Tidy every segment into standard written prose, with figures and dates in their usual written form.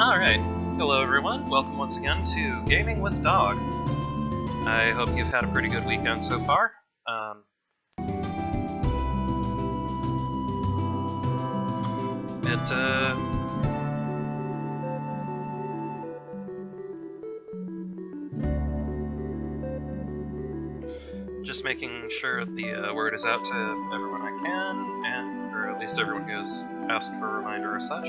Alright, hello everyone, welcome once again to Gaming with Dog. I hope you've had a pretty good weekend so far. Just making sure the word is out to everyone I can, or at least everyone who's asked for a reminder or such.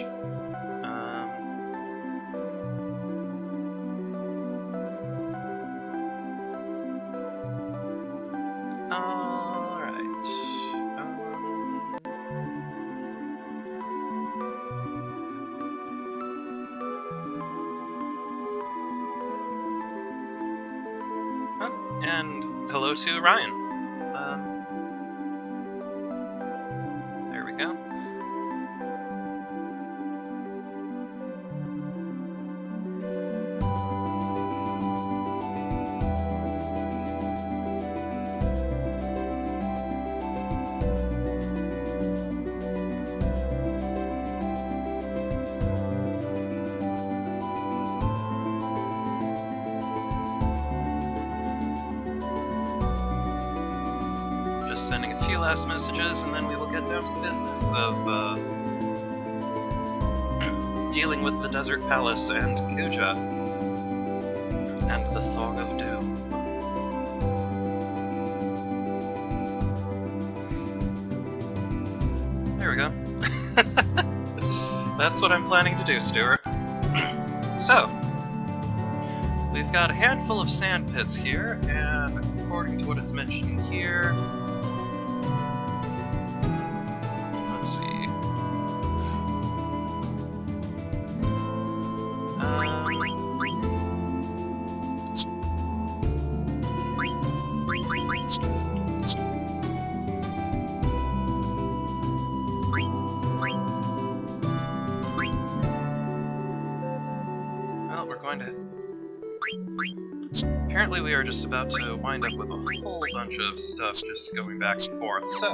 And hello to Ryan. There we go. Sending a few last messages, and then we will get down to the business of dealing with the Desert Palace and Kuja and the Thong of Doom. There we go. That's what I'm planning to do, Stuart. So, we've got a handful of sand pits here, and according to what it's mentioned here, apparently we are just about to wind up with a whole bunch of stuff just going back and forth, so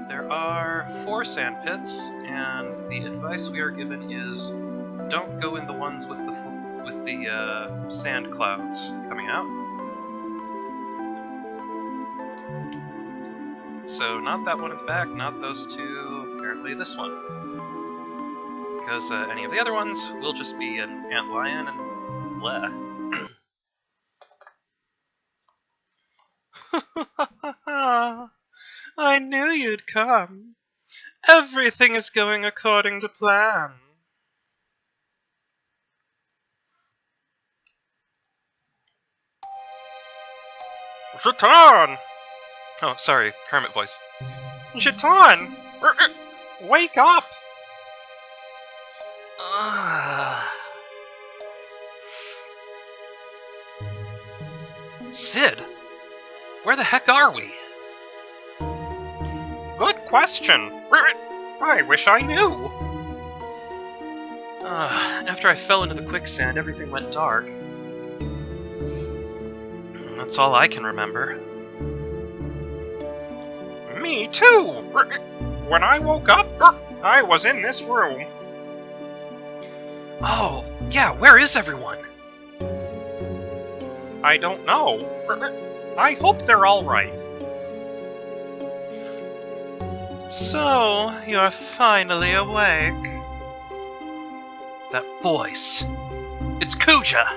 there are 4 sand pits, and the advice we are given is don't go in the ones with the sand clouds coming out. So not that one in the back, not those 2, apparently this one. Because any of the other ones will just be an antlion and bleh. I knew you'd come. Everything is going according to plan. Jatan! Oh, sorry, hermit voice. Jatan! Wake up! Sid, where the heck are we? Good question. I wish I knew. After I fell into the quicksand, everything went dark. That's all I can remember. Me too. When I woke up, I was in this room. Oh, yeah, where is everyone? I don't know. I hope they're alright. So, you're finally awake. That voice. It's Kuja!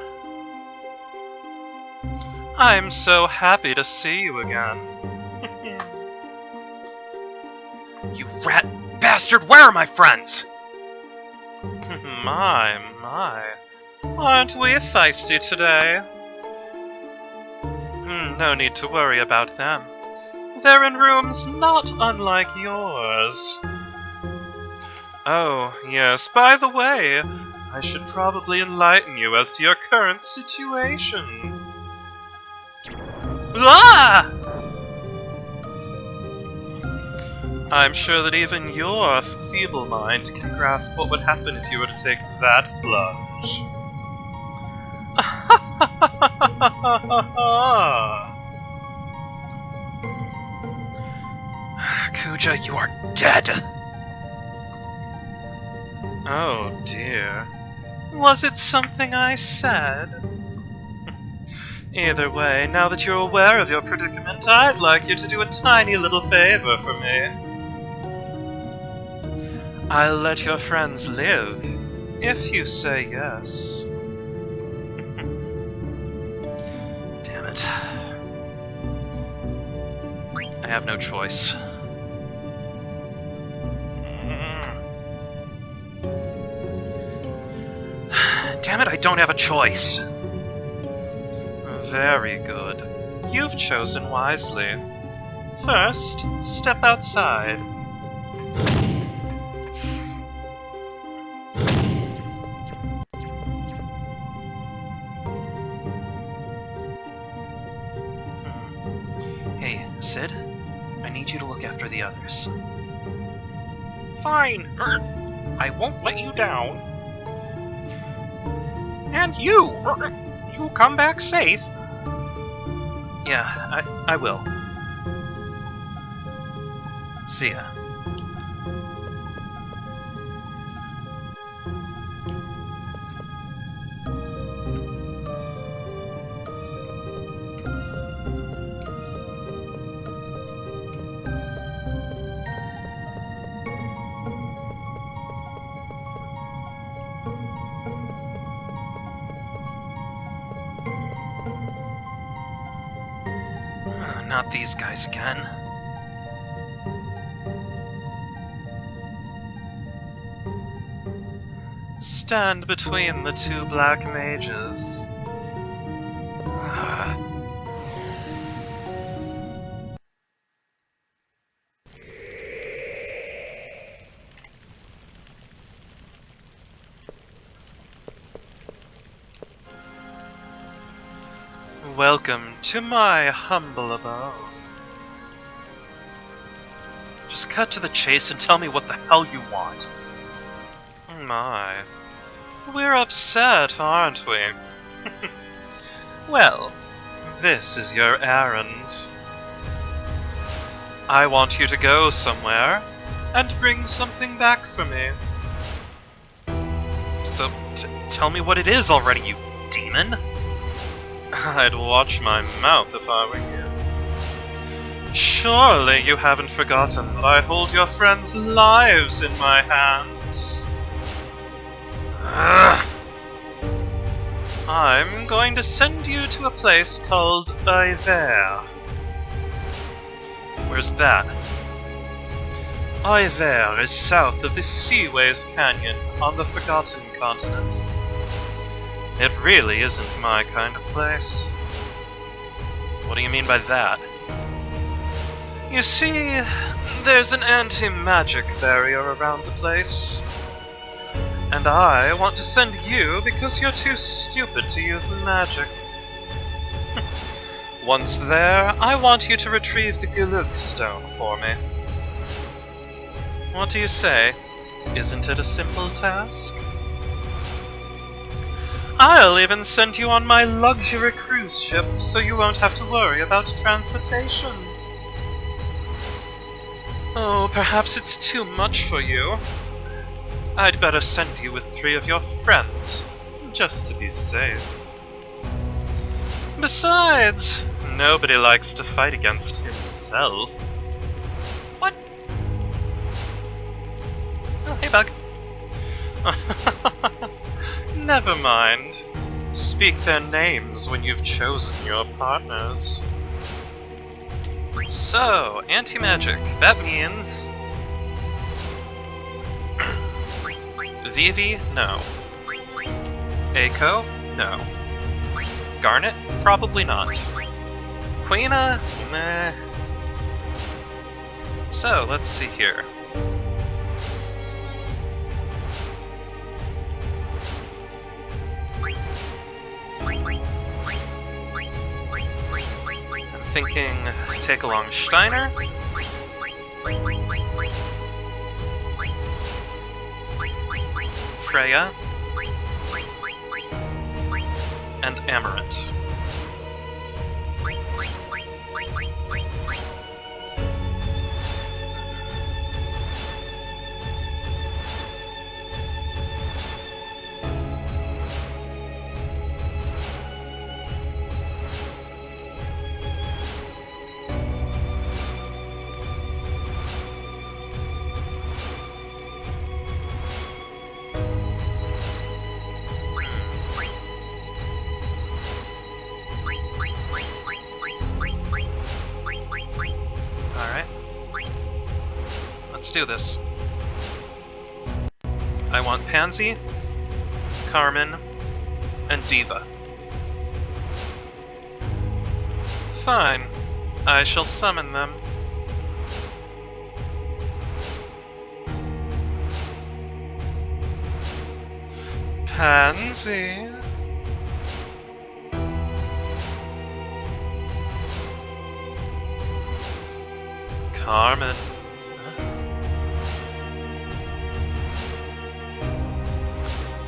I'm so happy to see you again. You rat bastard, where are my friends? My. Aren't we feisty today? No need to worry about them. They're in rooms not unlike yours. Oh, yes, by the way, I should probably enlighten you as to your current situation. Ah! I'm sure that even your feeble mind can grasp what would happen if you were to take that plunge. Kuja, you are dead. Oh dear. Was it something I said? Either way, now that you're aware of your predicament, I'd like you to do a tiny little favor for me. I'll let your friends live, if you say yes. Damn it. I have no choice. Damn it, I don't have a choice. Very good. You've chosen wisely. First, step outside. Hey, Sid, I need you to look after the others. Fine. I won't let you down. And you! You come back safe. Yeah, I will. See ya. Not these guys again. Stand between the two black mages. Welcome to my humble abode. Just cut to the chase and tell me what the hell you want. My. We're upset, aren't we? Well, this is your errand. I want you to go somewhere and bring something back for me. So, tell me what it is already, you demon! I'd watch my mouth if I were you. Surely you haven't forgotten that I hold your friends' lives in my hands. Ugh. I'm going to send you to a place called Iver. Where's that? Iver is south of the Seaways Canyon on the Forgotten Continent. It really isn't my kind of place. What do you mean by that? You see, there's an anti-magic barrier around the place. And I want to send you because you're too stupid to use magic. Once there, I want you to retrieve the Gulug Stone for me. What do you say? Isn't it a simple task? I'll even send you on my luxury cruise ship so you won't have to worry about transportation. Oh, perhaps it's too much for you. I'd better send you with 3 of your friends, just to be safe. Besides, nobody likes to fight against himself. What? Oh, hey, Bug. Never mind. Speak their names when you've chosen your partners. So, anti-magic. That means... Vivi? No. Eiko? No. Garnet? Probably not. Quina? Meh. So, let's see here. I'm thinking take along Steiner. Freya. And Amarant. let's do this. I want Pansy, Carmen, and Diva. Fine. I shall summon them. Pansy. Carmen.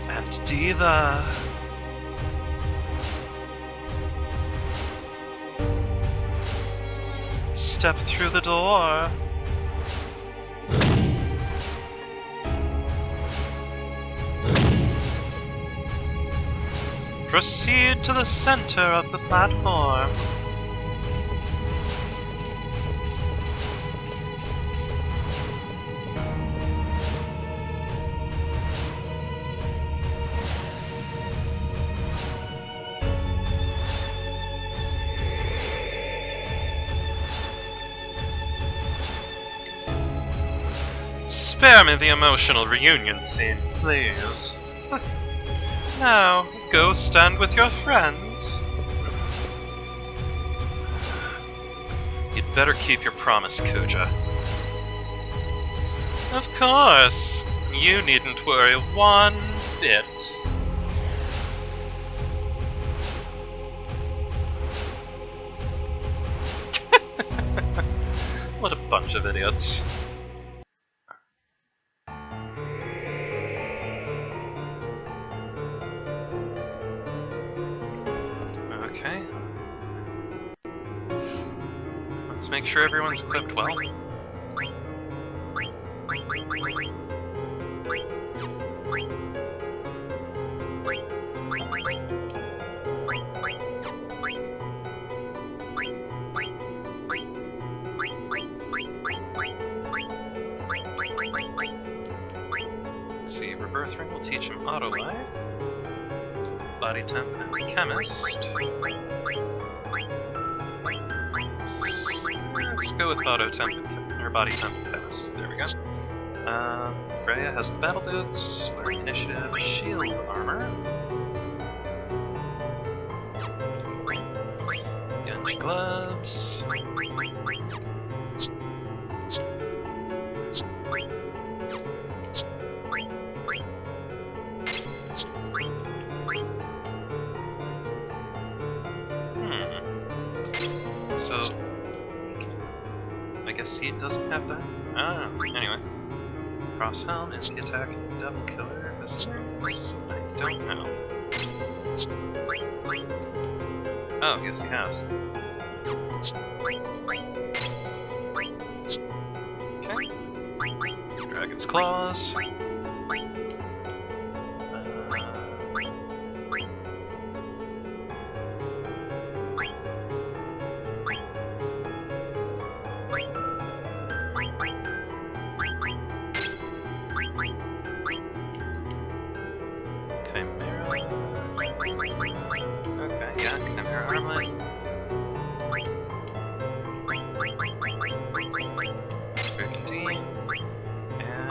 And Diva. Step through the door. Proceed to the center of the platform. Spare me the emotional reunion scene, please. Now, go stand with your friends. You'd better keep your promise, Kuja. Of course. You needn't worry one bit. What a bunch of idiots. Okay. Let's make sure everyone's equipped well. Let's see, Rebirth Ring will teach him Auto Life. Body Temp and Chemist. Let's go with Auto Temp or Body Temp and Chemist. There we go. Freya has the Battle Boots, Learning Initiative, Shield Armor. Genji Gloves. So, I guess he doesn't have to. Anyway. Cross Helm is the attack double killer. This is. I don't know. Oh, yes, he has. Okay. Dragon's Claws. Okay, yeah, Chimera Armlet. Brigandine. And...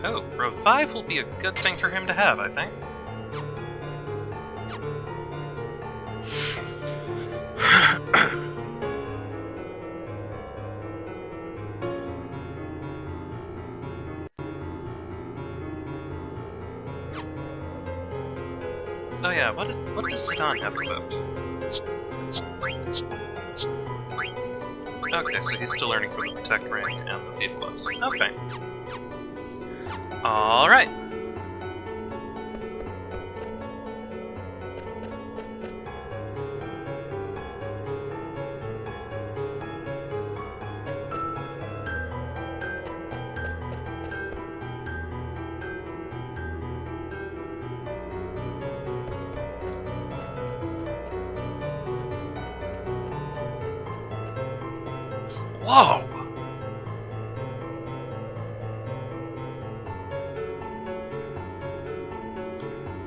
oh, Revive will be a good thing for him to have, I think. Oh yeah, what does Zidane have equipped? Okay, so he's still learning from the Protect Ring and the Thief Gloves. Okay. Alright. Whoa!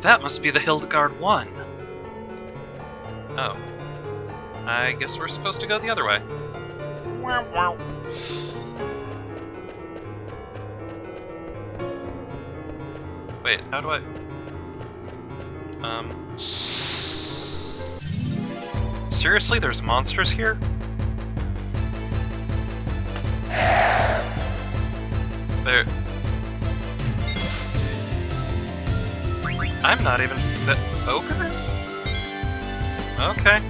That must be the Hildegard 1. Oh. I guess we're supposed to go the other way. Wow, wow. Wait, how do I... Seriously, there's monsters here? There... I'm not even... the ogre? Okay.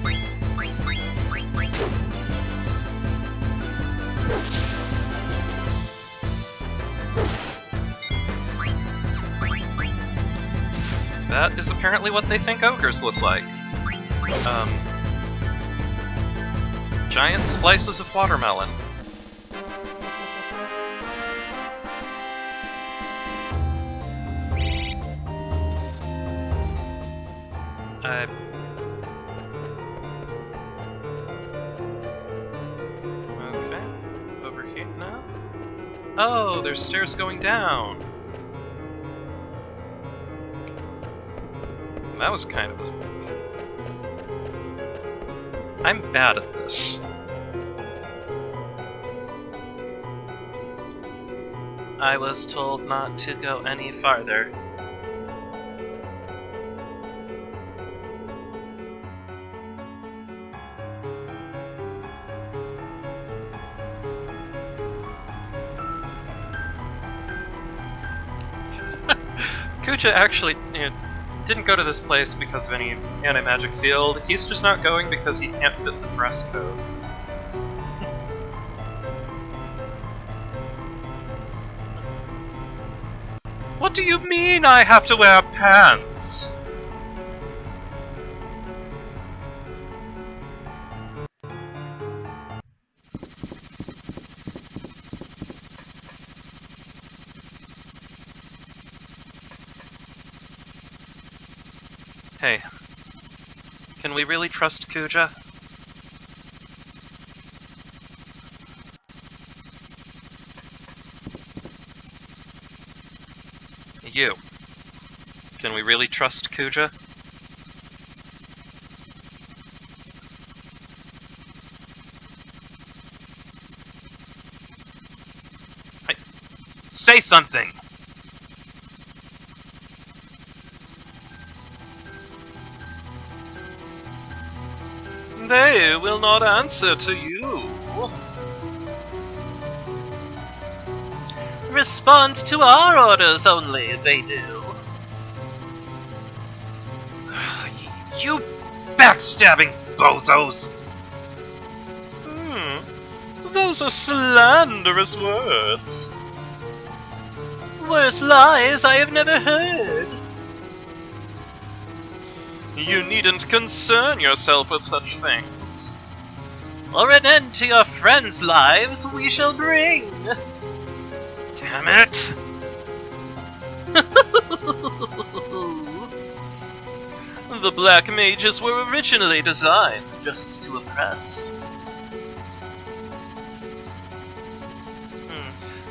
That is apparently what they think ogres look like. Giant slices of watermelon. Okay. Over here now? Oh, there's stairs going down. That was kind of... I'm bad at this. I was told not to go any farther. Kuja actually didn't go to this place because of any anti-magic field. He's just not going because he can't fit the dress code. What do you mean I have to wear pants? Hey, can we really trust Kuja? You. Can we really trust Kuja? Say something! They will not answer to you. Respond to our orders only, they do. You backstabbing bozos! Those are slanderous words. Worse lies I have never heard. You needn't concern yourself with such things. Or an end to your friends' lives we shall bring. Damn it! The Black Mages were originally designed just to oppress.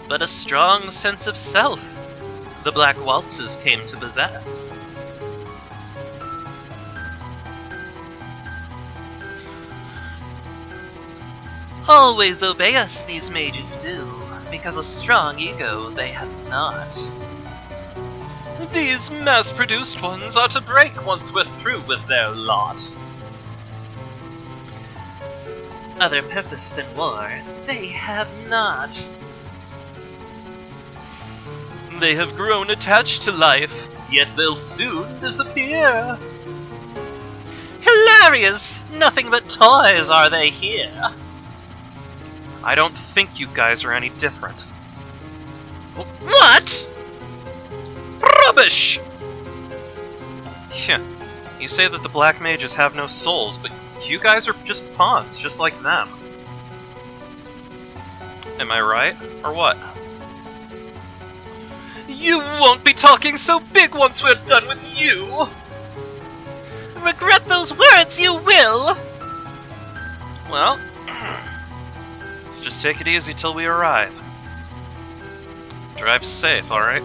But a strong sense of self the Black Waltzes came to possess. Always obey us, these mages do, because a strong ego they have not. These mass-produced ones are to break once we're through with their lot. Other purpose than war, they have not. They have grown attached to life, yet they'll soon disappear. Hilarious! Nothing but toys are they here. I don't think you guys are any different. What? Rubbish! Yeah, you say that the Black Mages have no souls, but you guys are just pawns, just like them. Am I right, or what? You won't be talking so big once we're done with you! Regret those words, you will! Well, let's just take it easy till we arrive. Drive safe, alright?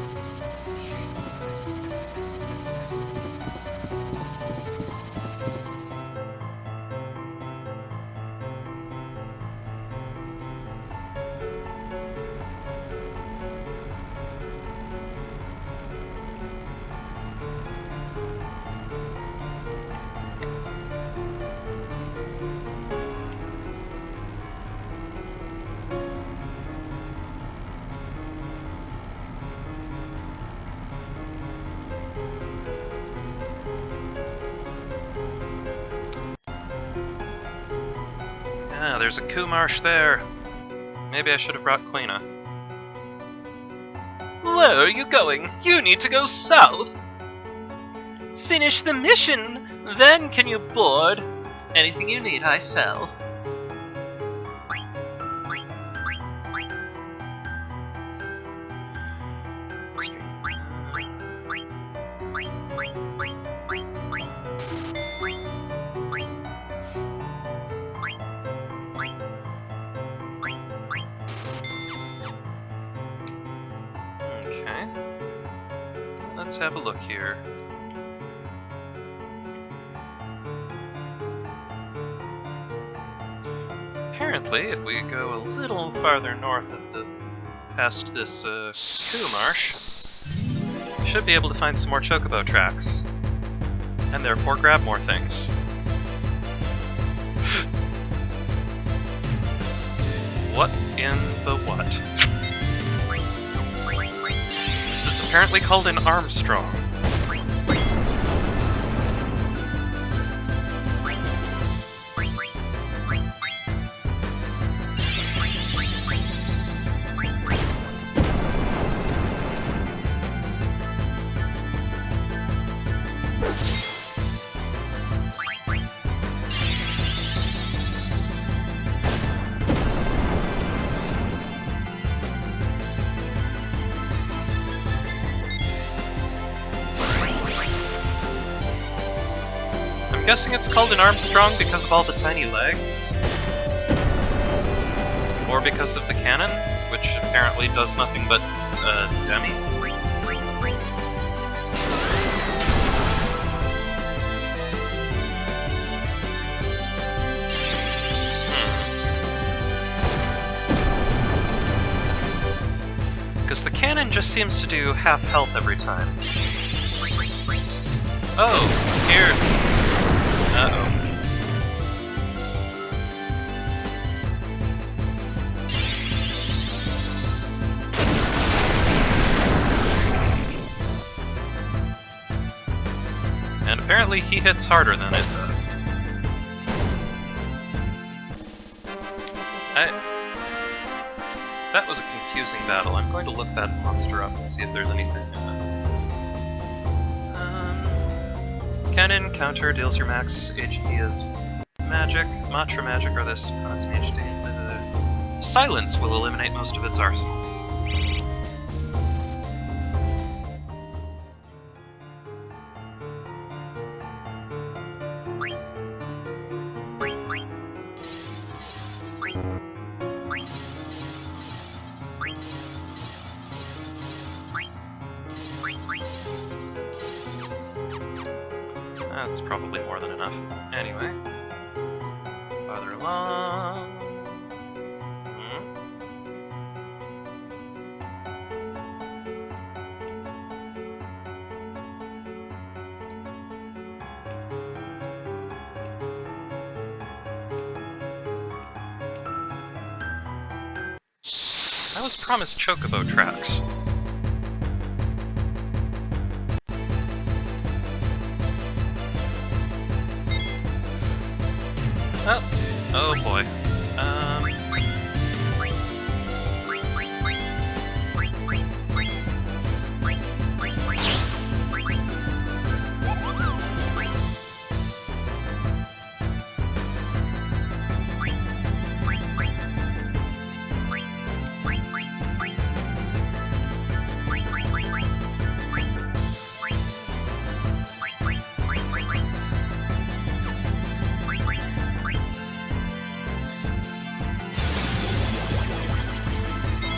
there's a Kumarsh there. Maybe I should have brought Quina. Where are you going? You need to go south. Finish the mission, then can you board? Anything you need, I sell. Okay. Let's have a look here. Apparently, if we go a little farther north of past this Kumarsh, we should be able to find some more chocobo tracks, and therefore grab more things. What in the what? This is apparently called an Armstrong. I'm guessing it's called an Armstrong because of all the tiny legs. Or because of the cannon, which apparently does nothing but demi. Because the cannon just seems to do half health every time. Oh, here. Uh-oh. And apparently he hits harder than it does. That was a confusing battle. I'm going to look that monster up and see if there's anything in it. Cannon counter deals your max HP as magic, Matra magic, or this opponent's mage HP. Silence will eliminate most of its arsenal. That's probably more than enough. Anyway, farther along. I was promised chocobo tracks. Oh boy.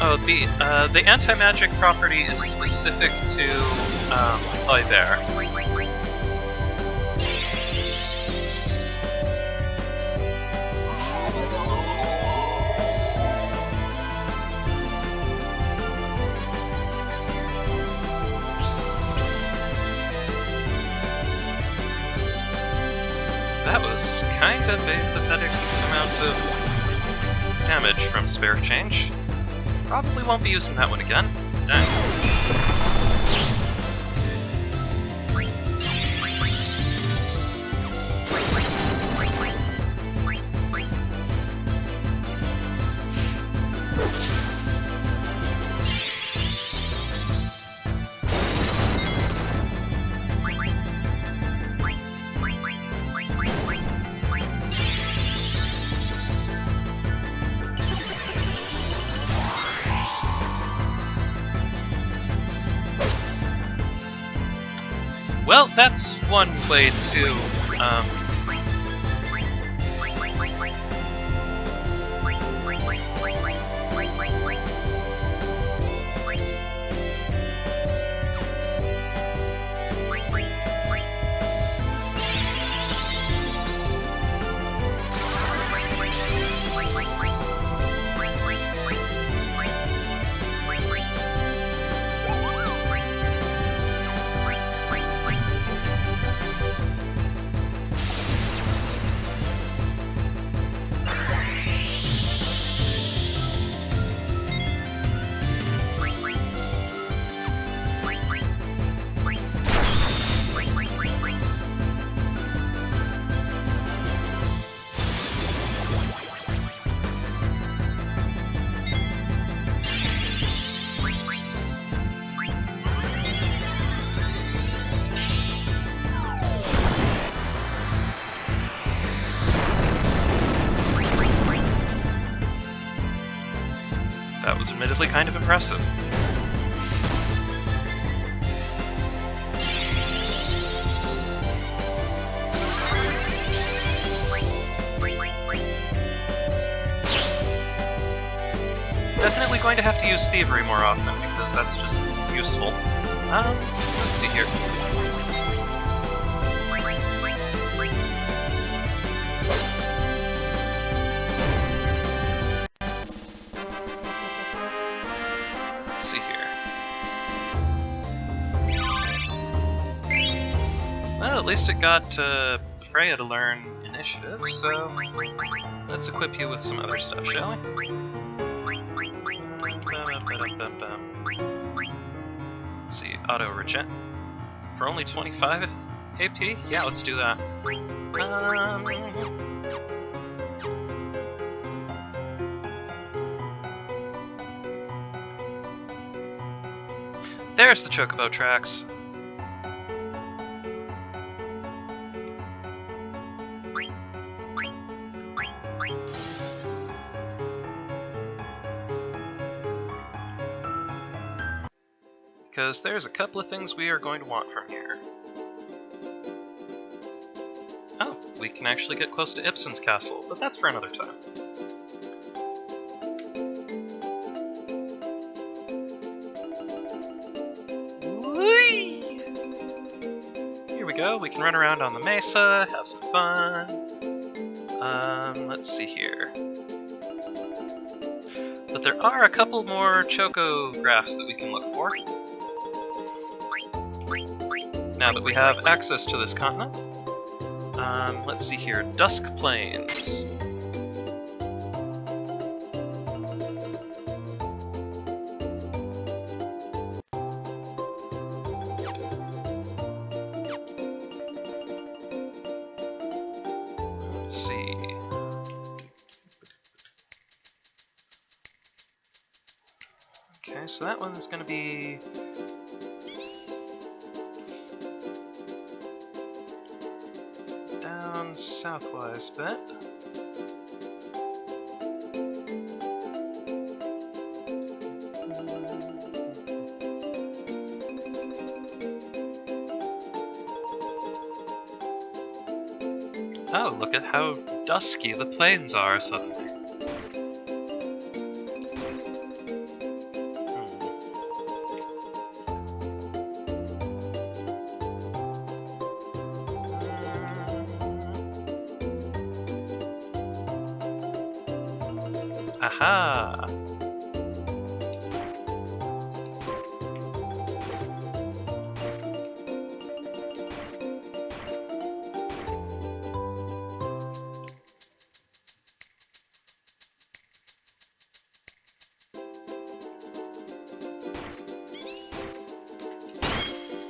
Oh, the anti-magic property is specific to, oh, there. That was kind of a pathetic amount of damage from spare change. Probably won't be using that one again. Dang. Well, that's one way to, that was admittedly kind of impressive. Definitely going to have to use thievery more often, because that's just useful. Let's see here. Let's see here. Well, at least it got Freya to learn initiative, so let's equip you with some other stuff, shall we? Let's see, auto regen. For only 25 AP? Yeah, let's do that. There's the Chocobo tracks. Because there's a couple of things we are going to want from here. Oh, we can actually get close to Ibsen's castle, but that's for another time. Whee! Here we go, we can run around on the mesa, have some fun. Let's see here. But there are a couple more Choco graphs that we can look for. Now that we have access to this continent. Let's see here, Dusk Plains. Let's see. Okay, so that one's gonna be down southwise a bit. Oh, look at how dusky the plains are suddenly. Aha!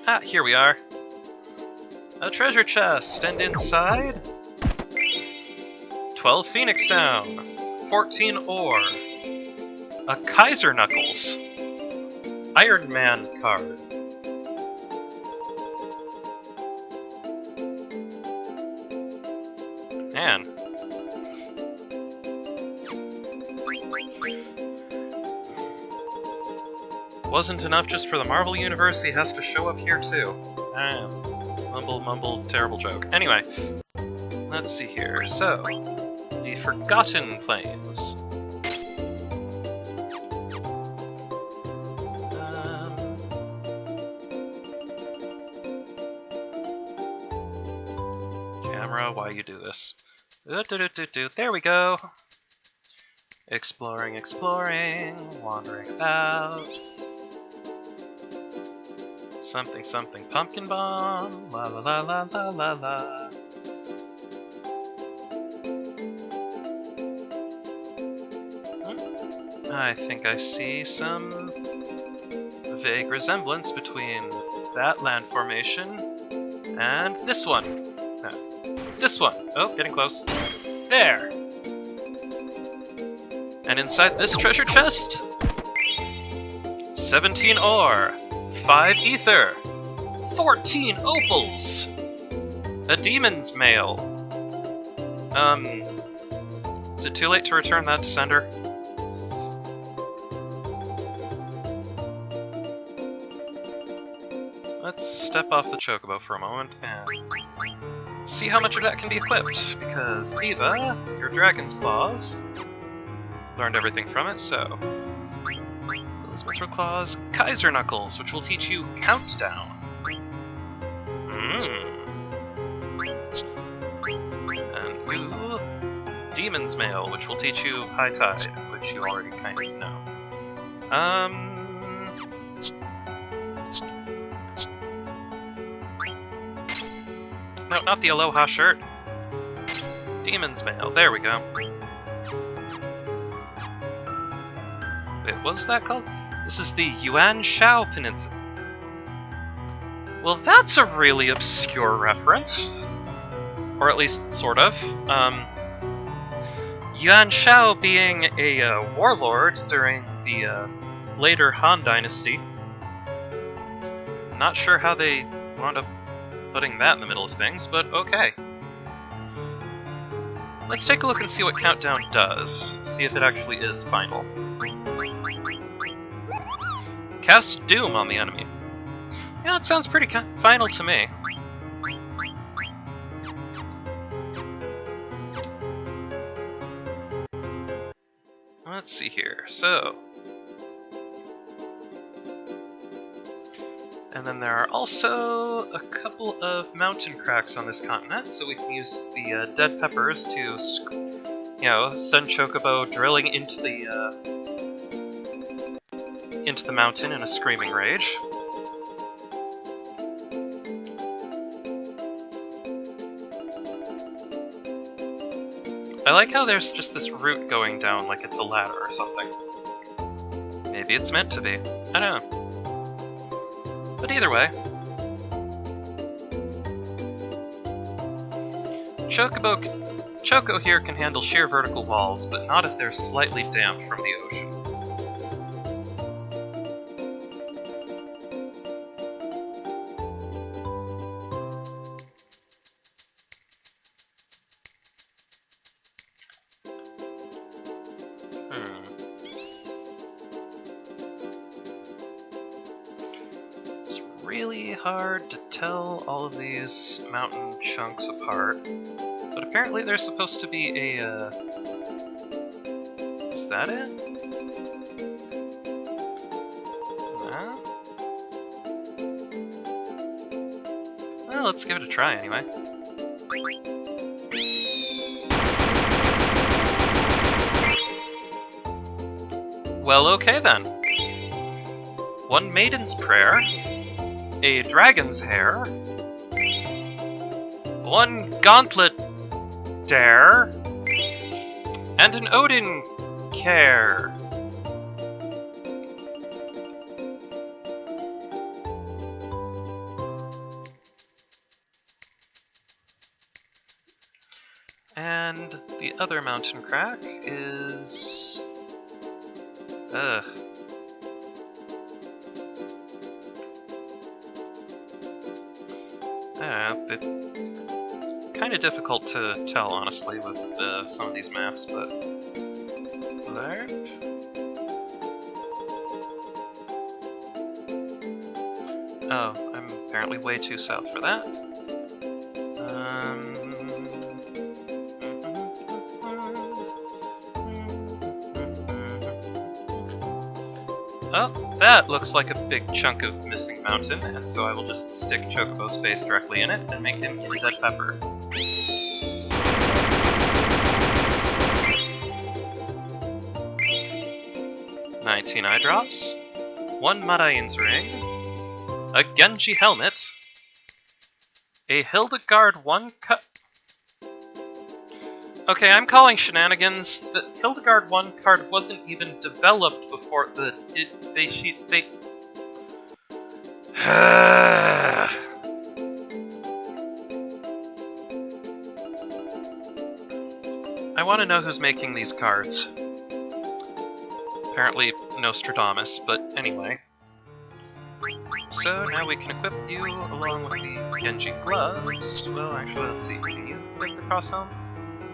Ah, here we are. A treasure chest, and inside 12 Phoenix down. 14 ore, a Kaiser Knuckles, Iron Man card. Man. Wasn't enough just for the Marvel Universe, he has to show up here too. Mumble, terrible joke. Anyway, let's see here. So, the Forgotten Plains. Camera, why you do this? There we go! Exploring, wandering about. Something, pumpkin bomb. La la la la la la la. I think I see some vague resemblance between that land formation and this one. This one. Oh, getting close. There! And inside this treasure chest, 17 ore, 5 ether, 14 opals, a demon's mail. Is it too late to return that to sender? Let's step off the chocobo for a moment and see how much of that can be equipped, because Diva, your dragon's claws, learned everything from it, so... Those mithril claws, Kaiser knuckles, which will teach you countdown. And you, Demon's Mail, which will teach you High Tide, which you already kind of know. No, not the Aloha shirt. Demon's Mail, there we go. Wait, what was that called? This is the Yuan Shao Peninsula. Well, that's a really obscure reference. Or at least, sort of. Yuan Shao being a warlord during the later Han Dynasty. Not sure how they wound up putting that in the middle of things, but okay. Let's take a look and see what Countdown does. See if it actually is final. Cast Doom on the enemy. Yeah, it sounds pretty final to me. Let's see here. So... And then there are also a couple of mountain cracks on this continent, so we can use the dead peppers to, send Chocobo drilling into the mountain in a screaming rage. I like how there's just this route going down like it's a ladder or something. Maybe it's meant to be. I don't know. But either way, Choco here can handle sheer vertical walls, but not if they're slightly damp from the ocean. Really hard to tell all of these mountain chunks apart, but apparently there's supposed to be a, is that it? No? Well, let's give it a try anyway. Well, okay then. One Maiden's Prayer, a Dragon's Hair, one Gauntlet Dare, and an Odin Care. And the other mountain crack is... I don't know, it's kind of difficult to tell, honestly, with some of these maps, but... There? Oh, I'm apparently way too south for that. Oh, that looks like a big chunk of missing mountain, and so I will just stick Chocobo's face directly in it and make him eat that pepper. "19 eye drops, 1 Madain's ring, a Genji helmet, a Hildegard 1 cut. Okay, I'm calling shenanigans. The Hildegard 1 card wasn't even developed before they I want to know who's making these cards. Apparently Nostradamus, but anyway. So now we can equip you along with the Genji gloves. Well, actually, let's see. Can you equip the cross helm?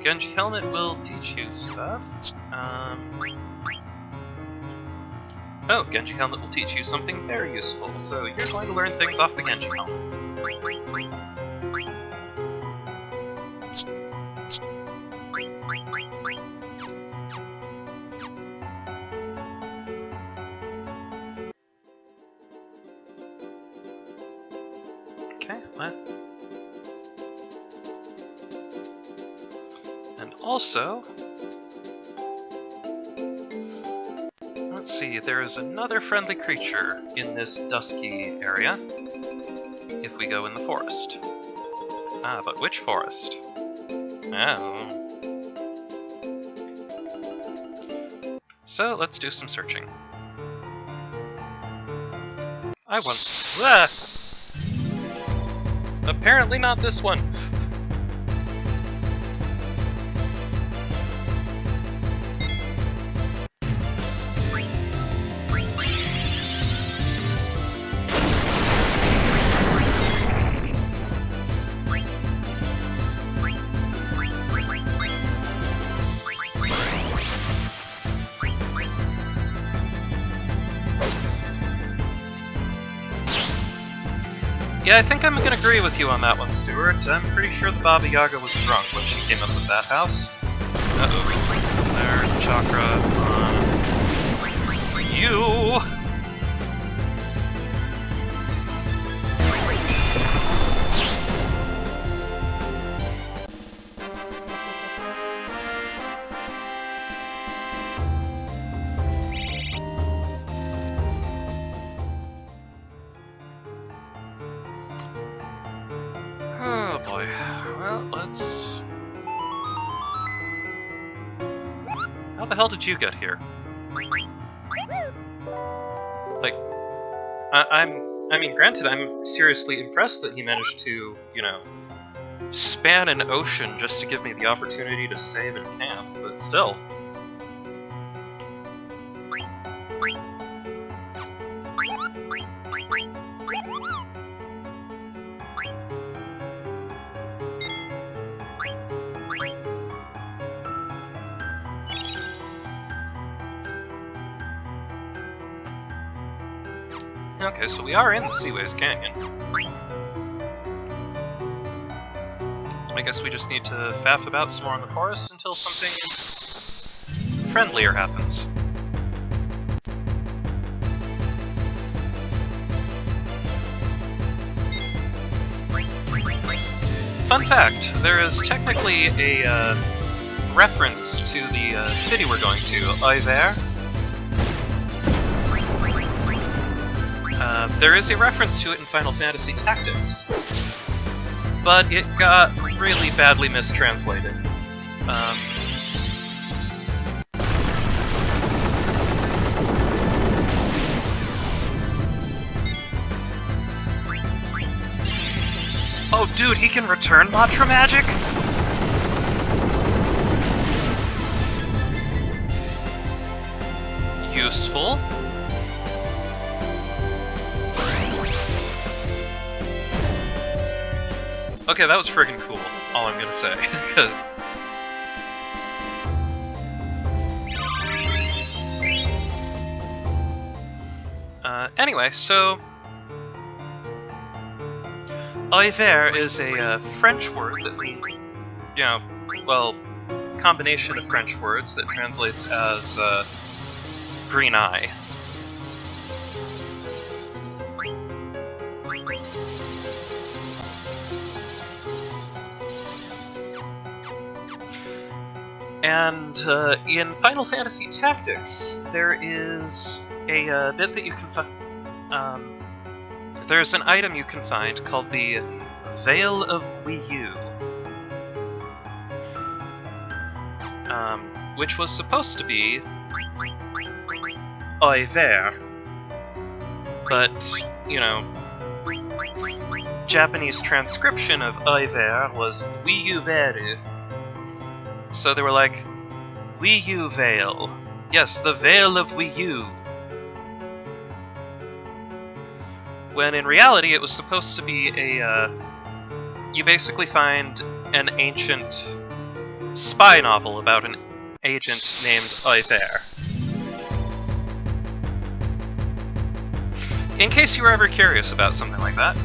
Genji helmet will teach you stuff. Oh, Genji helmet will teach you something very useful. So you're going to learn things off the Genji helmet. Okay, what? And also, let's see, there is another friendly creature in this dusky area if we go in the forest. Ah, but which forest? Oh. So let's do some searching. I want. Ah! Apparently not this one. Yeah, I think I'm gonna agree with you on that one, Stuart. I'm pretty sure the Baba Yaga was drunk when she came up with that house. Uh-oh. There, chakra on you! Oh boy. Well, let's... How the hell did you get here? Like, I mean, granted, I'm seriously impressed that he managed to, you know, span an ocean just to give me the opportunity to save and camp, but still. Okay, so we are in the Seaways Canyon. I guess we just need to faff about some more in the forest until something friendlier happens. Fun fact, there is technically a reference to the city we're going to, Oiver. There is a reference to it in Final Fantasy Tactics, but it got really badly mistranslated. Oh dude, he can return Mantra Magic? Useful. Okay, that was friggin' cool, all I'm gonna say. Anyway, so... Hiver is a French word that means, well, combination of French words that translates as green eye. And in Final Fantasy Tactics, there is a bit that you can find. There's an item you can find called the Veil of Wii U, which was supposed to be Hiver, but, Japanese transcription of Hiver was Wii U Veru. So they were like, Wii U Veil. Yes, the Veil of Wii U. When in reality it was supposed to be you basically find an ancient spy novel about an agent named Hiver. In case you were ever curious about something like that,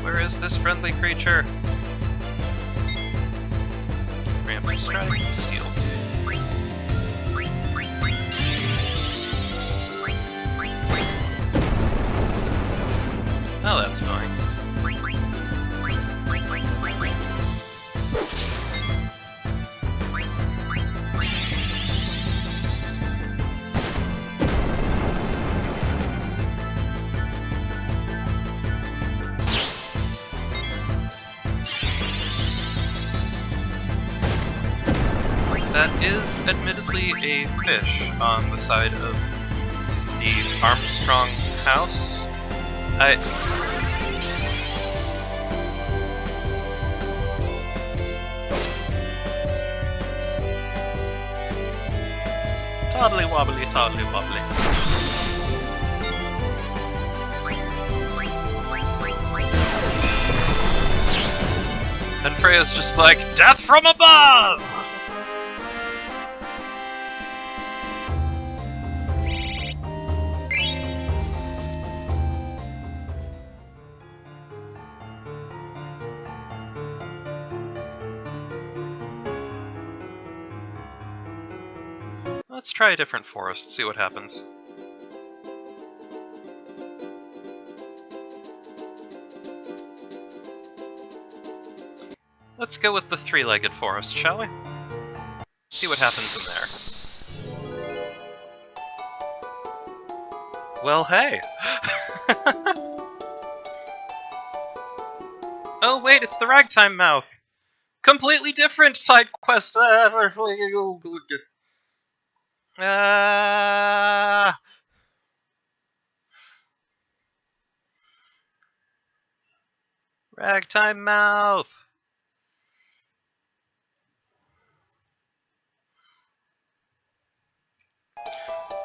where is this friendly creature? Ramp strike, steel. Oh, that's fine. That is admittedly a fish on the side of the Armstrong house. Toddly wobbly, toddly wobbly. And Freya's just like, death from above! Let's try a different forest, see what happens. Let's go with the three-legged forest, shall we? See what happens in there. Well, hey! Oh wait, it's the Ragtime Mouth! Completely different side quest! Ragtime Mouth!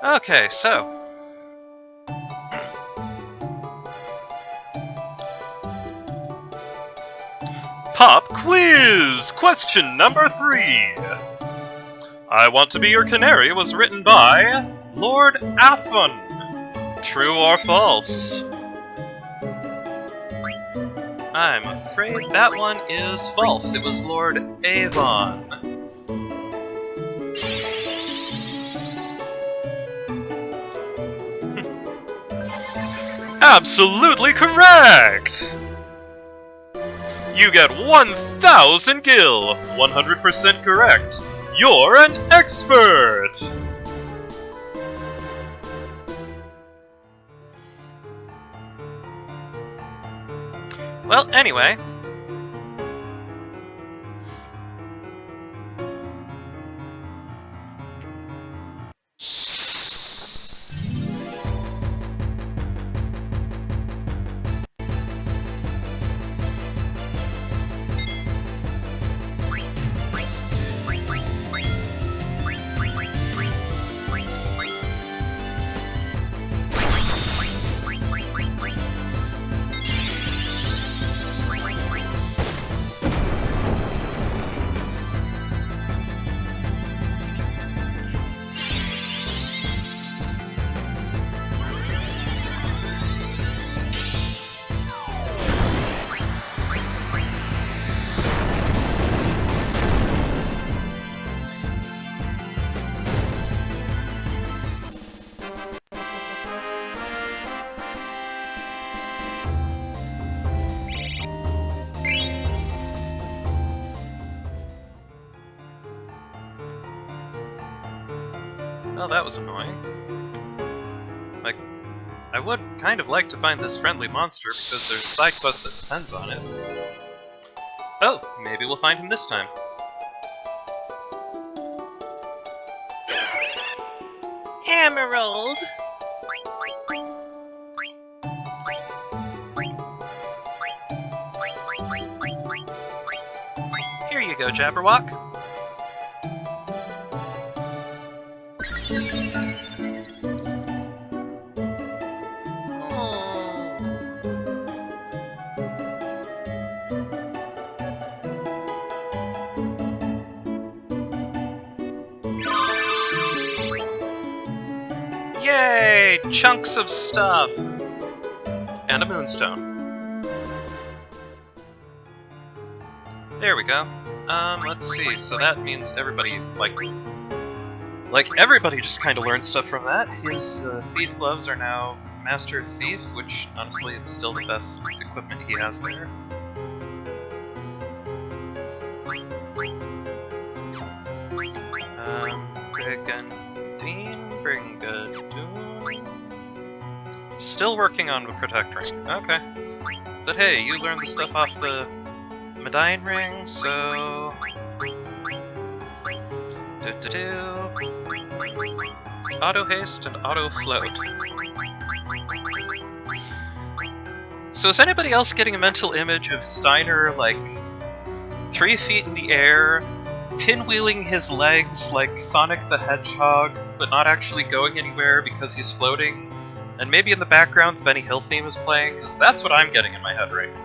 Okay, so... Pop Quiz! Question number 3. I Want to Be Your Canary was written by Lord Athon. True or false? I'm afraid that one is false. It was Lord Avon. Absolutely correct! You get 1,000 gil! 100% correct! You're an expert! Well, anyway. Well, that was annoying. Like, I would kind of like to find this friendly monster because there's a side quest that depends on it. Oh, maybe we'll find him this time. Emerald! Here you go, Jabberwock. Yay! Chunks of stuff! And a moonstone. There we go. Let's see. So that means everybody, like everybody just kind of learned stuff from that. His thief gloves are now Master Thief, which honestly, it's still the best equipment he has there. Brigadoon. Still working on the Protect Ring. Okay. But hey, you learned the stuff off the Medine Ring, so... Auto Haste and Auto Float. So is anybody else getting a mental image of Steiner, like, 3 feet in the air, pinwheeling his legs like Sonic the Hedgehog, but not actually going anywhere because he's floating? And maybe in the background the Benny Hill theme is playing, because that's what I'm getting in my head right now.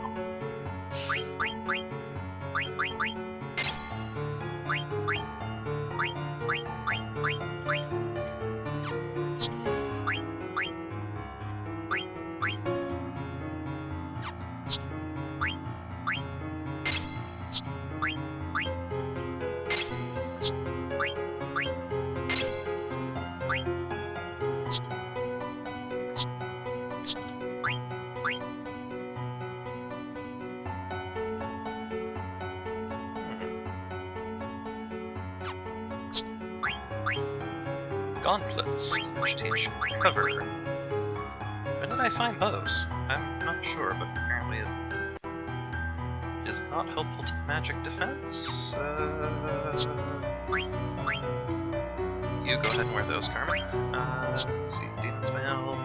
Gauntlets, vegetation, cover. When did I find those? I'm not sure, but apparently it is not helpful to the magic defense. You go ahead and wear those, Carmen. Let's see, Demon's Mail.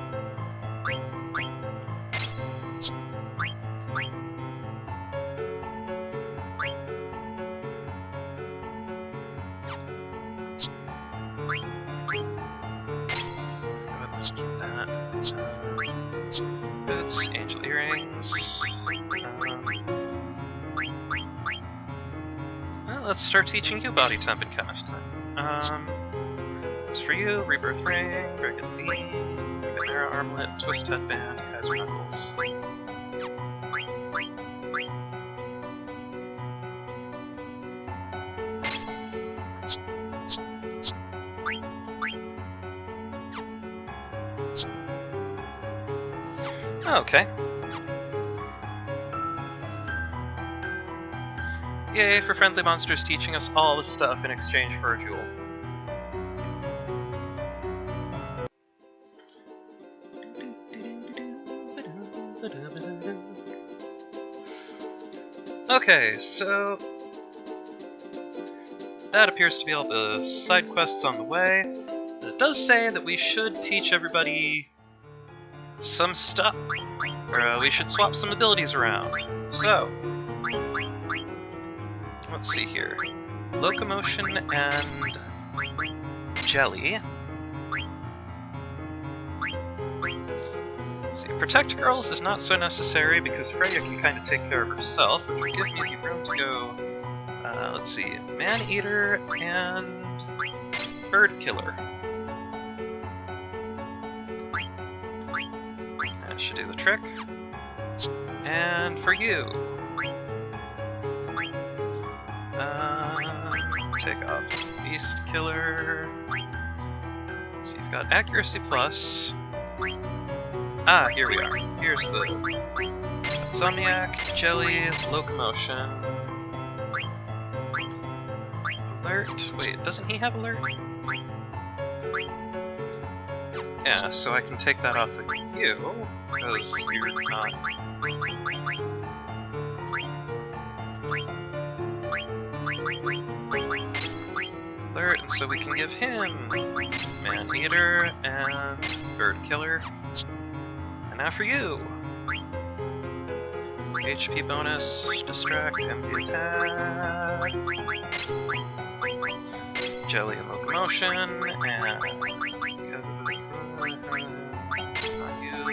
Keep that. Boots, angel earrings. Well, let's start teaching you body temp and chemist then. As for you, rebirth ring, Brigadine, chimera armlet, twist headband, Kaiser knuckles. Okay. Yay for friendly monsters teaching us all the stuff in exchange for a jewel. Okay, so that appears to be all the side quests on the way. But it does say that we should teach everybody some stuff, or we should swap some abilities around. So, let's see here. Locomotion and Jelly. Let's see, Protect Girls is not so necessary because Freya can kind of take care of herself, which would give me the room to go, let's see, Man-Eater and Bird Killer. That should do the trick. And for you, take off Beast Killer. So you've got Accuracy Plus. Ah, here we are. Here's the Insomniac, Jelly, Locomotion. Alert. Wait, doesn't he have alert? Yeah, so I can take that off of you, because you're not... Alert, and so we can give him Man-Eater and Bird Killer. And now for you! HP bonus, Distract, MP attack, Jelly and Locomotion, and you,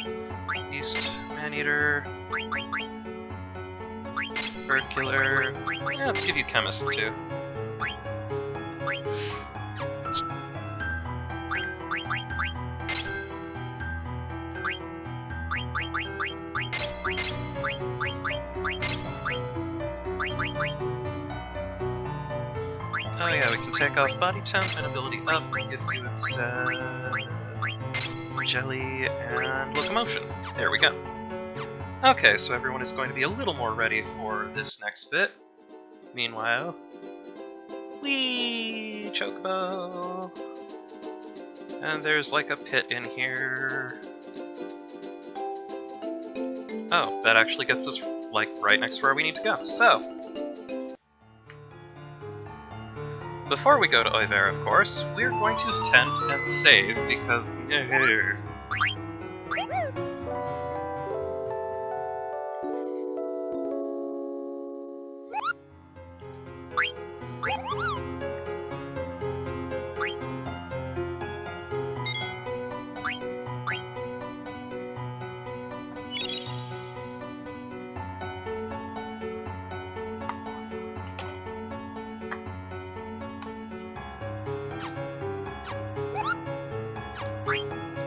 Beast, Man-Eater, Bird Killer. Yeah, let's give you Chemist too. Oh yeah, we can take off Body Temp and Ability Up and give you instead Jelly and Locomotion. There we go. Okay, so everyone is going to be a little more ready for this next bit. Meanwhile... Whee! Chocobo! And there's like a pit in here. Oh, that actually gets us like right next to where we need to go. So, before we go to Oivere, of course, we're going to tent and save because...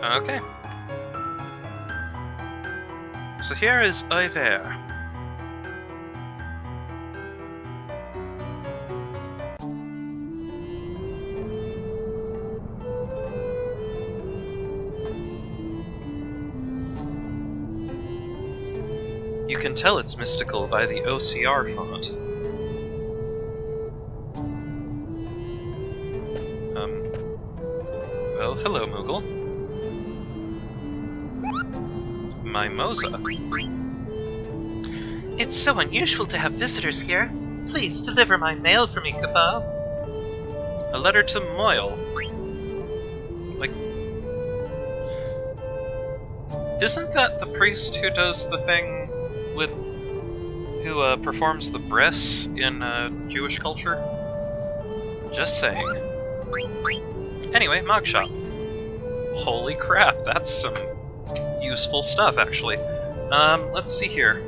Okay. So here is Oivere. You can tell it's mystical by the OCR font. Well, hello, Moogle. Mimosa. It's so unusual to have visitors here. Please deliver my mail for me, Kapo. A letter to Moyle. Like... Isn't that the priest who does the thing with... who performs the bris in Jewish culture? Just saying. Anyway, Mog Shop. Holy crap, that's some useful stuff, actually. Let's see here.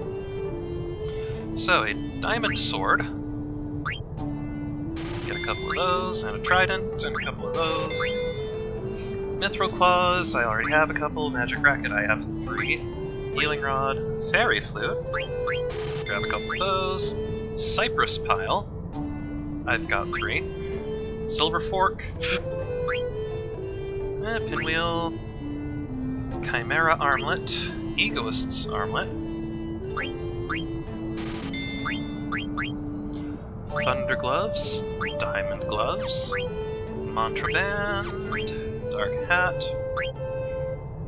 So, a diamond sword. Get a couple of those, and a trident, and a couple of those. Mithril claws, I already have a couple. Magic racket, I have 3. Healing rod, fairy flute. Grab a couple of those. Cypress pile. I've got 3. Silver fork. Pinwheel. Chimera Armlet, Egoist's Armlet, Thunder Gloves, Diamond Gloves, Mantra Band, Dark Hat,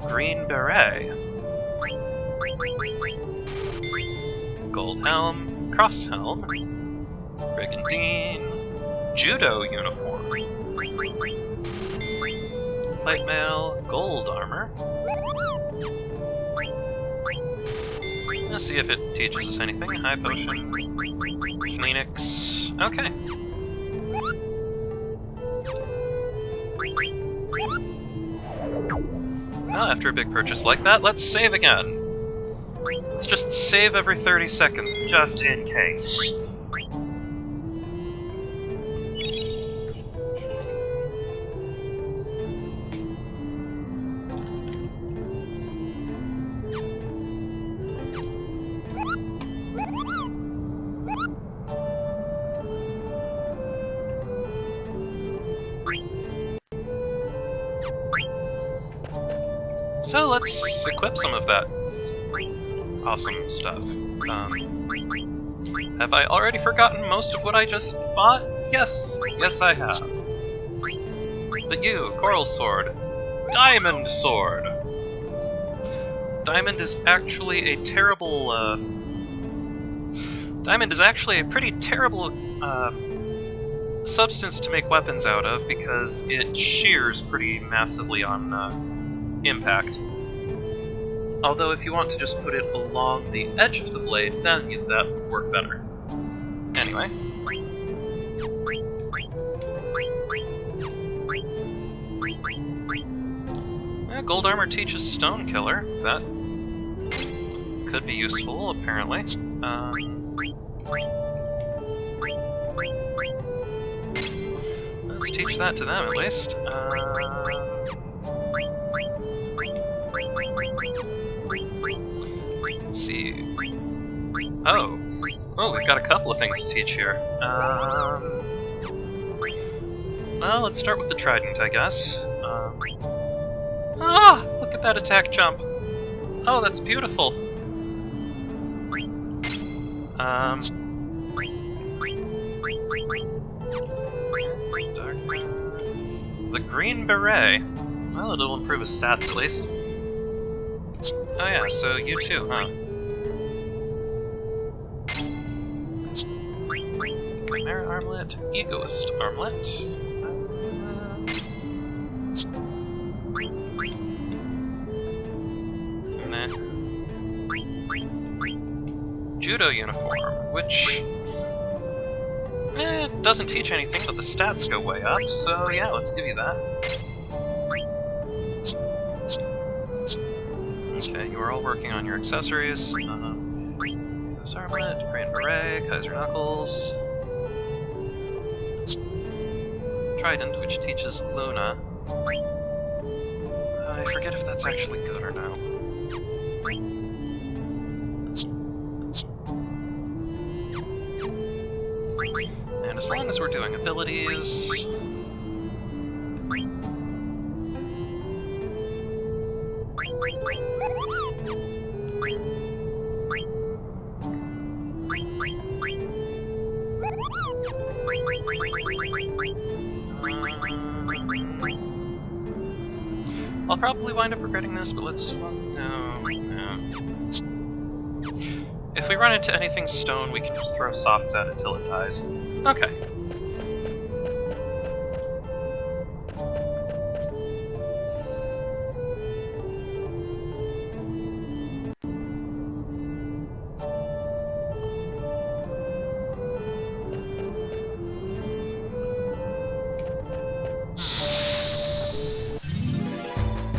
Green Beret, Gold Helm, Cross Helm, Brigandine, Judo Uniform, Plate Mail, Gold Armor. Let's see if it teaches us anything. High Potion, Phoenix. Okay. Well, after a big purchase like that, let's save again. Let's just save every 30 seconds, just in case. So let's equip some of that awesome stuff. Have I already forgotten most of what I just bought? Yes, yes I have. But you, Coral Sword, Diamond Sword! Diamond is actually a terrible, Diamond is actually a pretty terrible, substance to make weapons out of because it shears pretty massively on, impact. Although if you want to just put it along the edge of the blade, then that would work better. Anyway. Gold Armor teaches Stone Killer. That could be useful, apparently. Let's teach that to them, at least. Let's see. Oh, we've got a couple of things to teach here. Well, let's start with the Trident, I guess. Look at that attack jump. Oh, that's beautiful. The Green Beret. Well, it'll improve his stats at least. Oh yeah, so you too, huh? Chimera Armlet, Egoist Armlet. Nah. Judo Uniform, which doesn't teach anything, but the stats go way up, so yeah, let's give you that. Okay, you are all working on your accessories. This Armlet, Green Beret, Kaiser Knuckles. Trident, which teaches Luna. I forget if that's actually good or no. And as long as we're doing abilities... I'll probably wind up regretting this, but let's... No. If we run into anything stone, we can just throw softs at it till it dies. Okay.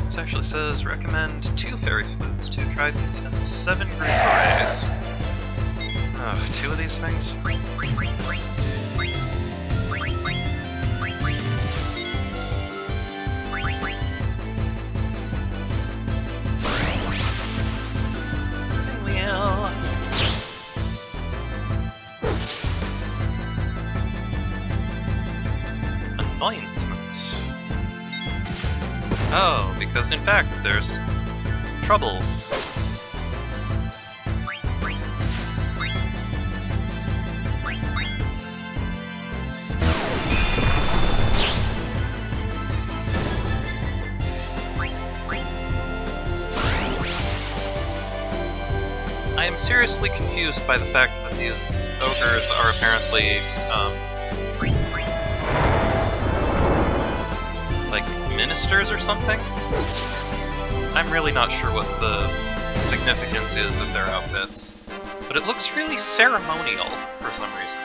This actually says recommend 2 fairy flutes, 2 tridents, and 7 green berets. Ugh, 2 of these things? Anointment. Oh, because in fact there's trouble. I am seriously confused by the fact that these ogres are apparently, like, ministers or something? I'm really not sure what the significance is of their outfits, but it looks really ceremonial for some reason.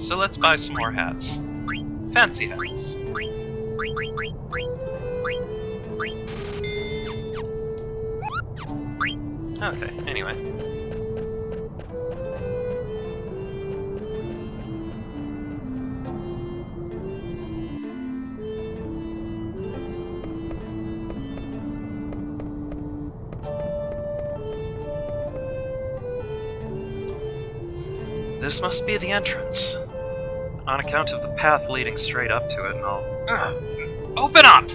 So let's buy some more hats. Fancy hats. Okay, anyway. This must be the entrance. On account of the path leading straight up to it, and I'll... Open up!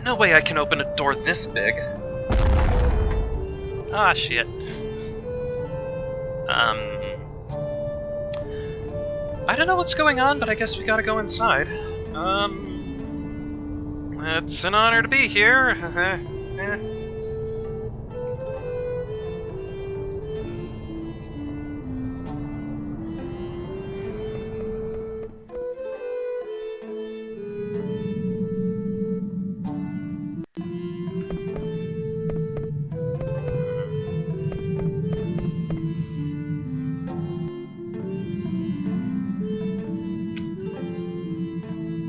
No way I can open a door this big. Ah, shit. I don't know what's going on, but I guess we gotta go inside. It's an honor to be here.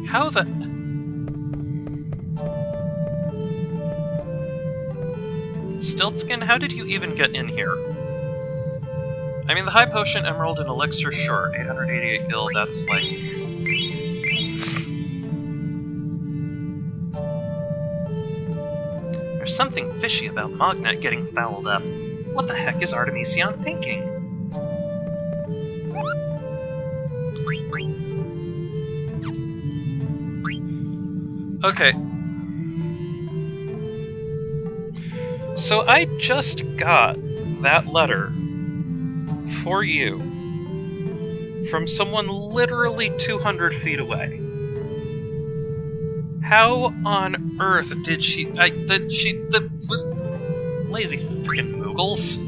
How the... Stiltskin, how did you even get in here? I mean, the High Potion, Emerald, and Elixir, sure. 888 gil, that's like... There's something fishy about Mognet getting fouled up. What the heck is Artemision thinking? Okay. So I just got that letter for you from someone literally 200 feet away. How on earth did she... lazy freaking Moogles.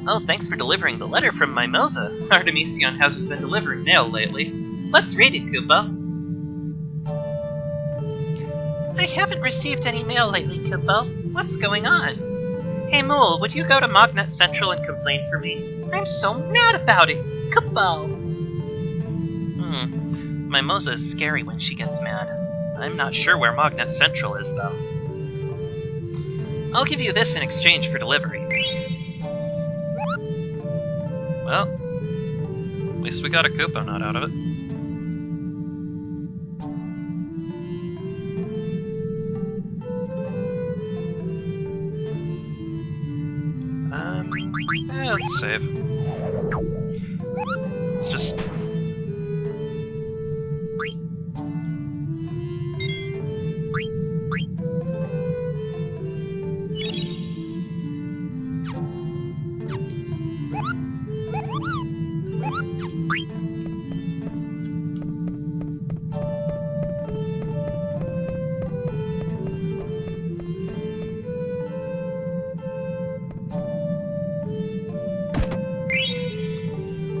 Oh, thanks for delivering the letter from Mimosa. Artemision hasn't been delivering mail lately. Let's read it, Kupo. I haven't received any mail lately, Kupo. What's going on? Hey, Mool, would you go to Mognet Central and complain for me? I'm so mad about it, Kupo! Mimosa is scary when she gets mad. I'm not sure where Mognet Central is, though. I'll give you this in exchange for delivery. Well, at least we got a Koopa nut out of it. Yeah, let's save. Let's just...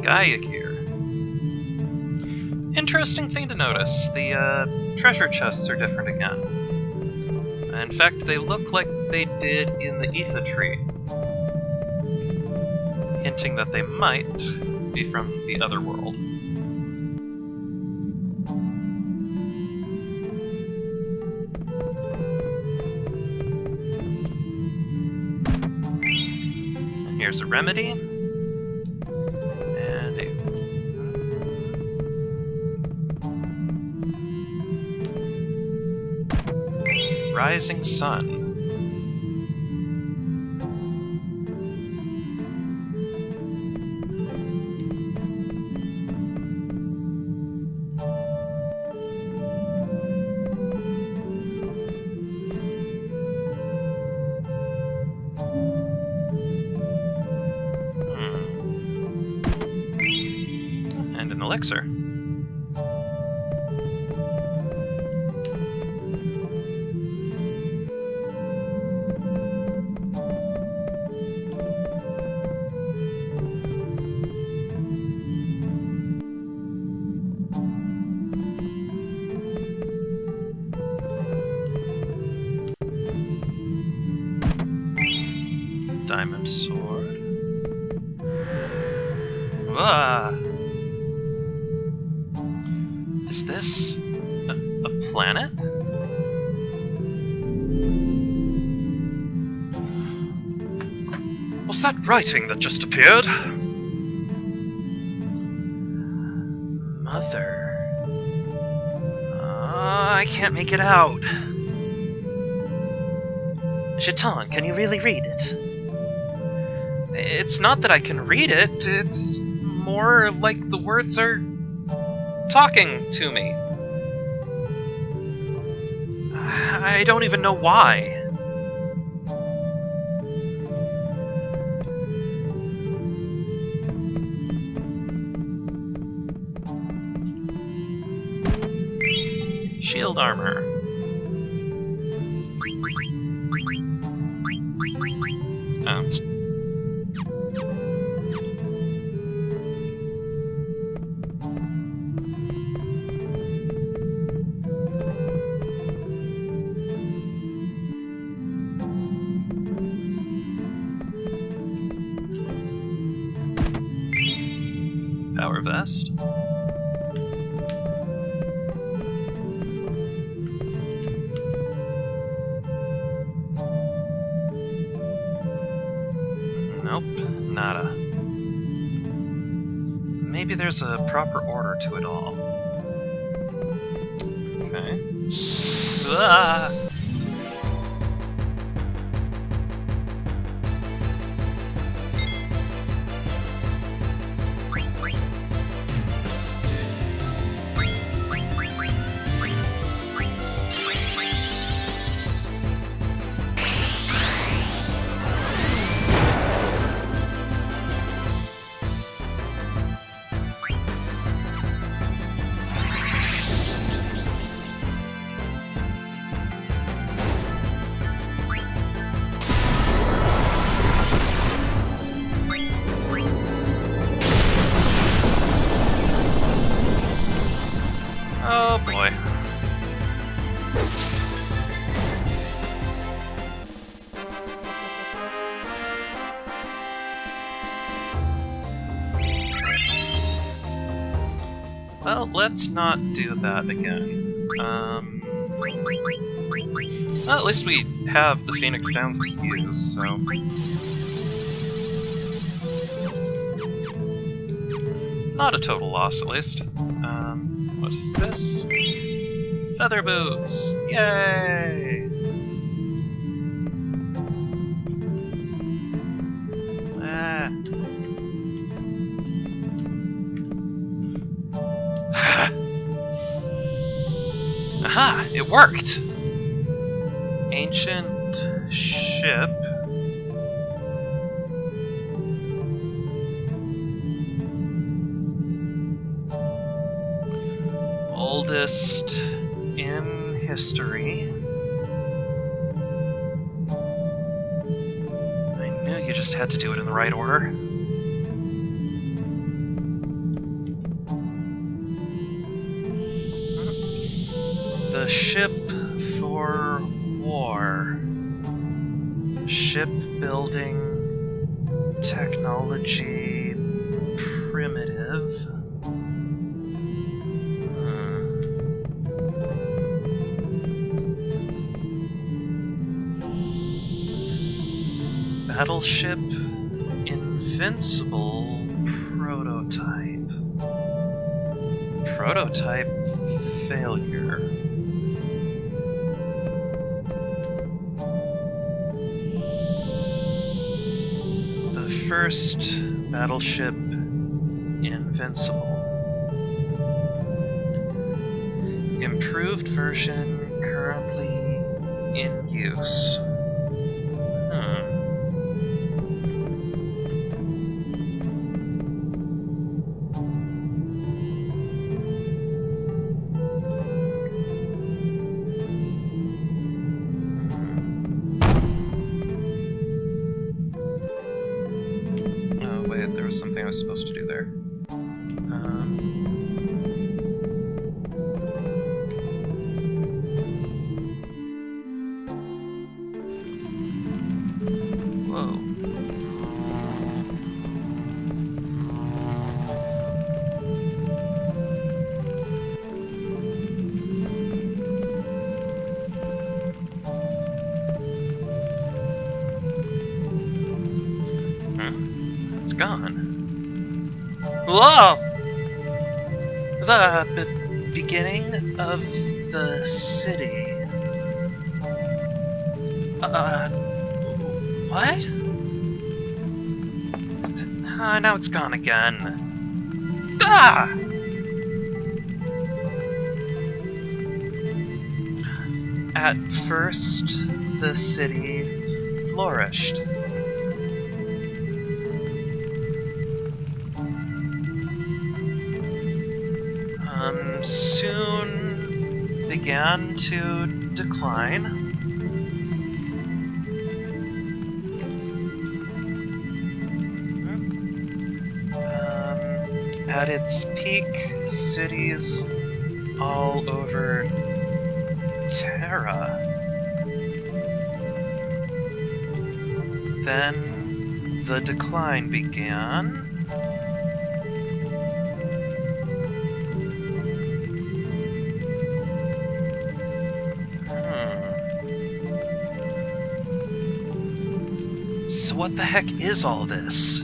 Gaia gear. Interesting thing to notice, the treasure chests are different again. In fact, they look like they did in the Aetha tree, hinting that they might be from the other world. And here's a remedy. Rising Sun. elixir. Diamond sword. Ah. Is this a planet? What's that writing that just appeared? Mother. I can't make it out. Shaitan, can you really read it? It's not that I can read it, it's more like the words are talking to me. I don't even know why. Shield armor. Oh. Power vest. Nope, nada. Maybe there's a proper order to it all. Okay. Ah! Oh boy. Well, let's not do that again. Well, at least we have the Phoenix Downs to use, so... Not a total loss, at least. What is this? Feather boots! Yay! Ah. Aha! It worked! Ancient ship. Oldest in history. I knew you just had to do it in the right order. The ship for war. Shipbuilding technology primitive. Battleship Invincible prototype. Prototype failure. The first battleship Invincible. Improved version currently in use. was something I was supposed to do there. Whoa. It's gone. Whoa! The beginning of the city. What? Now it's gone again. Ah! At first, the city flourished. Soon began to decline. At its peak, cities all over Terra. Then the decline began. So what the heck is all this?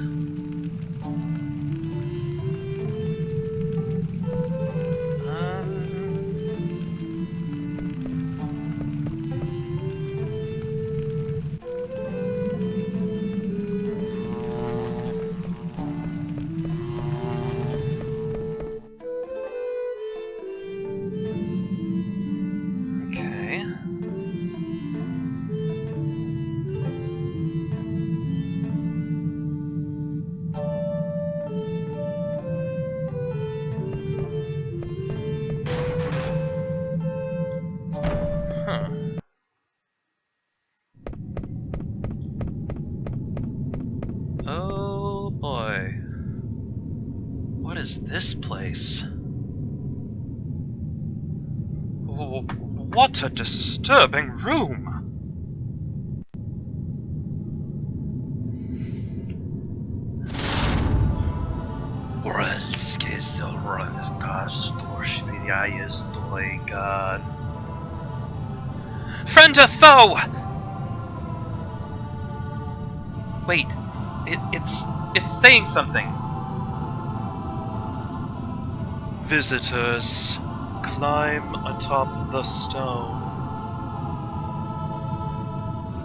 Oh boy. What is this place? What a disturbing room! Friend or foe! Wait, it's saying something. Visitors, climb atop the stone.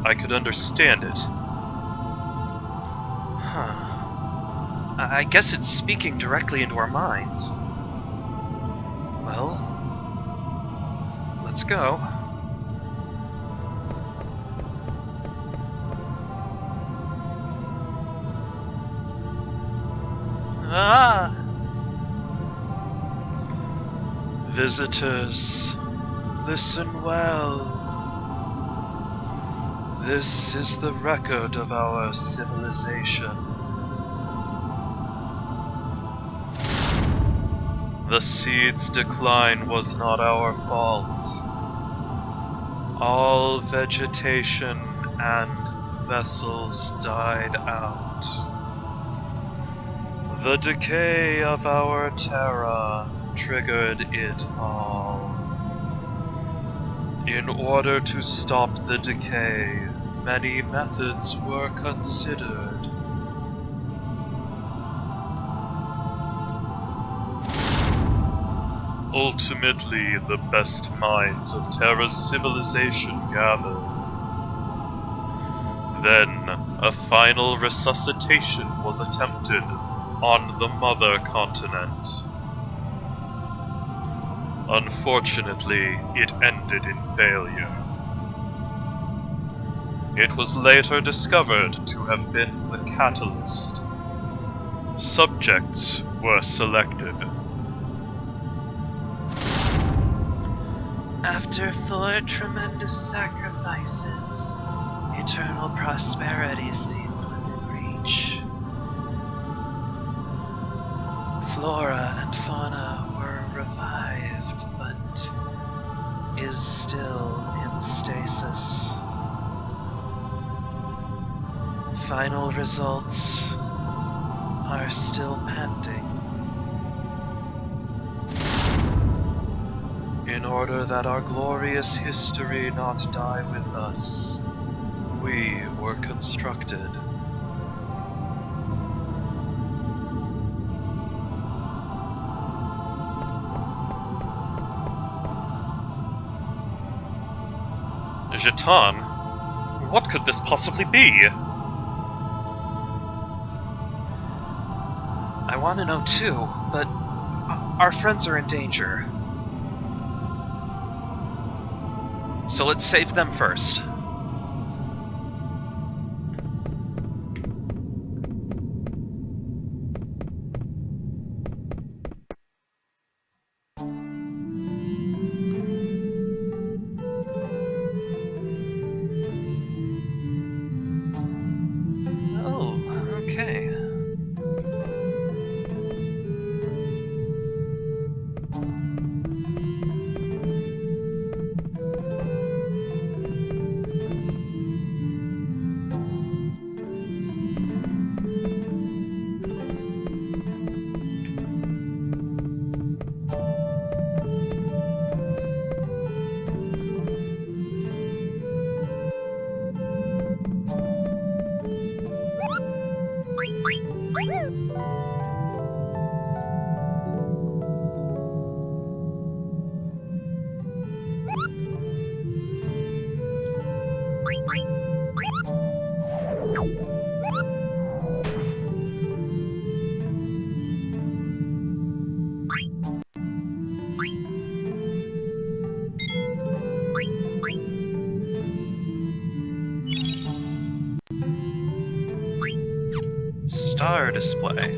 I could understand it. Huh. I guess it's speaking directly into our minds. Well, let's go. Ah! Visitors, listen well. This is the record of our civilization. The seed's decline was not our fault. All vegetation and vessels died out. The decay of our Terra triggered it all. In order to stop the decay, many methods were considered. Ultimately, the best minds of Terra's civilization gathered. Then, a final resuscitation was attempted on the mother continent. Unfortunately, it ended in failure. It was later discovered to have been the catalyst. Subjects were selected. After 4 tremendous sacrifices, eternal prosperity seemed within reach. flora and fauna were revived, but is still in stasis. Final results are still pending. In order that our glorious history not die with us, we were constructed. Jeton? What could this possibly be? I want to know too, but our friends are in danger. So let's save them first. Oh, okay. Star display.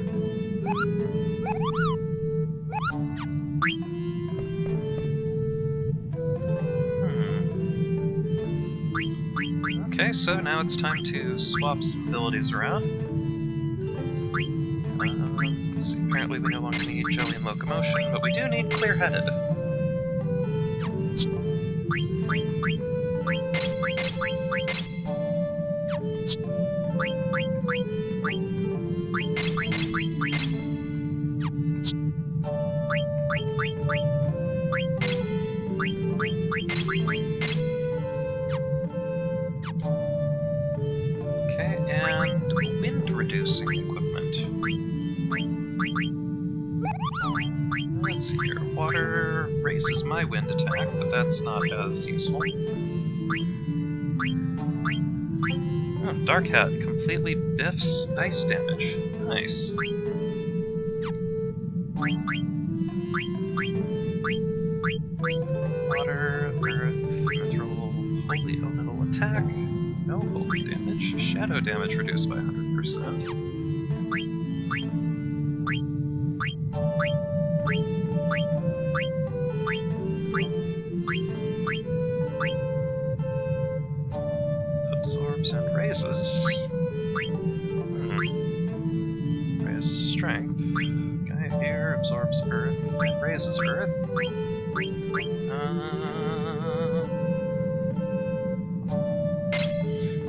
Okay, so now it's time to swap some abilities around. Let's see, apparently we no longer need Jelly and Locomotion, but we do need Clear-Headed. Let's see here. Water raises my wind attack, but that's not as useful. Oh, Dark Hat completely biffs ice damage. Nice. Water, Earth, Mithril, Holy Elemental attack. No holy damage. Shadow damage reduced by 100%. Absorbs and raises. Raises strength. Guy here absorbs earth and raises earth.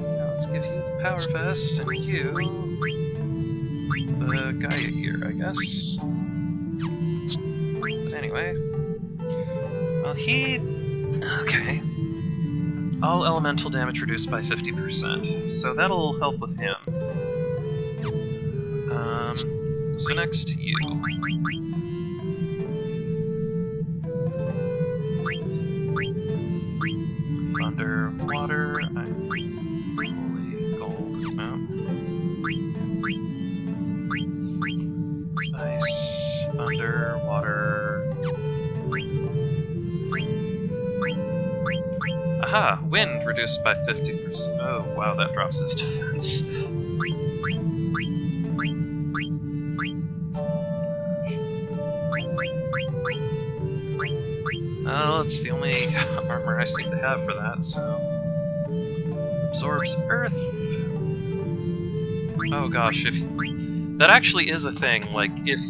Now let's give you Power Vest and you the Gaia Gear, I guess. But anyway. Well, he... Okay. All elemental damage reduced by 50%, so that'll help with him. So next to you. Thunder, water, holy gold, no. Ice, thunder, water. Aha! Wind reduced by 50%. Oh, wow, that drops his defense. Well, it's the only armor I seem to have for that, so... Absorbs earth. Oh gosh, if That actually is a thing. Like, if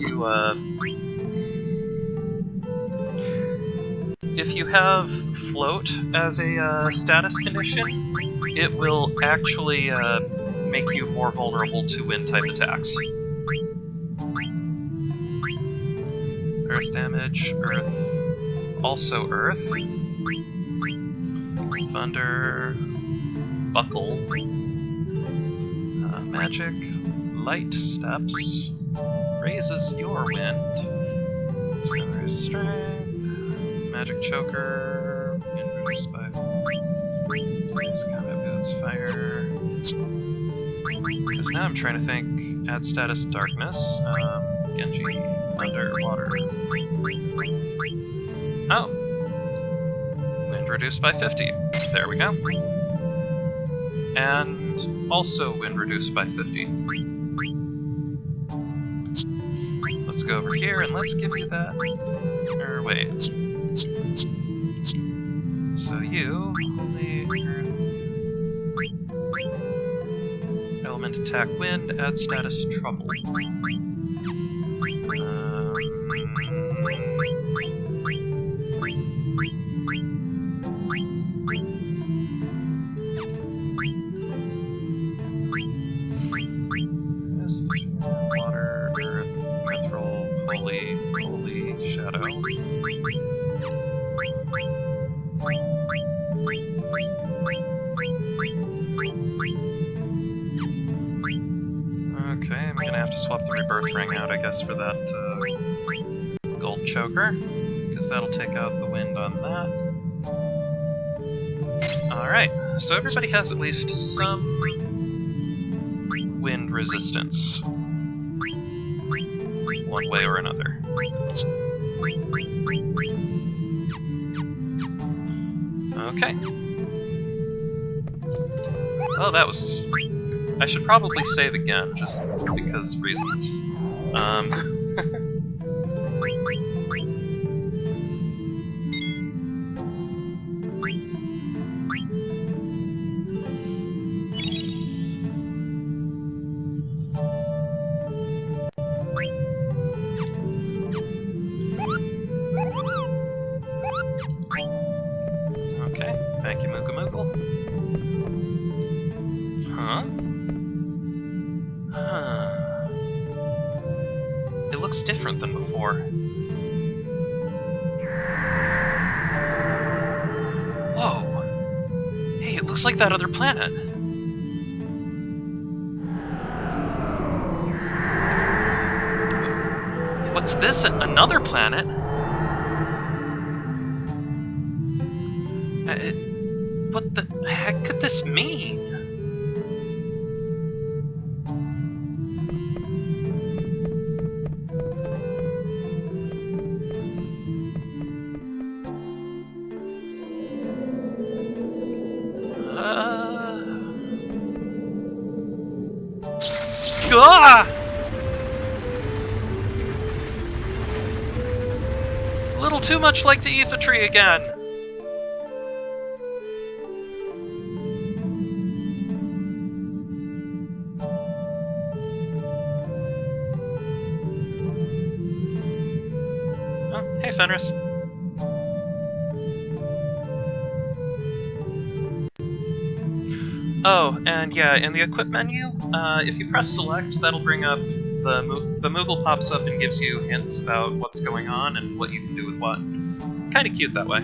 you have float as a status condition, it will actually make you more vulnerable to wind-type attacks. Earth damage, earth, also earth. Thunder, buckle, magic, light steps, raises your wind, strength, magic choker, wind reduced by combat boots, fire. Because now I'm trying to think, add status darkness, Genji, underwater. Oh! Wind reduced by 50. There we go. And also wind reduced by 50. Let's go over here and let's give you that. Or wait. So you only earn element attack wind, add status trouble. Water, earth, mithril, holy, shadow. Okay, I'm gonna have to swap the rebirth ring out, I guess, for that gold choker, because that'll take out the wind on that. Alright, so everybody has at least some wind resistance, one way or another. Okay. Oh, that was... I should probably save again, just because reasons. Okay, thank you, Moogle Moogle. Huh? It looks different than before. Whoa! Hey, it looks like that other planet. What's this? Another planet? What the heck could this mean? Ah! A little too much like the ether tree again. Oh, hey Fenris. Oh, and yeah, in the equip menu, if you press select, that'll bring up the Moogle pops up and gives you hints about what's going on and what you can do with what. Kinda cute that way.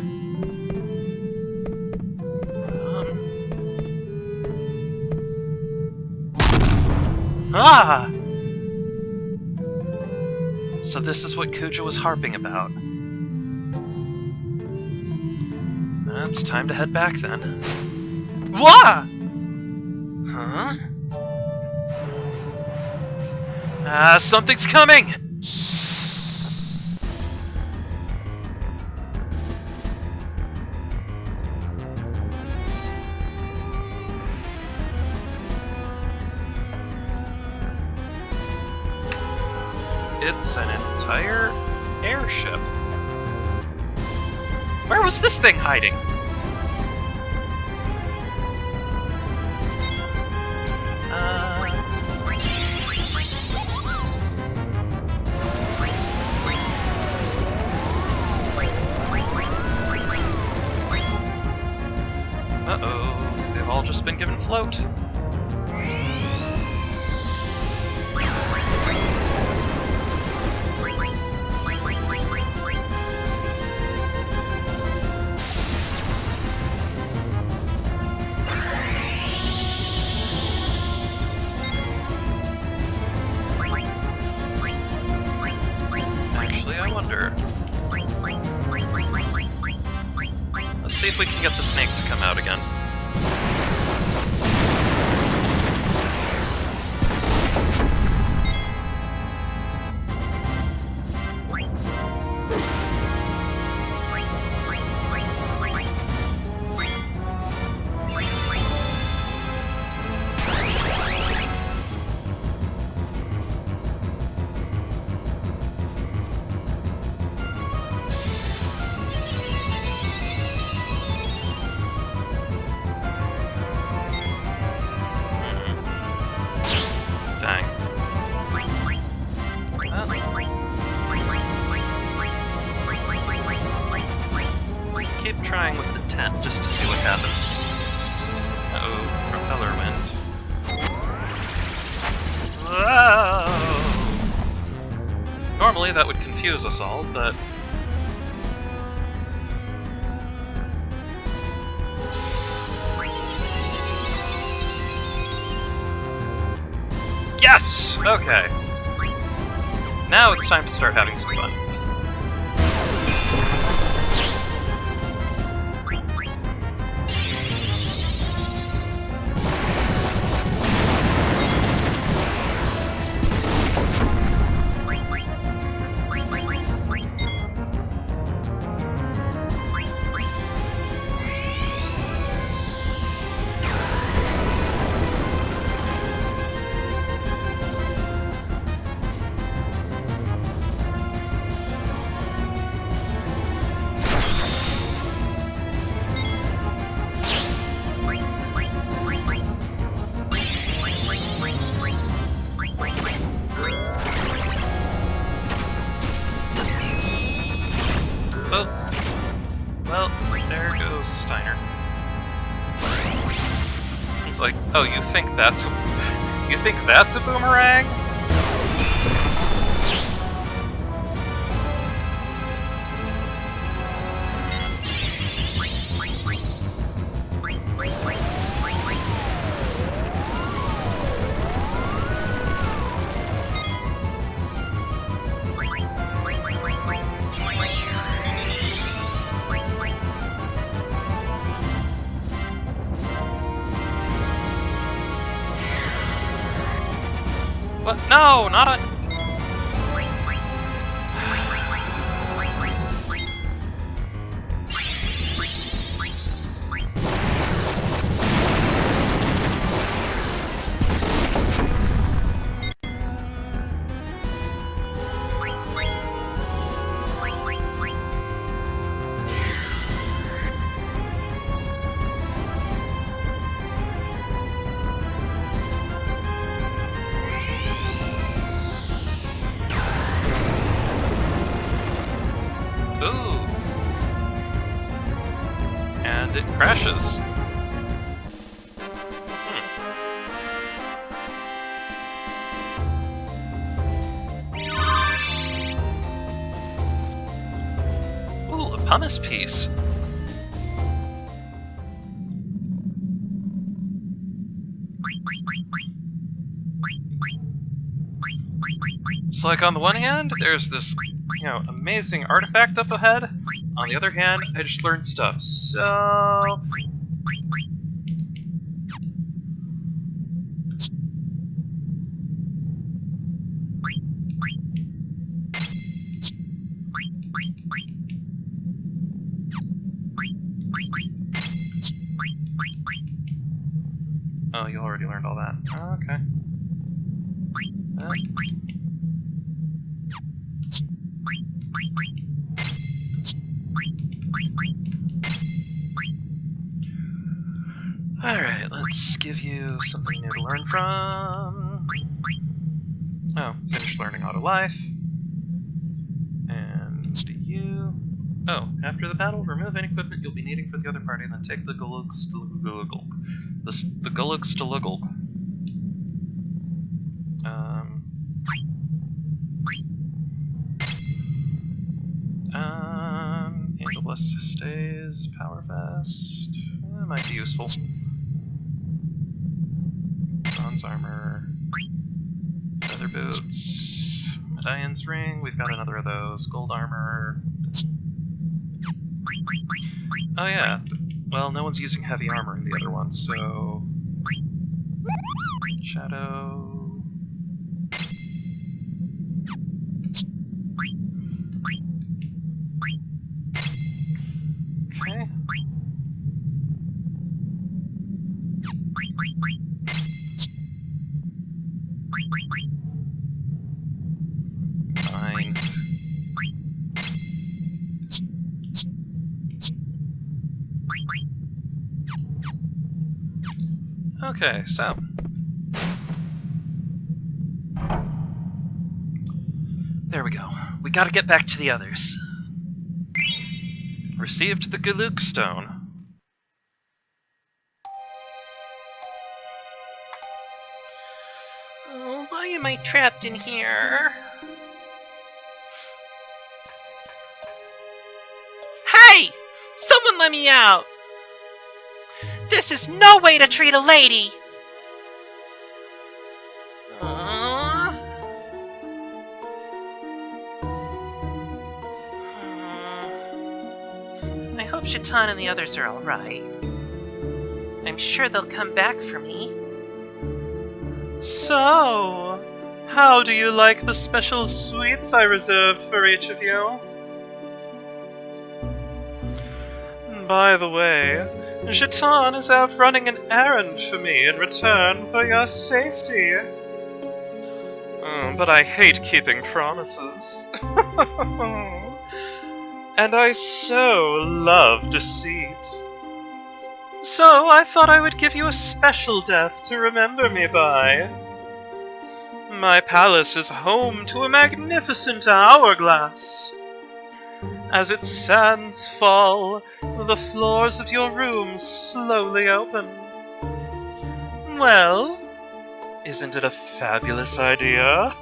Ah! So this is what Kuja was harping about. It's time to head back then. Wah! Huh? Something's coming! It's an entire airship. Where was this thing hiding? Unforgiven float. Actually, I wonder. Let's see if we can get the snake to come out again. Dang. Keep trying with the tent just to see what happens. Uh-oh, propeller wind. Whoa! Normally that would confuse us all, but... Yes! Okay. Now it's time to start having some fun. Well, there goes Steiner. It's like, oh, you think that's a boomerang? What? No, not a... Ooh. And it crashes. Ooh, a pumice piece. It's like on the one hand, there's this, amazing artifact up ahead. On the other hand, I just learned stuff. So... Oh, you already learned all that. Oh, okay. Alright, let's give you something new to learn from. Oh, finished learning auto life. And you... Oh, after the battle, remove any equipment you'll be needing for the other party, and then take the gulg. The Gulugstuluggle. Angelus stays, Power Vest. Might be useful. Bronze armor. Feather boots. Medallion's ring, we've got another of those. Gold armor. Oh yeah. Well, no one's using heavy armor in the other one, so... Shadow... Okay. Fine. Okay, so... There we go. We gotta get back to the others. Received the Galuk Stone. Oh, why am I trapped in here? Hey! Someone let me out! This is no way to treat a lady! I hope Shaitan and the others are alright. I'm sure they'll come back for me. So, how do you like the special sweets I reserved for each of you? By the way, Shaitan is out running an errand for me in return for your safety. But I hate keeping promises. And I so love deceit. So I thought I would give you a special death to remember me by. My palace is home to a magnificent hourglass. As its sands fall, the floors of your rooms slowly open. Well, isn't it a fabulous idea?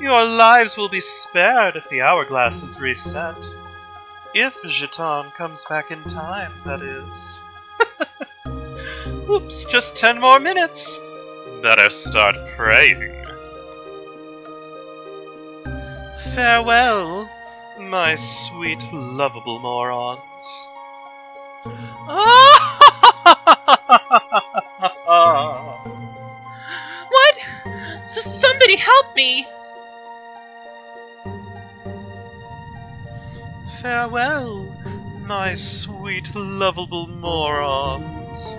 Your lives will be spared if the hourglass is reset. If Shaitan comes back in time, that is. Oops, just 10 more minutes. Better start praying. Farewell, my sweet, lovable morons. What? Somebody help me! Farewell, my sweet, lovable morons.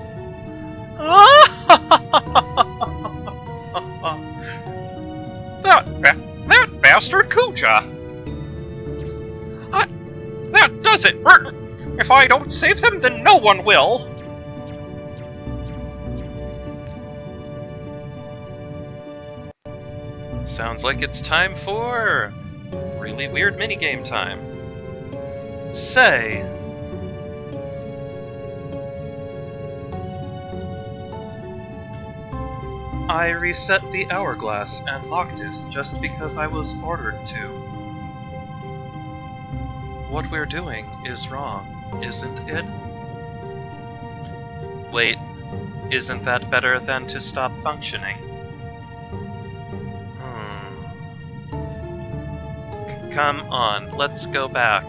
That bastard Kuja! That does it! If I don't save them, then no one will! Sounds like it's time for really weird minigame time. Say, I reset the hourglass and locked it just because I was ordered to. What we're doing is wrong, isn't it? Wait, isn't that better than to stop functioning? Come on, let's go back.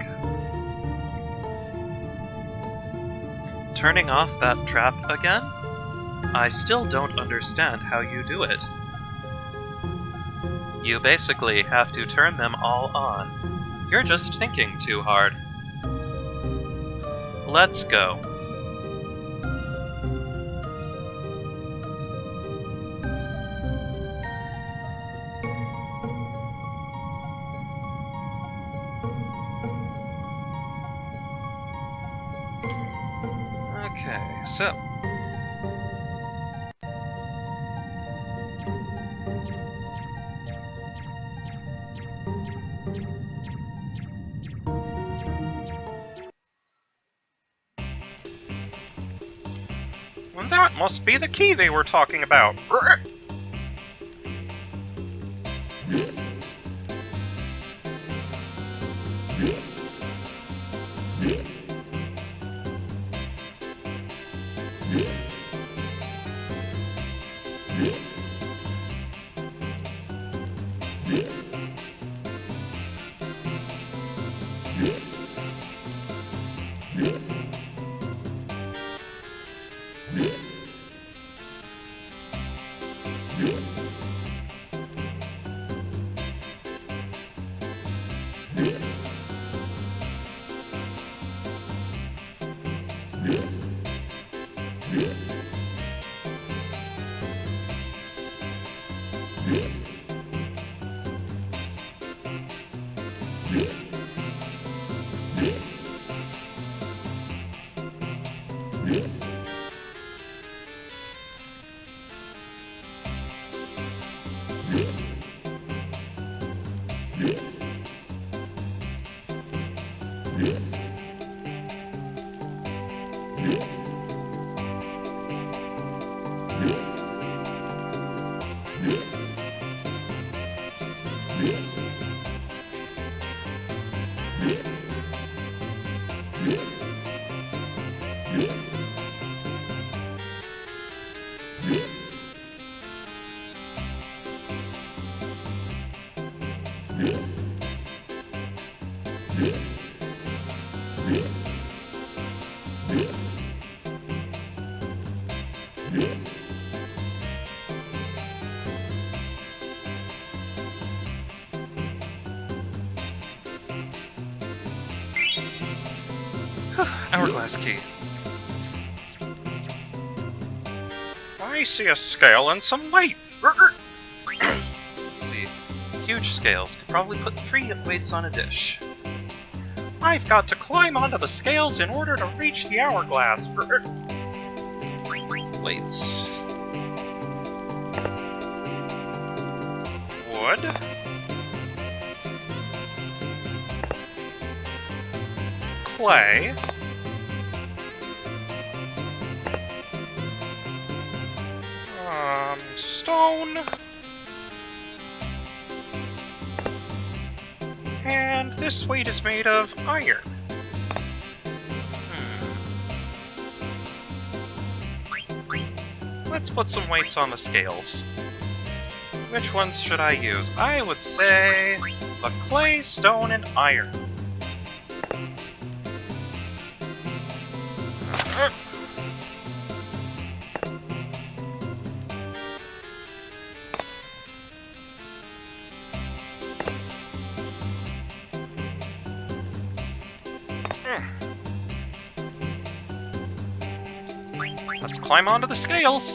Turning off that trap again? I still don't understand how you do it. You basically have to turn them all on. You're just thinking too hard. Let's go. Okay, so... That must be the key they were talking about. Hourglass key. I see a scale and some weights. Let's see. Huge scales. Could probably put 3 weights on a dish. I've got to climb onto the scales in order to reach the hourglass. Weights. Wood. Clay. Stone. And this weight is made of iron. Let's put some weights on the scales. Which ones should I use? I would say The clay, stone, and iron. Let's climb onto the scales.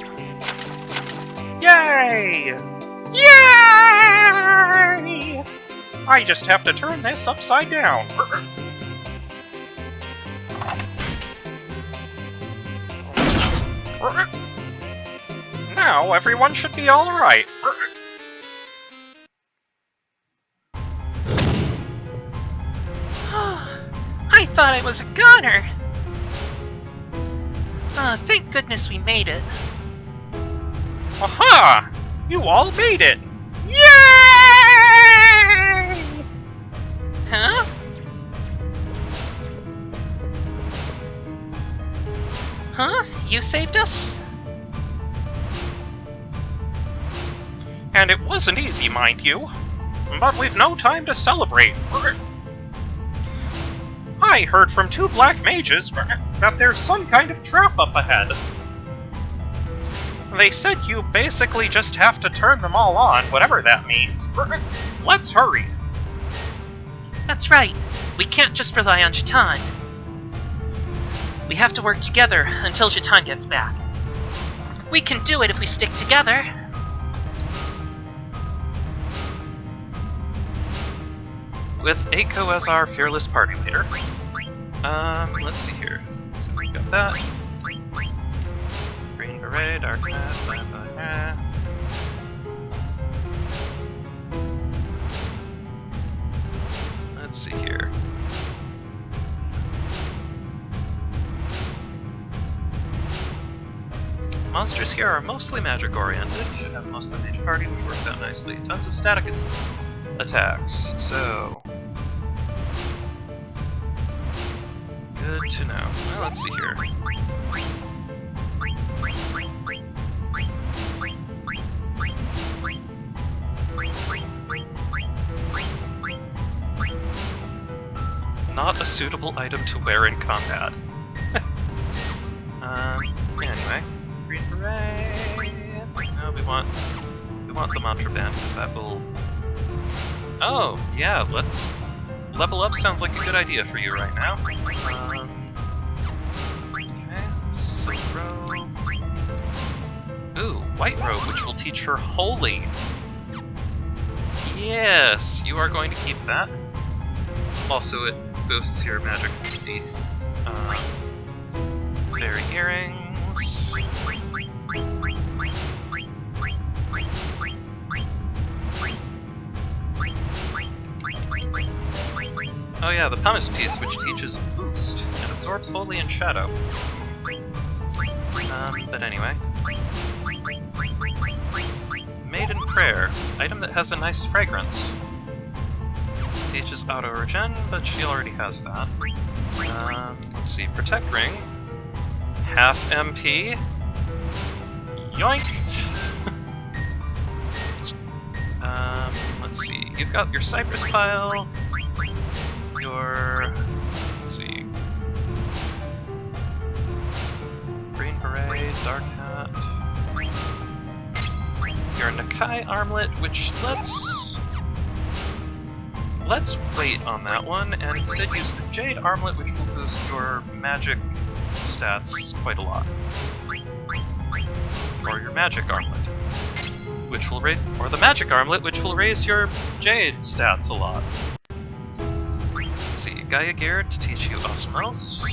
Yay! Yay! I just have to turn this upside down. Now everyone should be alright. I thought I was a goner. Thank goodness we made it. Aha! You all made it! Yay! Huh? Huh? You saved us? And it wasn't easy, mind you. But we've no time to celebrate. I heard from 2 black mages that there's some kind of trap up ahead. They said you basically just have to turn them all on, whatever that means. Let's hurry. That's right. We can't just rely on Jatan. We have to work together until Jatan gets back. We can do it if we stick together. with Eiko as our fearless party leader. Let's see here. So we got that. Green Beret, Dark Mass, blah, blah, blah. Let's see here. Monsters here are mostly magic-oriented. Should have a mostly mage party, which works out nicely. Tons of static attacks, so... Good to know. Well, let's see here. Not a suitable item to wear in combat. Anyway. Green Beret... No, we want the mantra band, because that will... Oh, yeah, let's... Level up sounds like a good idea for you right now. Okay, Silk Robe. Ooh, White Robe, which will teach her Holy. Yes, you are going to keep that. Also, it boosts your magic D. Fairy Earrings. Oh yeah, the pumice piece, which teaches Boost, and absorbs Holy and Shadow. But anyway. Maiden Prayer, item that has a nice fragrance. Teaches auto-regen, but she already has that. Let's see, Protect Ring. Half MP. Yoink! Let's see, you've got your Cypress Pile, your... let's see... Green Beret, Dark Hat... your Nakai Armlet, which let's wait on that one, and instead use the Jade Armlet, which will boost your magic stats quite a lot. Or your Magic Armlet, which will raise... or the Magic Armlet, which will raise your Jade stats a lot. Let's see, Gaia Gear to teach you Osmos.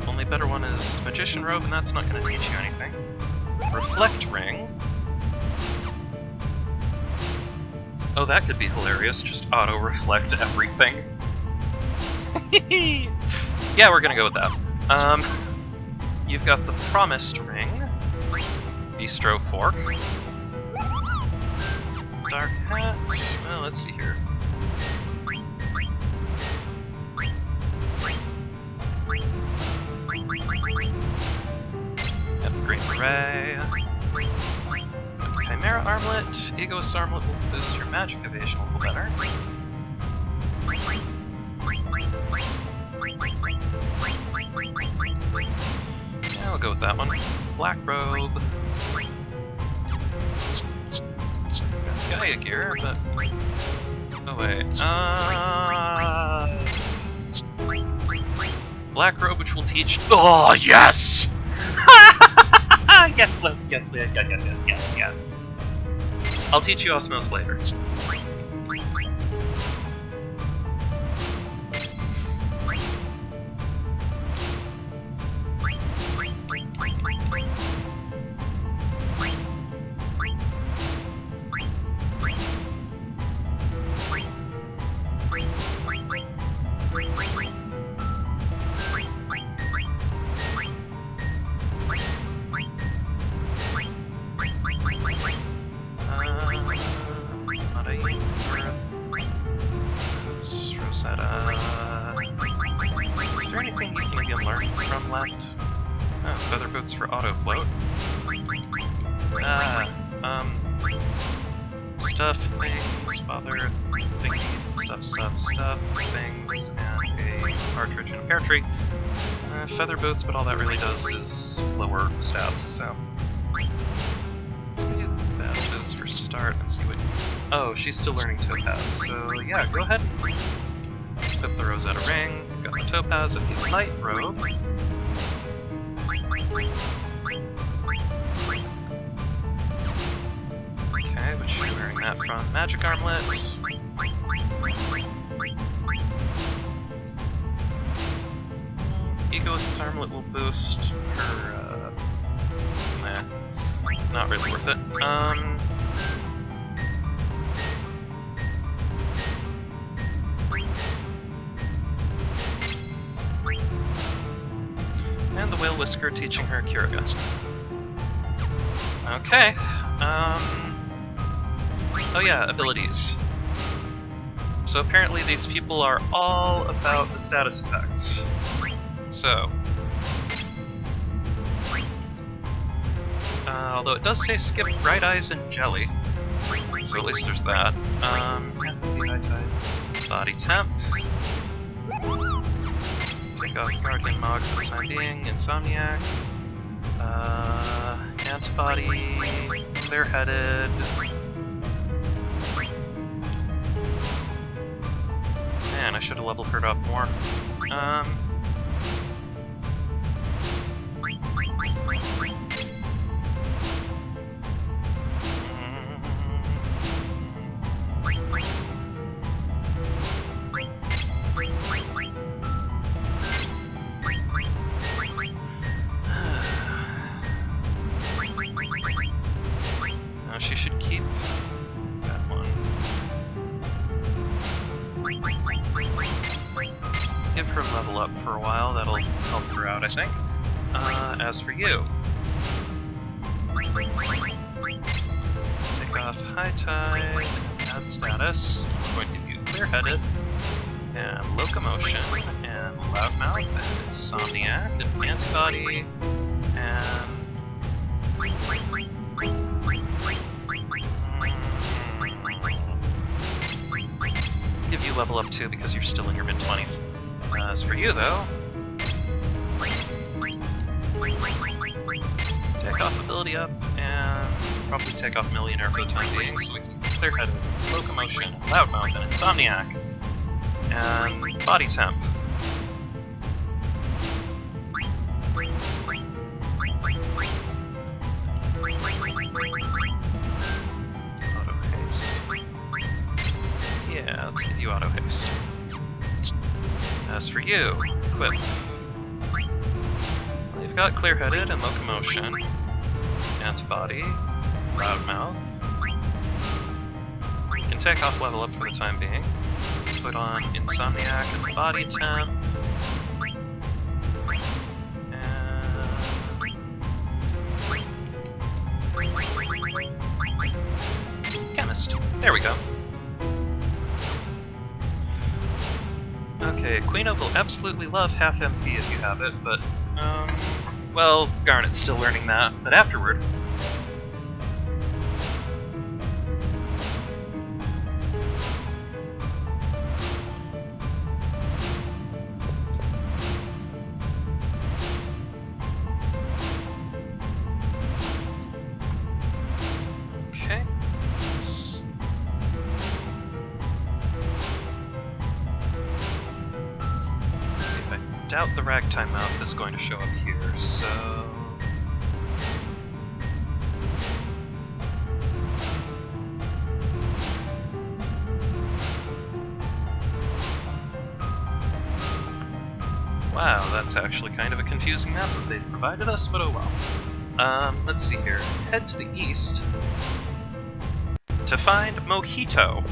Only better one is Magician Robe, and that's not going to teach you anything. Reflect Ring. Oh, that could be hilarious, just auto-reflect everything. Yeah, we're gonna go with that. You've got the Promised Ring. Bistro Fork. Dark Hat. Well, let's see here. Yep, Green Beret. Chimera Armlet. Egoist Armlet will boost your magic evasion a little better. Yeah, we'll go with that one. Black Robe. Got Gaia Gear, but... oh wait. Black Robe, which will teach... oh, yes! Yes. I'll teach you Osmos later. Is there anything you can maybe learn from left? Oh, feather boots for auto float. Stuff, things, bother, thingy, stuff, things, and a partridge and a pear tree. Feather boots, but all that really does is lower stats, so... let's do feather boots for start and see what... oh, she's still learning Topaz, so yeah, go ahead and equip the Rosetta Ring. Got the Topaz and the Light Robe. Okay, which you're wearing that from Magic Armlet. Egoist's Armlet will boost her, not really worth it. And the Whale Whisker teaching her Kiriga. Okay. Oh yeah, abilities. So apparently these people are all about the status effects. So... although it does say skip Bright Eyes and Jelly. So at least there's that. Body Temp. Take off Guardian Mog for the time being. Insomniac. Antibody. Clear-headed. Man, I should have leveled her up more. She should keep that one. Give her a level up for a while, that'll help her out, I think. As for you, take off High Tide, add status. I'm going to give you Clear-headed, and Locomotion, and Loudmouth, and Insomniac, and Antibody, and... give you level up too because you're still in your mid-20s. As for you though, take off ability up and probably take off Millionaire for the time being so we can Clear-headed, Locomotion, Loudmouth, and Insomniac, and Body Temp. Auto haste. Yeah, let's give you auto haste. As for you, equip. Well, you've got Clear-headed and Locomotion, Antibody, Loudmouth. You can take off level up for the time being. Put on Insomniac and Body Temp. And... Chemist. There we go. Okay, Quino will absolutely love half MP if you have it, but, well, Garnet's still learning that, but afterward. Okay. Doubt the Ragtime mouth is going to show up here, so... Wow, that's actually kind of a confusing map that they've provided us, but oh well. Let's see here. Head to the east to find Mojito.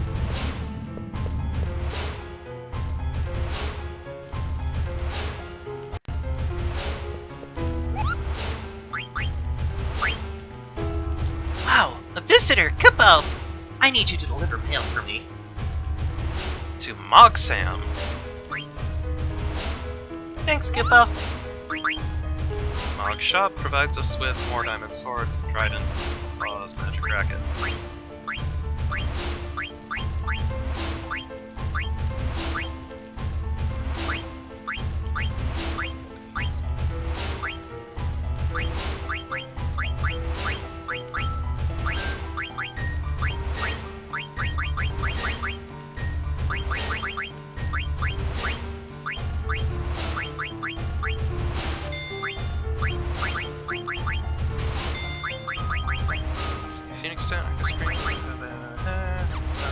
Visitor, Kupo! I need you to deliver mail for me. To Mogsam. Thanks, Kupo. Mog Shop provides us with more Diamond Sword, Trident, Claws, Magic Racket.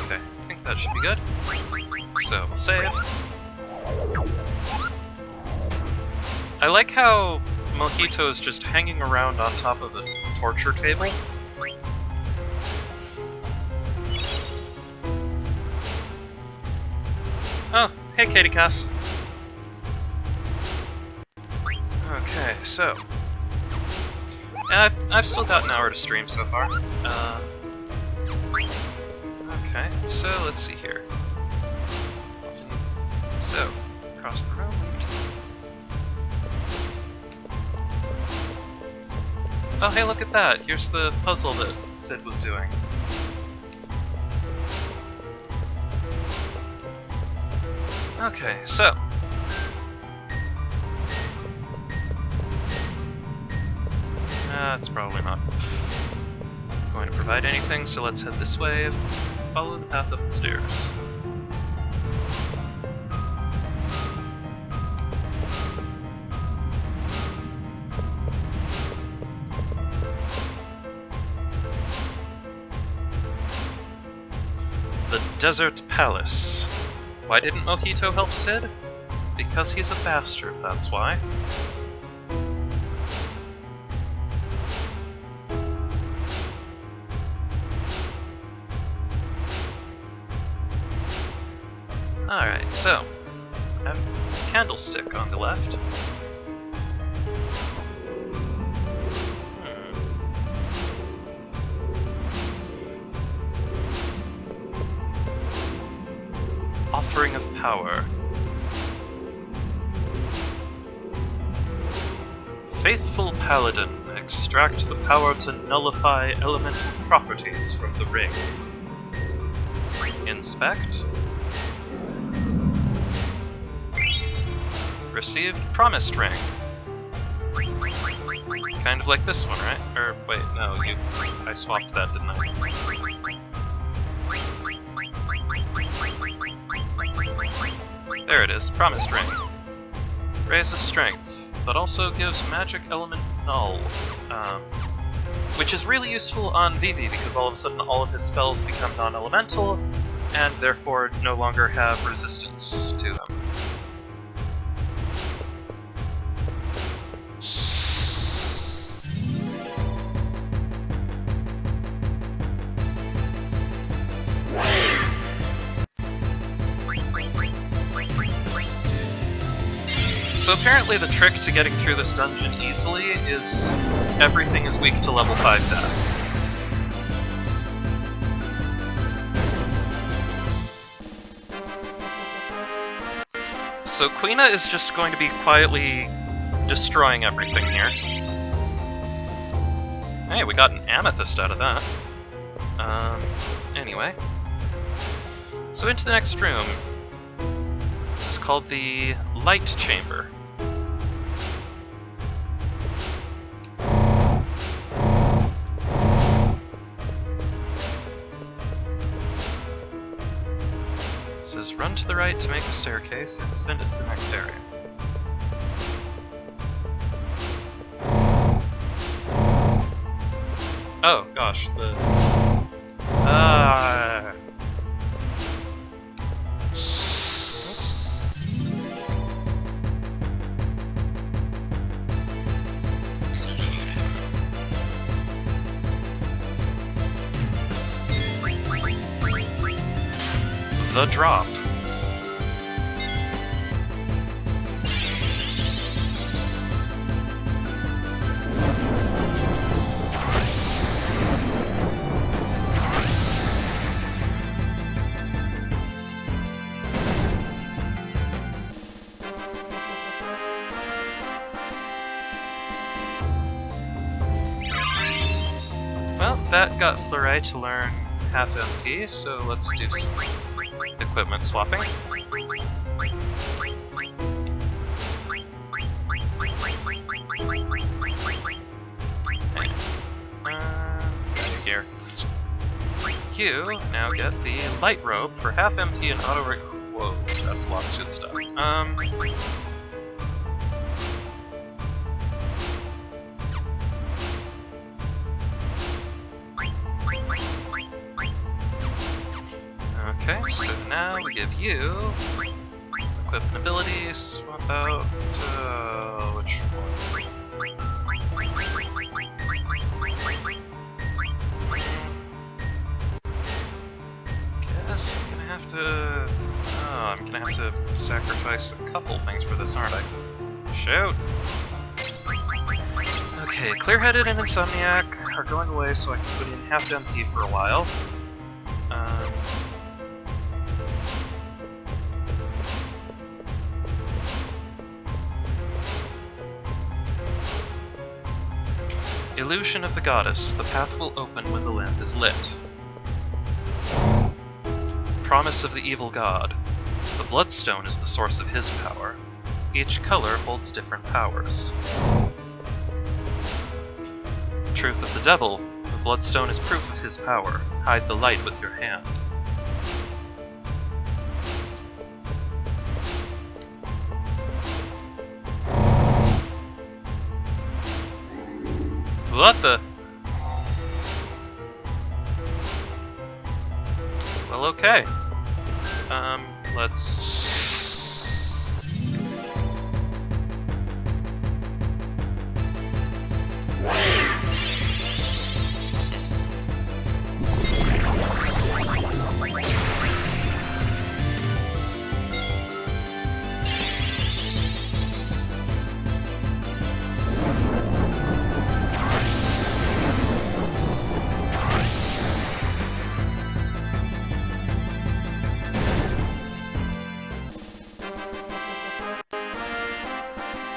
Okay, I think that should be good. So, we'll save. I like how Mojito is just hanging around on top of a torture table. Oh, hey Katie Cass. Okay, so... I've still got an hour to stream so far. Okay, so let's see here. So, across the road. Oh, hey, look at that! Here's the puzzle that Sid was doing. Okay, so... That's probably not going to provide anything, so let's head this way. Follow the path up the stairs. The Desert Palace. Why didn't Mojito help Sid? Because he's a bastard, that's why. Alright, so, I have a candlestick on the left. Offering of power. Faithful Paladin, extract the power to nullify elemental properties from the ring. Inspect. Received Promised Ring. Kind of like this one, right? Or, wait, no, I swapped that, didn't I? There it is, Promised Ring. Raises strength, but also gives magic element null. Which is really useful on Vivi, because all of a sudden all of his spells become non-elemental, and therefore no longer have resistance to them. So apparently the trick to getting through this dungeon easily is everything is weak to level 5 death. So Quina is just going to be quietly destroying everything here. Hey, we got an amethyst out of that. Anyway. So into the next room. This is called the Light Chamber. It says run to the right to make a staircase and ascend it to the next area. Oh gosh, the... Oops. The drop. Well, that got Fleury to learn half MP, so let's do some equipment swapping. Here. You now get the light robe for half MP and auto re- Whoa, that's a lot of good stuff. Okay, so now we give you equipment ability, swap out, which one? Guess I'm gonna have to... Oh, I'm gonna have to sacrifice a couple things for this, aren't I? Shoot! Okay, Clear-Headed and Insomniac are going away so I can put in Half MP for a while. Illusion of the Goddess. The path will open when the lamp is lit. Promise of the Evil God. The Bloodstone is the source of his power. Each color holds different powers. Truth of the Devil. The Bloodstone is proof of his power. Hide the light with your hand. What the? Well, okay. Let's...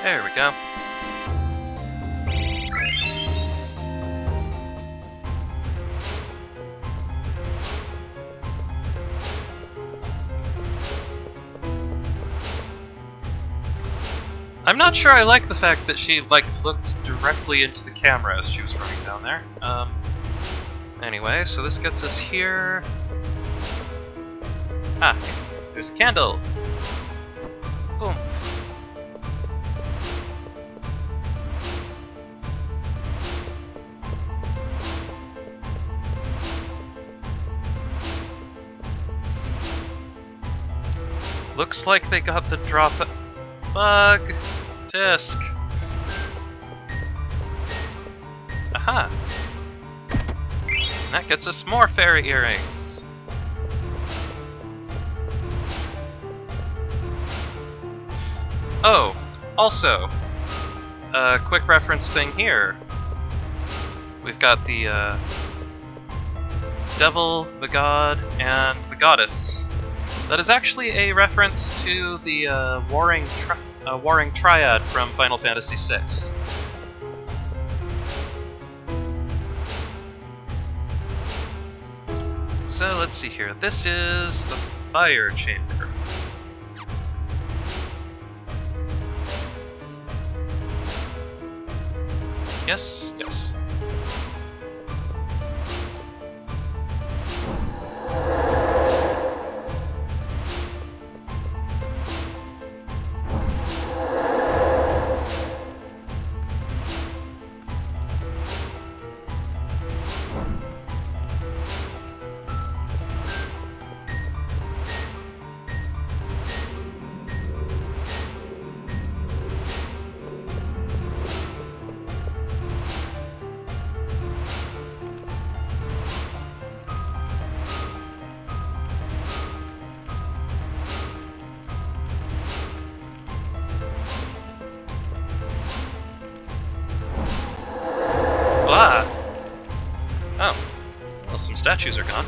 There we go. I'm not sure I like the fact that she, like, looked directly into the camera as she was running down there. Anyway, so this gets us here. Ah, there's a candle. Boom. Looks like they got the drop bug disc. Aha! And that gets us more fairy earrings. Oh, also, a quick reference thing here. We've got the devil, the god, and the goddess. That is actually a reference to the warring triad from Final Fantasy VI. So let's see here. This is the fire chamber. Yes, yes. Ah! Oh. Well, some statues are gone.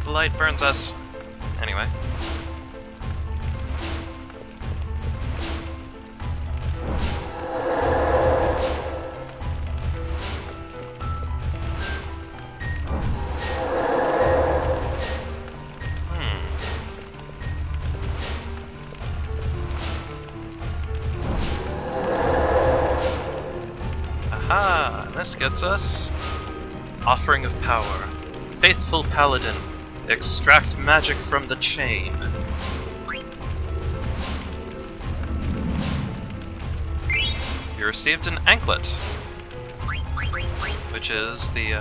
The light burns us. Anyway. Aha! This gets us Offering of Power. Faithful Paladin. Extract magic from the chain. You received an anklet, which is the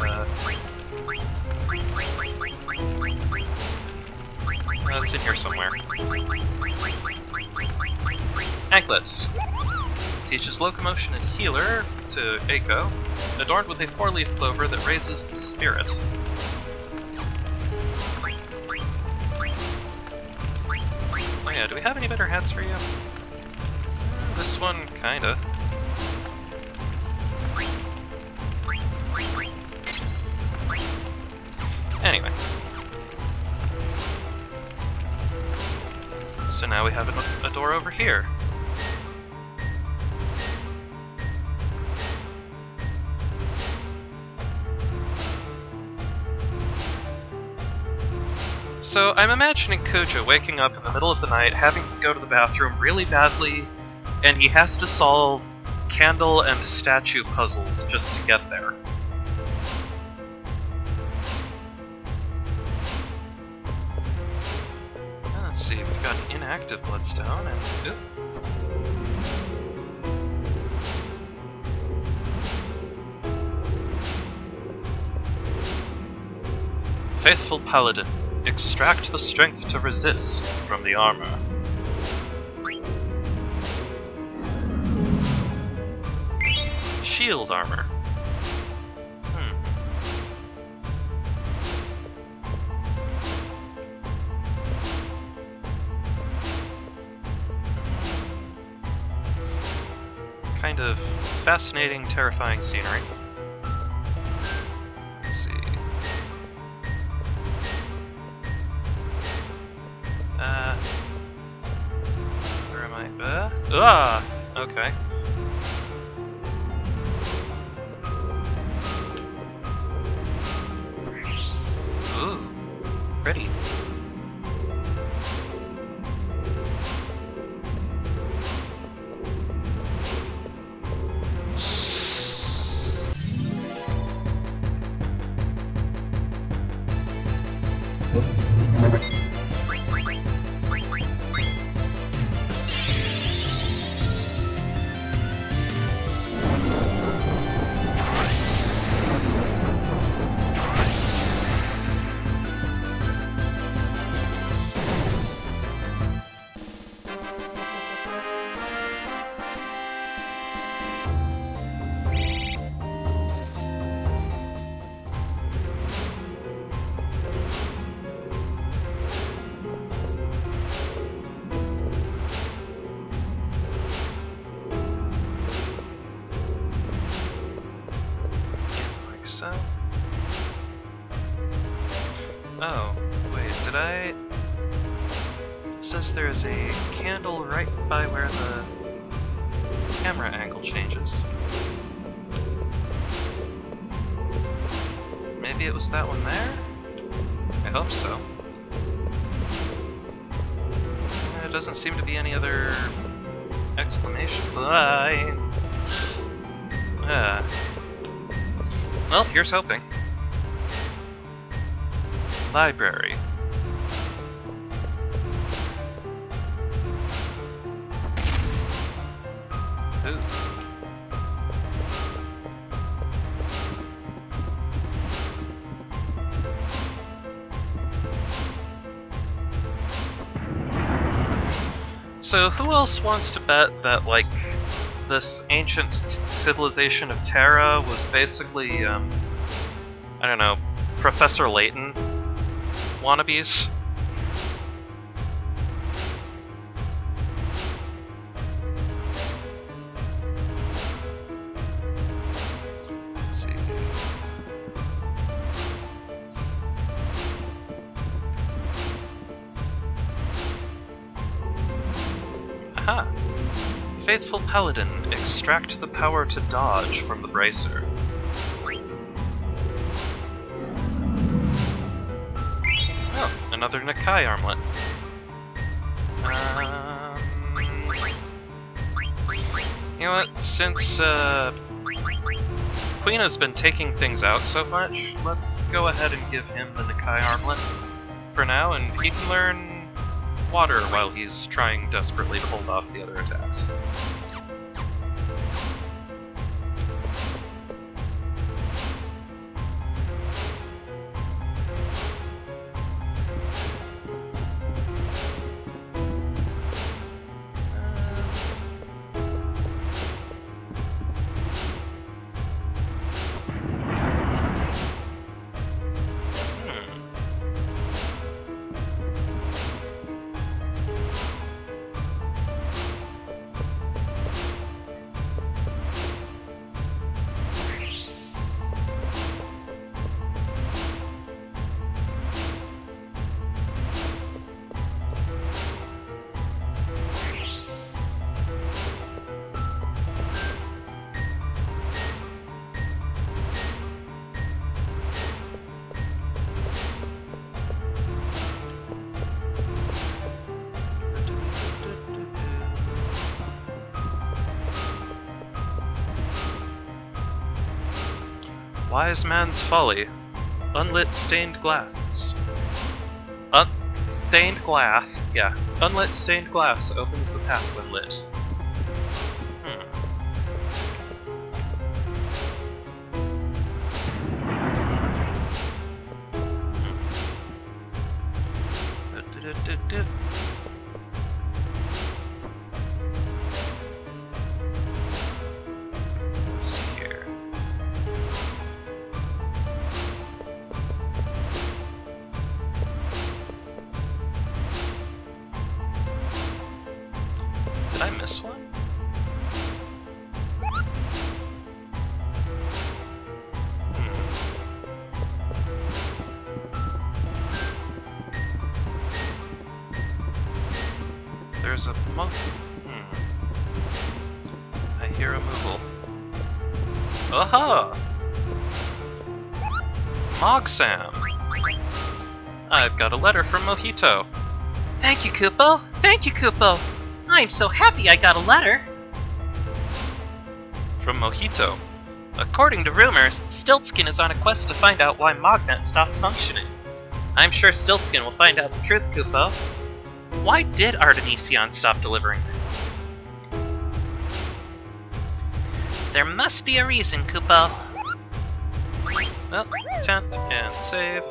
It's in here somewhere. Anklets. Teaches locomotion and healer to Eiko, adorned with a 4-leaf clover that raises the spirit. Oh yeah, do we have any better hats for you? This one, kinda. Anyway. So now we have a door over here. So I'm imagining Kuja waking up in the middle of the night, having to go to the bathroom really badly, and he has to solve candle and statue puzzles just to get there. Let's see, we've got an inactive bloodstone, and... Oop. Faithful Paladin. Extract the strength to resist from the armor. Shield armor. Kind of fascinating, terrifying scenery. Let's see. Where am I? Okay. Ooh, pretty. So. Oh, wait, did I... It says there's a candle right by where the camera angle changes. Maybe it was that one there? I hope so. There doesn't seem to be any other exclamation lines. Well, here's hoping. Library. Ooh. So who else wants to bet that, like, this ancient civilization of Terra was basically, I don't know, Professor Layton wannabes? Let's see. Aha! Faithful Paladin, extract the power to dodge from the bracer. Oh, another Nakai armlet. You know what, since Queen has been taking things out so much, let's go ahead and give him the Nakai armlet for now, and he can learn water while he's trying desperately to hold off the other attacks. Wise man's folly. Unlit stained glass. Stained glass. Yeah. Unlit stained glass opens the path when lit. Let's see here. Did I miss one? There's a monk. I hear a moogle. Aha! Mogsam! I've got a letter from Mojito. Thank you, Kupo! Thank you, Kupo! I'm so happy I got a letter! From Mojito. According to rumors, Stiltskin is on a quest to find out why Mognet stopped functioning. I'm sure Stiltskin will find out the truth, Kupo. Why did Artemision stop delivering? There must be a reason, Kupo. Well, tent and save.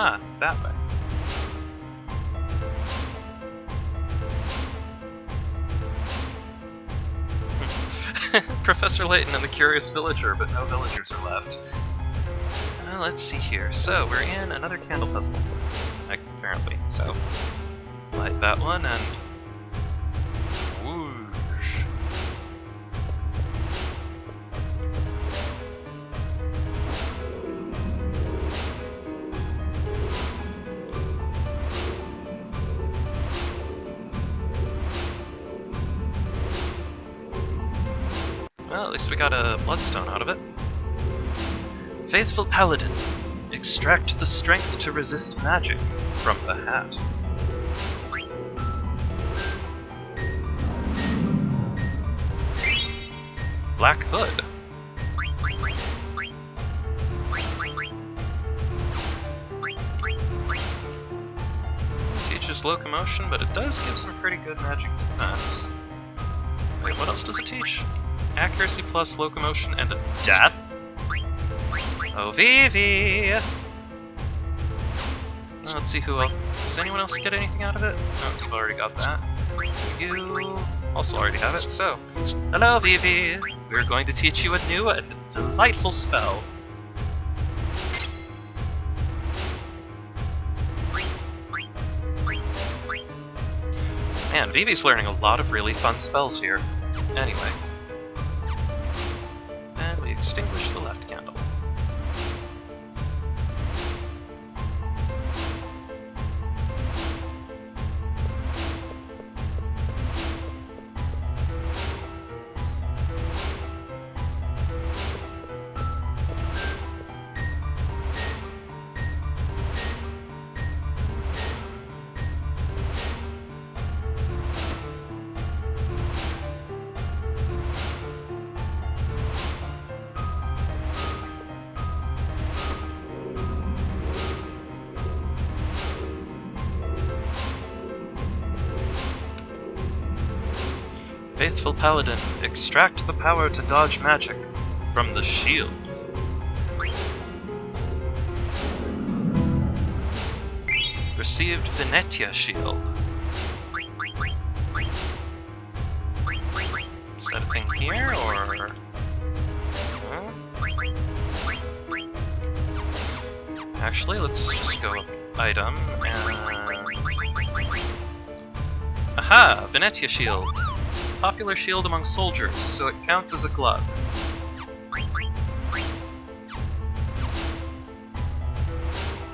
Ah, that way. Professor Layton and the Curious Villager, but no villagers are left. Let's see here. So, we're in another candle puzzle. Apparently. So, light that one and... whoosh. Well, at least we got a bloodstone out of it. Faithful Paladin, extract the strength to resist magic from the hat. Black Hood. Teaches locomotion, but it does give some pretty good magic defense. Wait, what else does it teach? Accuracy plus locomotion and a death? Oh, Vivi! Let's see who else. Does anyone else get anything out of it? No, you've already got that. You also already have it, so. Hello, Vivi! We're going to teach you a new and delightful spell. Man, Vivi's learning a lot of really fun spells here. Anyway. And we extinguish the left candle. Faithful Paladin, extract the power to dodge magic from the shield. Received Venetia shield. Is that a thing here, or...? Actually, let's just go item, and... Aha! Venetia shield. Popular shield among soldiers, so it counts as a glove.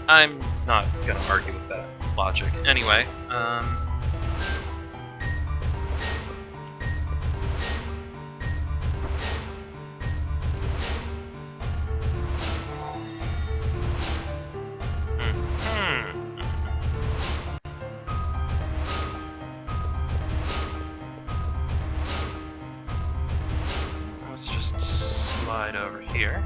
I'm not gonna argue with that logic. Anyway, let's just slide over here.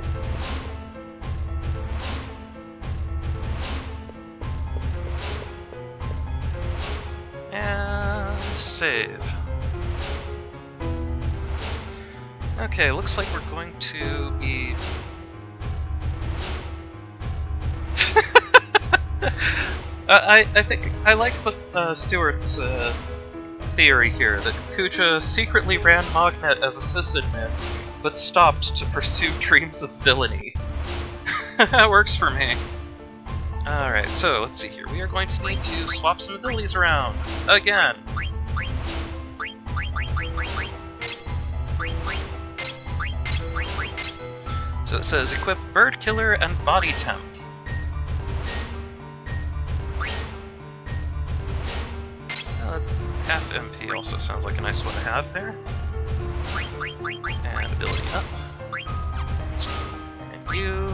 And save. Okay, looks like we're going to be... I think I like Stuart's theory here, that Kuja secretly ran Mognet as a sysadmin, but stopped to pursue dreams of villainy. That works for me. Alright, so let's see here. We are going to need to swap some abilities around. Again. So it says equip Bird Killer and Body Temp. Half MP also sounds like a nice one to have there. And ability up. And you...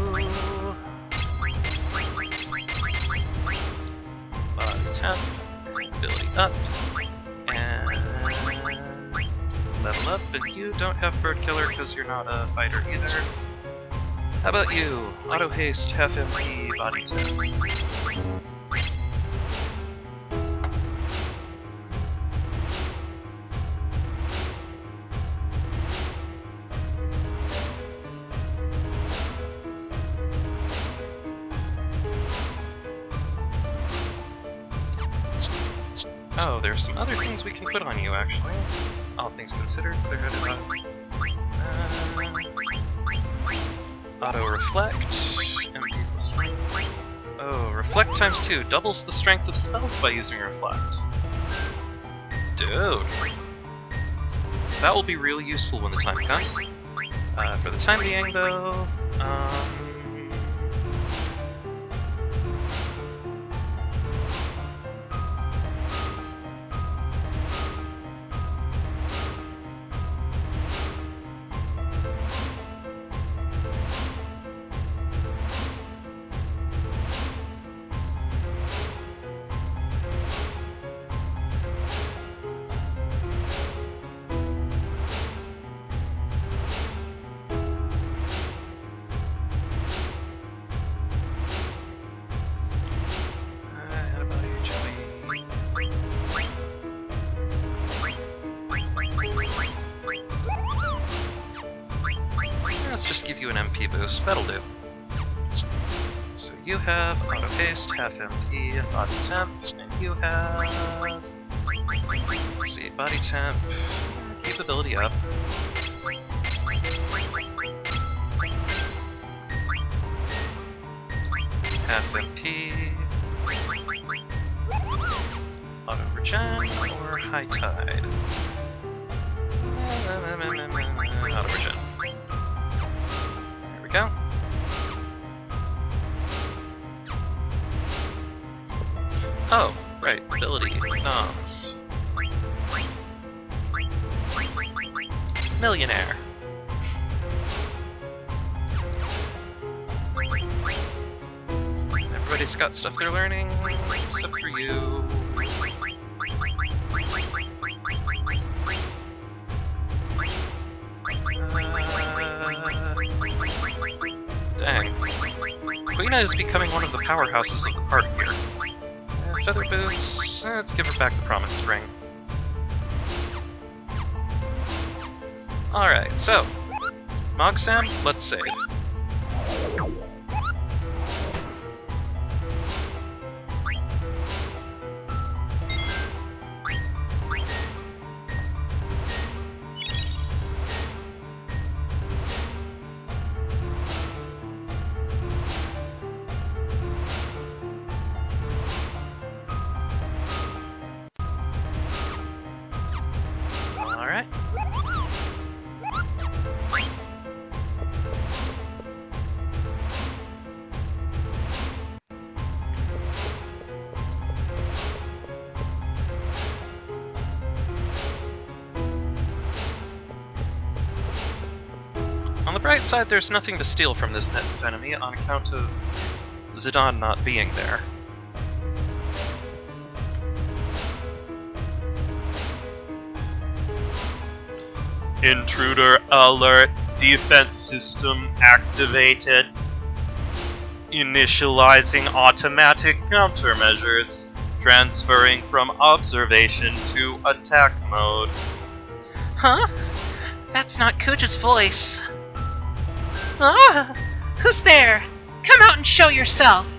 Body temp, ability up, and level up, and you don't have Bird Killer because you're not a fighter either. How about you? Auto haste, half MP, body temp. Oh, there's some other things we can put on you, actually. All things considered, clear-headed auto-reflect, MP plus 20. Oh, reflect times 2 doubles the strength of spells by using reflect. Dude. That will be really useful when the time comes. For the time being, though, let's just give you an MP boost, that'll do. So you have auto haste, half MP, and body temp, and you have... Let's see, body temp, keep ability up. Half MP, auto regen, or high tide. Auto regen. There we go. Oh, right, ability, noms. Millionaire. Everybody's got stuff they're learning, except for you. Dang. Quina is becoming one of the powerhouses of the party here. Feather boots, let's give her back the promised ring. Alright, so, Mogsam, let's save. On the bright side, there's nothing to steal from this next enemy on account of Zidane not being there. Intruder alert, defense system activated. Initializing automatic countermeasures, transferring from observation to attack mode. Huh? That's not Kuja's voice. Ah! Who's there? Come out and show yourself!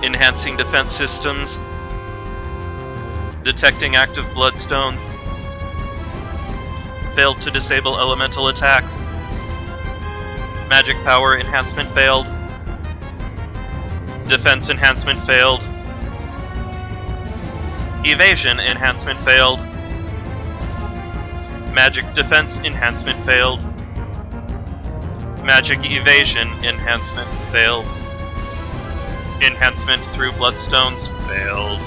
Enhancing defense systems. Detecting active bloodstones. Failed to disable elemental attacks. Magic power enhancement failed. Defense enhancement failed. Evasion enhancement failed. Magic defense enhancement failed. Magic evasion enhancement failed. Enhancement through bloodstones failed.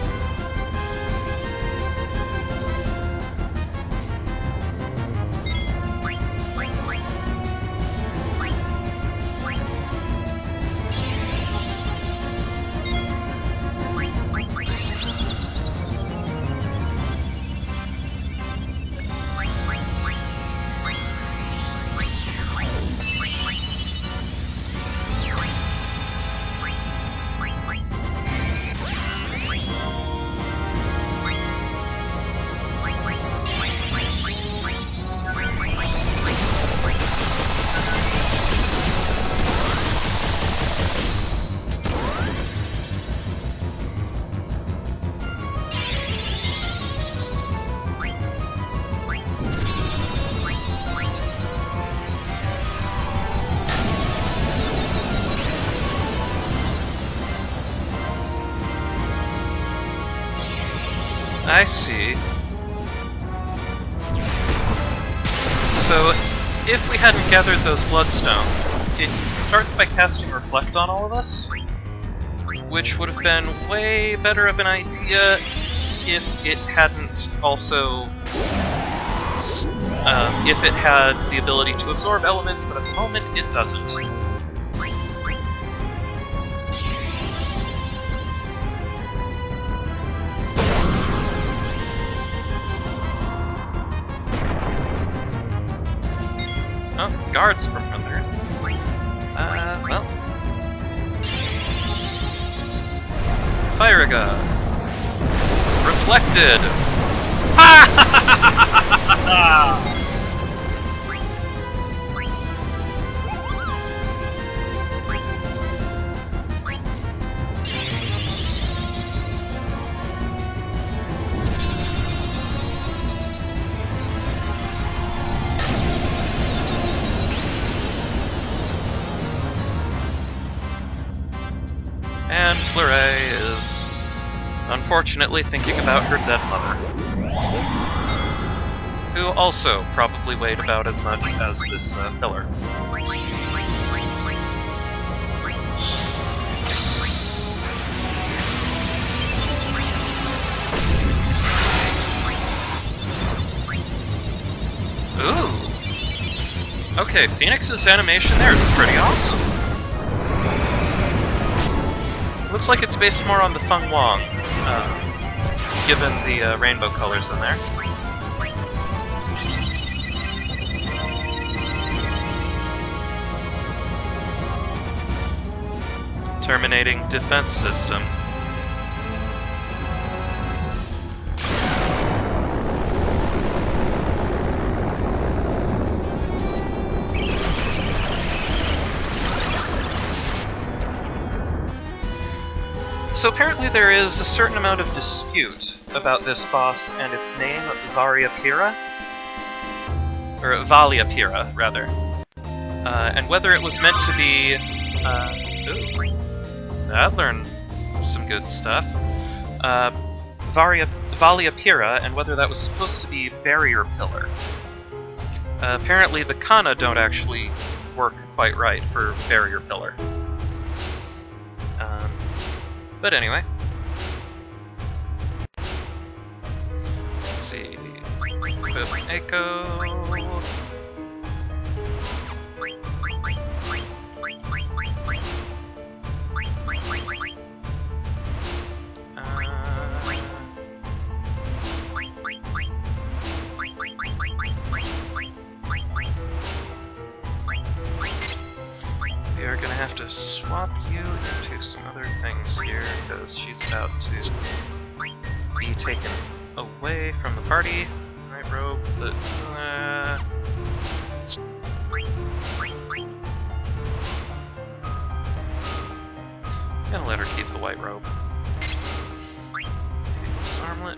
I see. So, if we hadn't gathered those bloodstones, it starts by casting Reflect on all of us, which would have been way better of an idea if it hadn't also... if it had the ability to absorb elements, but at the moment it doesn't. Oh, guards from Earth. Well. Fire gun. Reflected! Ha! And Fleury is unfortunately thinking about her dead mother, who also probably weighed about as much as this pillar. Ooh! Okay, Phoenix's animation there is pretty awesome. Looks like it's based more on the Feng Wang, given the rainbow colors in there. Terminating defense system. So apparently there is a certain amount of dispute about this boss and its name, Variapira? Or Valiapira, rather. And whether it was meant to be... ooh. That learned some good stuff. Valiapira, and whether that was supposed to be Barrier Pillar. Apparently the Kana don't actually work quite right for barrier pillar. But anyway. Let's see. Equip Echo. We are gonna have to swap you into some other things here because she's about to be taken away from the party. Night robe, but gonna let her keep the white robe. This armlet,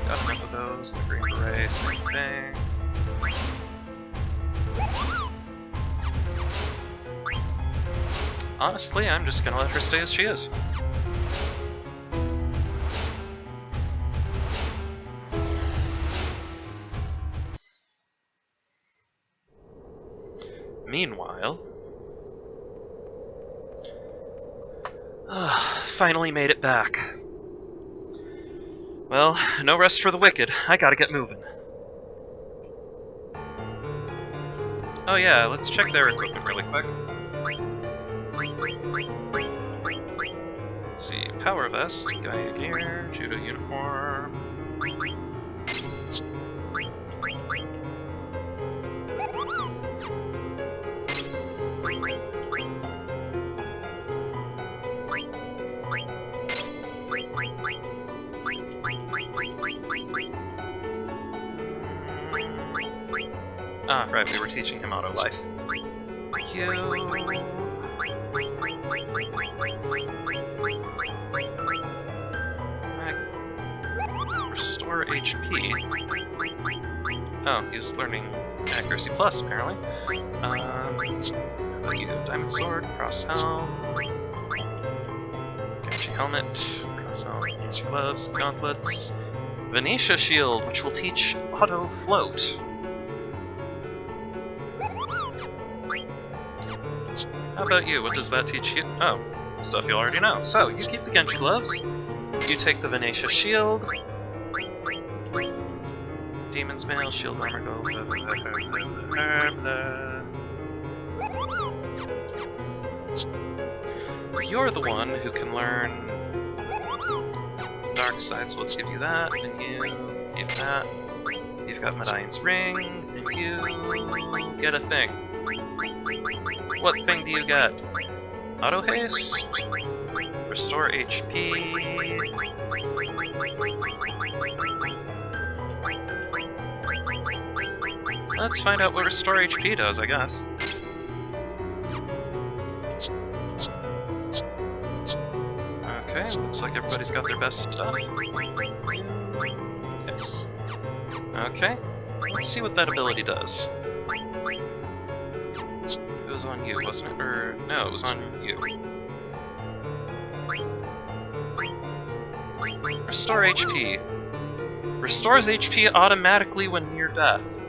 got enough of those. The green beret, same thing. Honestly, I'm just gonna let her stay as she is. Meanwhile... finally made it back. Well, no rest for the wicked. I gotta get moving. Oh yeah, let's check their equipment really quick. Let's see, power vest, Gaia gear, judo uniform. Ah, right, we were teaching him auto life. Restore HP. Oh, he's learning accuracy plus, apparently. How about you? Diamond sword, cross helm, Genji helmet, cross helm, Genji gloves, gauntlets, Venetia shield, which will teach auto float. How about you? What does that teach you? Oh, stuff you already know. So, you keep the Genji gloves, you take the Venetia shield, Demon's Mail, shield armor go, blah, blah, blah, blah. You're the one who can learn Dark Side, so let's give you that, and you keep that. You've got Medallion's Ring, and you get a thing. What thing do you get? Auto haste? Restore HP. Let's find out what Restore HP does, I guess. Okay, looks like everybody's got their best stuff. Yes. Okay, let's see what that ability does. It was on you, wasn't it? Or, no, it was on you. Restore HP. Restores HP automatically when near death.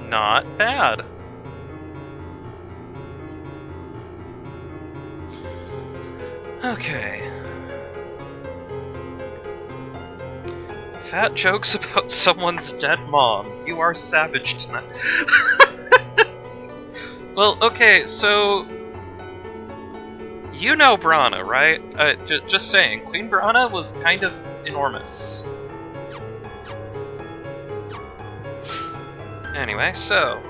Not bad. Okay. Fat jokes about someone's dead mom. You are savage tonight. Well, okay, so... You know Brana, right? Just saying, Queen Brana was kind of enormous. Anyway, so...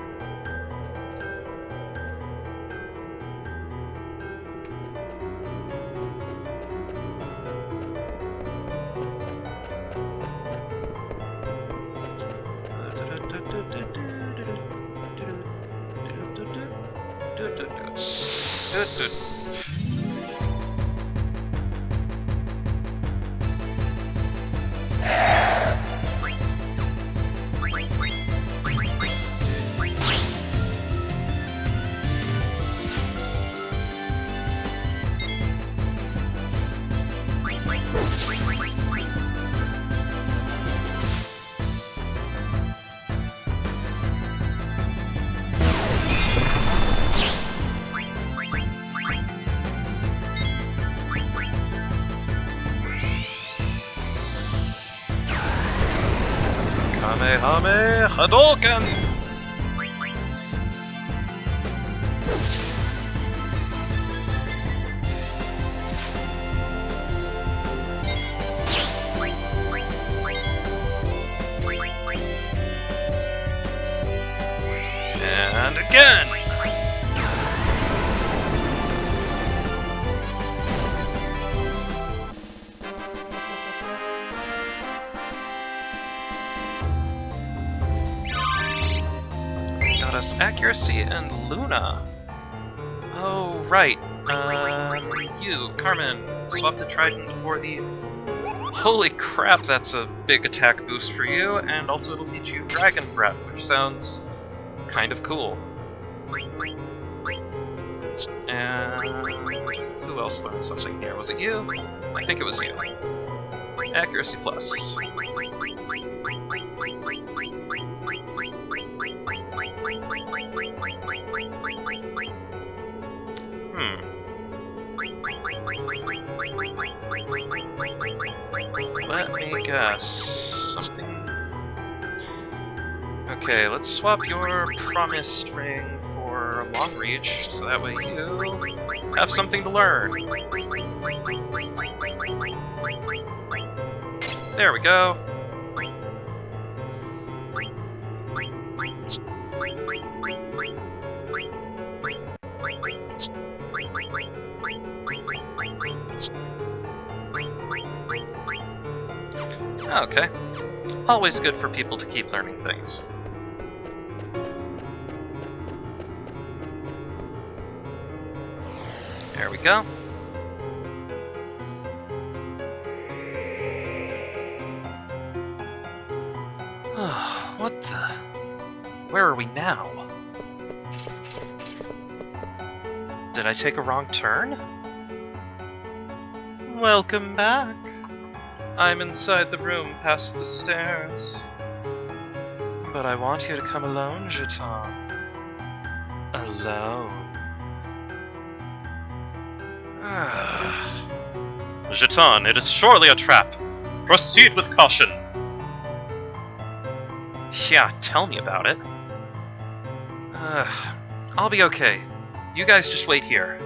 Kamehame Hadouken! And again! Got us accuracy and Luna. Oh, right. You, Carmen, swap the trident for the... Holy crap, that's a big attack boost for you, and also it'll teach you Dragon Breath, which sounds kind of cool. And who else learned something here? Was it you? I think it was you. Accuracy plus. Let me guess. Something... Okay, let's swap your promised ring for long reach, so that way you have something to learn. There we go. Okay. Always good for people to keep learning things. There we go. What the... Where are we now? Did I take a wrong turn? Welcome back. I'm inside the room past the stairs. But I want you to come alone, Jeton. Alone. Jeton, it is surely a trap. Proceed with caution. Yeah, tell me about it. I'll be okay. You guys just wait here.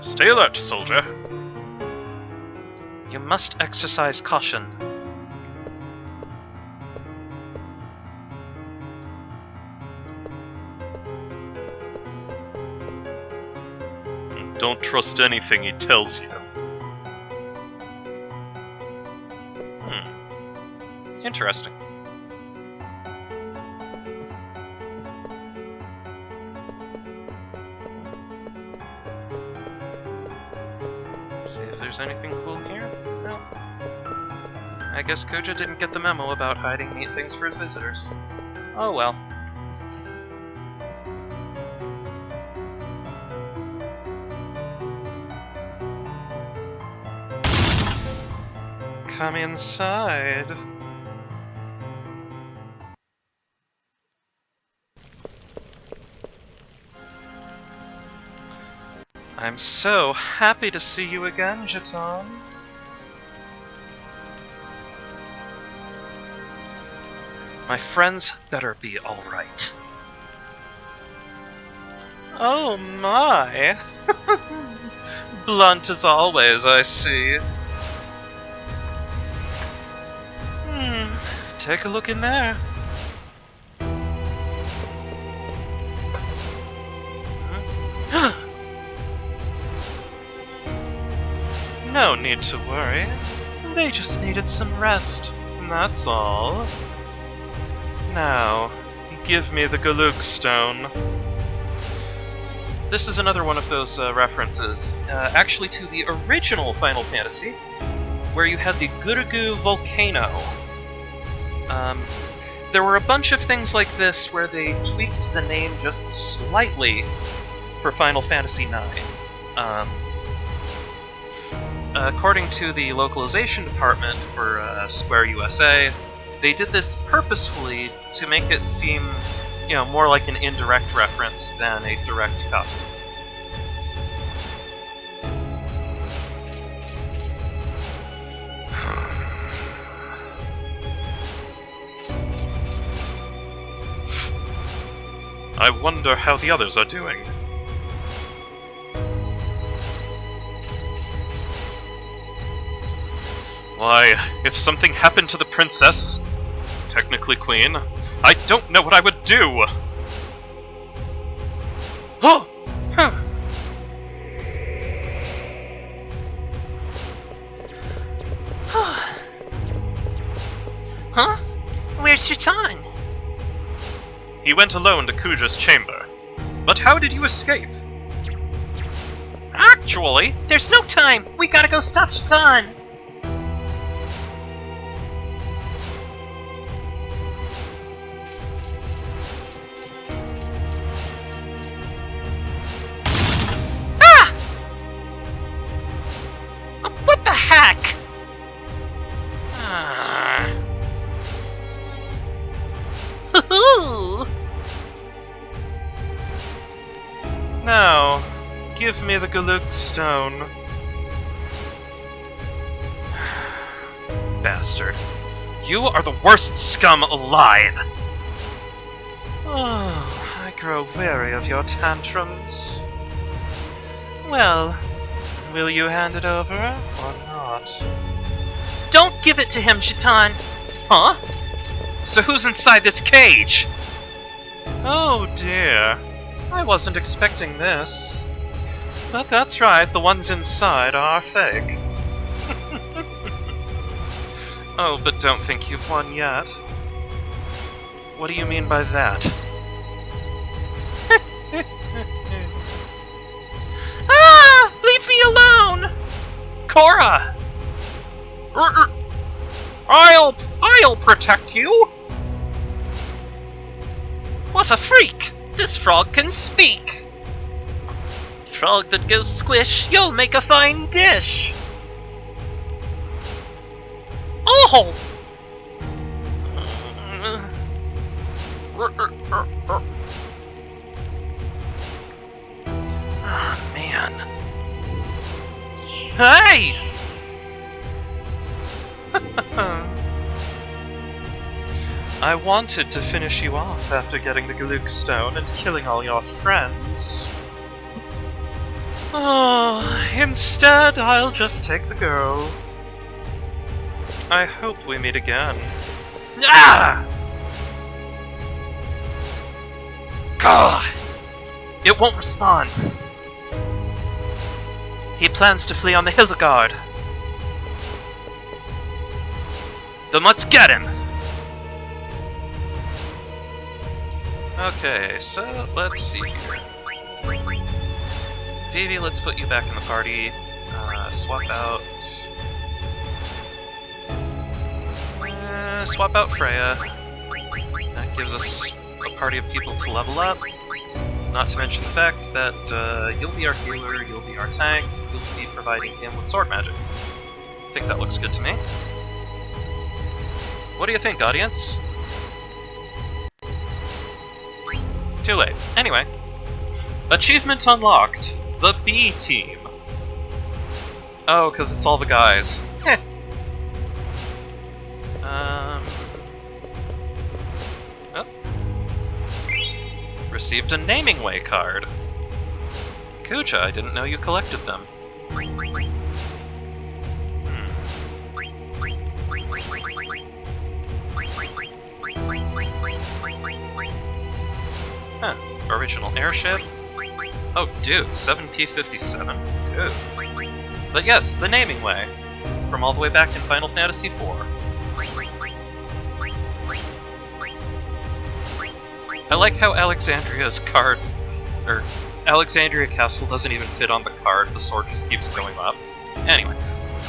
Stay alert, soldier. You must exercise caution. Don't trust anything he tells you. Interesting. See if there's anything cool here. No. I guess Kuja didn't get the memo about hiding neat things for his visitors. Oh well. Come inside. I'm so happy to see you again, Jeton. My friends better be alright. Oh my! Blunt as always, I see. Take a look in there. No need to worry. They just needed some rest, that's all. Now, give me the Galuk Stone. This is another one of those references, actually to the original Final Fantasy, where you had the Gurgu Volcano. There were a bunch of things like this where they tweaked the name just slightly for Final Fantasy IX. According to the localization department for Square USA, they did this purposefully to make it seem, more like an indirect reference than a direct cut. I wonder how the others are doing. Why, if something happened to the princess, technically queen, I don't know what I would do! Oh! Huh. Huh? Where's Shaitan? He went alone to Kuja's chamber. But how did you escape? Actually, there's no time! We gotta go stop Shaitan! Ah! What the heck? Hoo-hoo! Now, give me the Galuk stone. Bastard. You are the worst scum alive! Oh, I grow weary of your tantrums. Well, will you hand it over or not? Don't give it to him, Shaitan! Huh? So who's inside this cage? Oh dear. I wasn't expecting this. But that's right, the ones inside are fake. Oh, but don't think you've won yet. What do you mean by that? Ah! Leave me alone! Cora! I'll protect you! What a freak! This frog can speak! Frog that goes squish, you'll make a fine dish! Oh! Ah, man. Hey! I wanted to finish you off after getting the Galuk stone and killing all your friends. Oh, instead I'll just take the girl. I hope we meet again. Ah! God! It won't respond. He plans to flee on the Hildegard. Then let's get him! Okay, so let's see here. Vivi, let's put you back in the party. Swap out... swap out Freya. That gives us a party of people to level up. Not to mention the fact that you'll be our healer, you'll be our tank, you'll be providing him with sword magic. I think that looks good to me. What do you think, audience? Too late. Anyway. Achievement unlocked. The B team. Oh, because it's all the guys. Heh. Oh. Received a Naming Way card. Kuja, I didn't know you collected them. Huh. Original airship. Oh, dude, 7P57. Good. But yes, the Naming Way. From all the way back in Final Fantasy IV. I like how Alexandria's card... or Alexandria Castle doesn't even fit on the card, the sword just keeps going up. Anyway,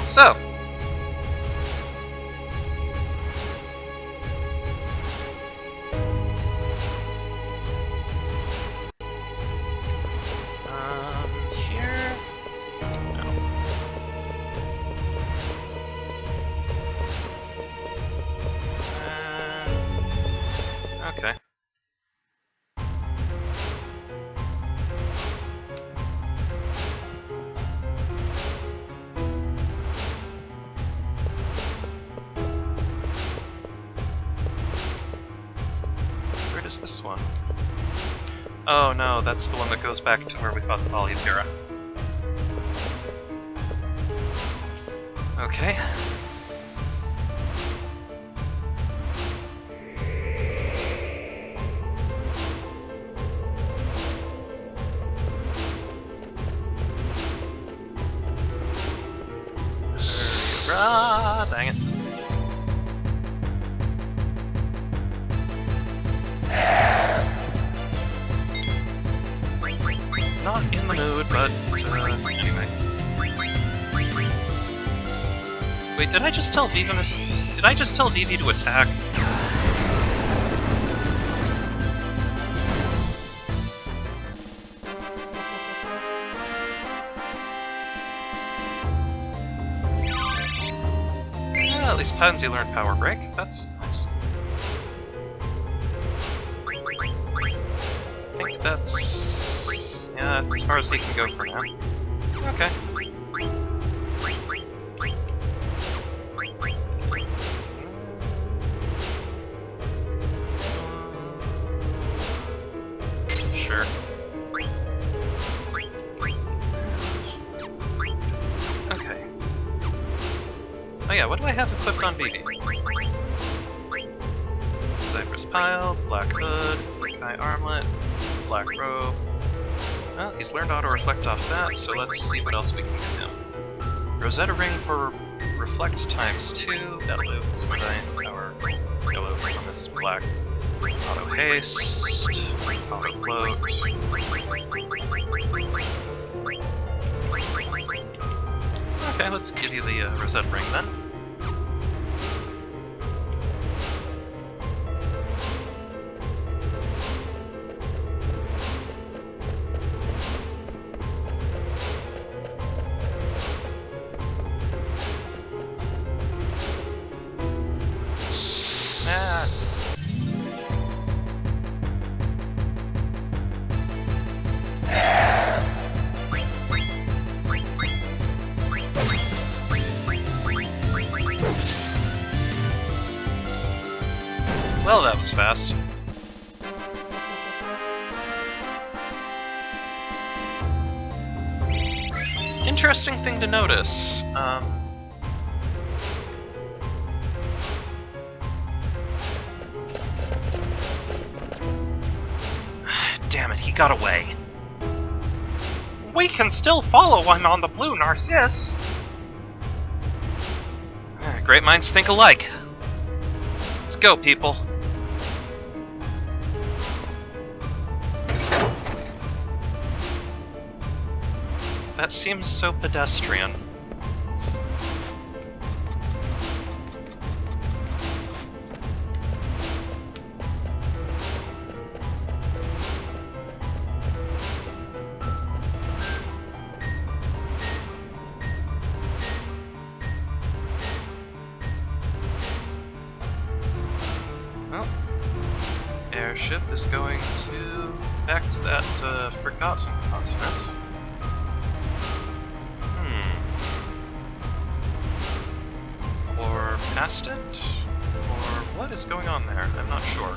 so... here... No. Okay. Where does this one? Oh no, that's the one that goes back to where we fought the Polypira. Okay. Dang it. Not in the mood, but anyway. Wait, did I just tell Vivi to attack? Well, at least Pansy learned Power Break. That's nice. I think that's... yeah, that's as far as he can go for now. Okay. Sure. Okay. Oh yeah, what do I have equipped on Vivi? Cypress Pile, Black Hood, Kai Armlet, Black Robe. Well, he's learned Auto Reflect off that, so let's see what else we can give him. Rosetta Ring for Reflect ×2, that'll move Swordine Power Yellow from this black. Auto Haste, Auto Float. Okay, let's give you the Rosetta Ring then. Ah. Well, that was fast. Interesting thing to notice. Damn it, he got away. We can still follow him on the blue Narcissus. Great minds think alike. Let's go, people. That seems so pedestrian. Well, airship is going back to that forgotten continent. Or past it? Or what is going on there? I'm not sure.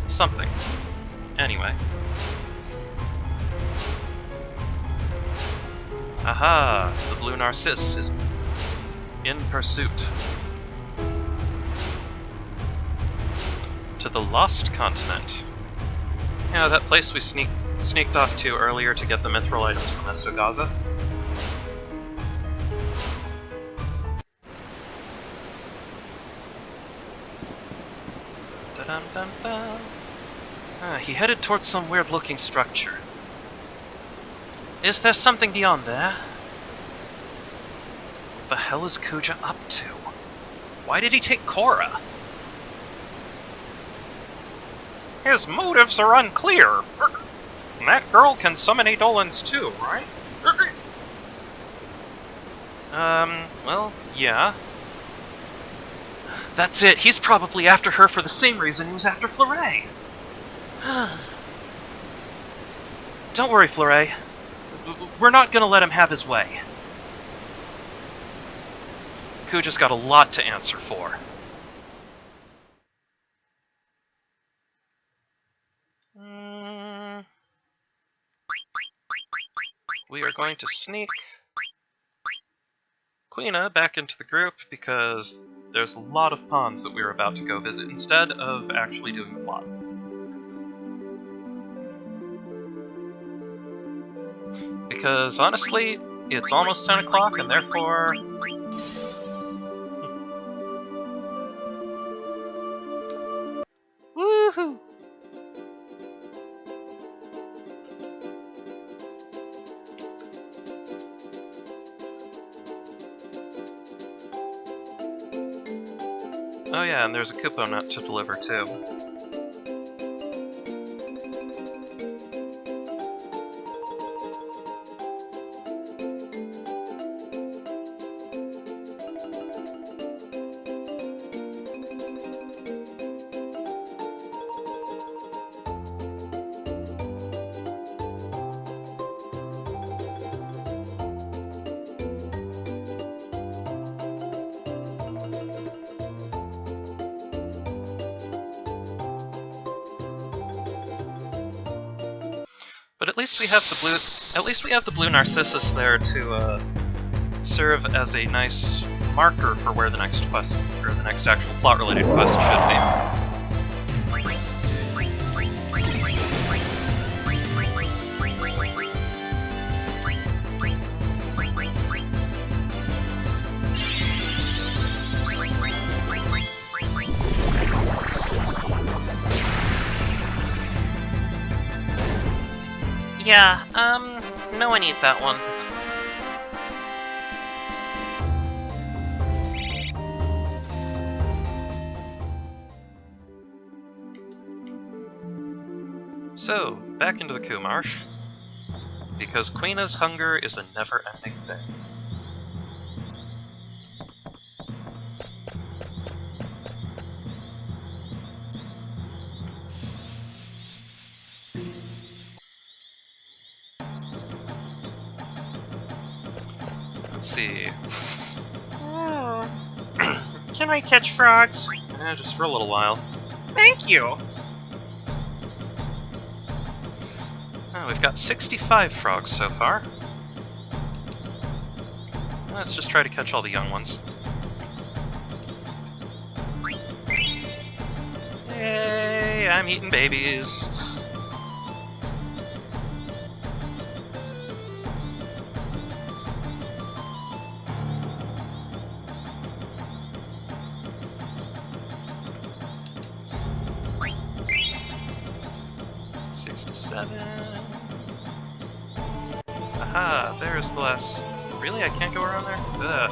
Something. Anyway. Aha! The blue Narcissus is in pursuit. To the Lost Continent. Yeah, that place we sneaked off to earlier to get the mithril items from Estogaza. He headed towards some weird-looking structure. Is there something beyond there? What the hell is Kuja up to? Why did he take Korra? His motives are unclear. That girl can summon Eidolons too, right? Well, yeah. That's it, he's probably after her for the same reason he was after Fleuret. Don't worry, Fleuret. We're not gonna let him have his way. Kuja's got a lot to answer for. we are going to sneak Queena back into the group because there's a lot of pawns that we were about to go visit instead of actually doing the plot. Because honestly, it's almost 10 o'clock and therefore... Woohoo! Oh yeah, and there's a Kupo nut to deliver too. But at least we have the blue. At least we have the blue Narcissus there to serve as a nice marker for where the next quest or the next actual plot-related quest should be. Yeah, no, I need that one. So, back into the Kumarsh, because Queena's hunger is a never-ending thing. Let's see. Can I catch frogs? Just for a little while. Thank you! Oh, we've got 65 frogs so far. Let's just try to catch all the young ones. Hey, I'm eating babies. Aha, there's the last... Really? I can't go around there? Ugh.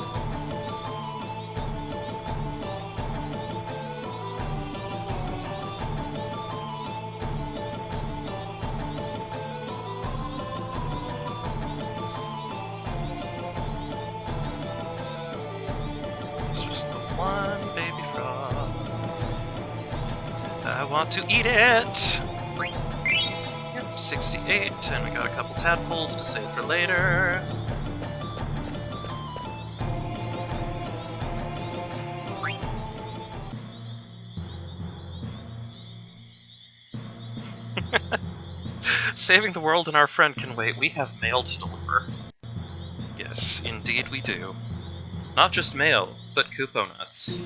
It's just the one baby frog. I want to eat it! 68, and we got a couple tadpoles to save for later. Saving the world and our friend can wait. We have mail to deliver. Yes, indeed we do. Not just mail, but Kupo nuts.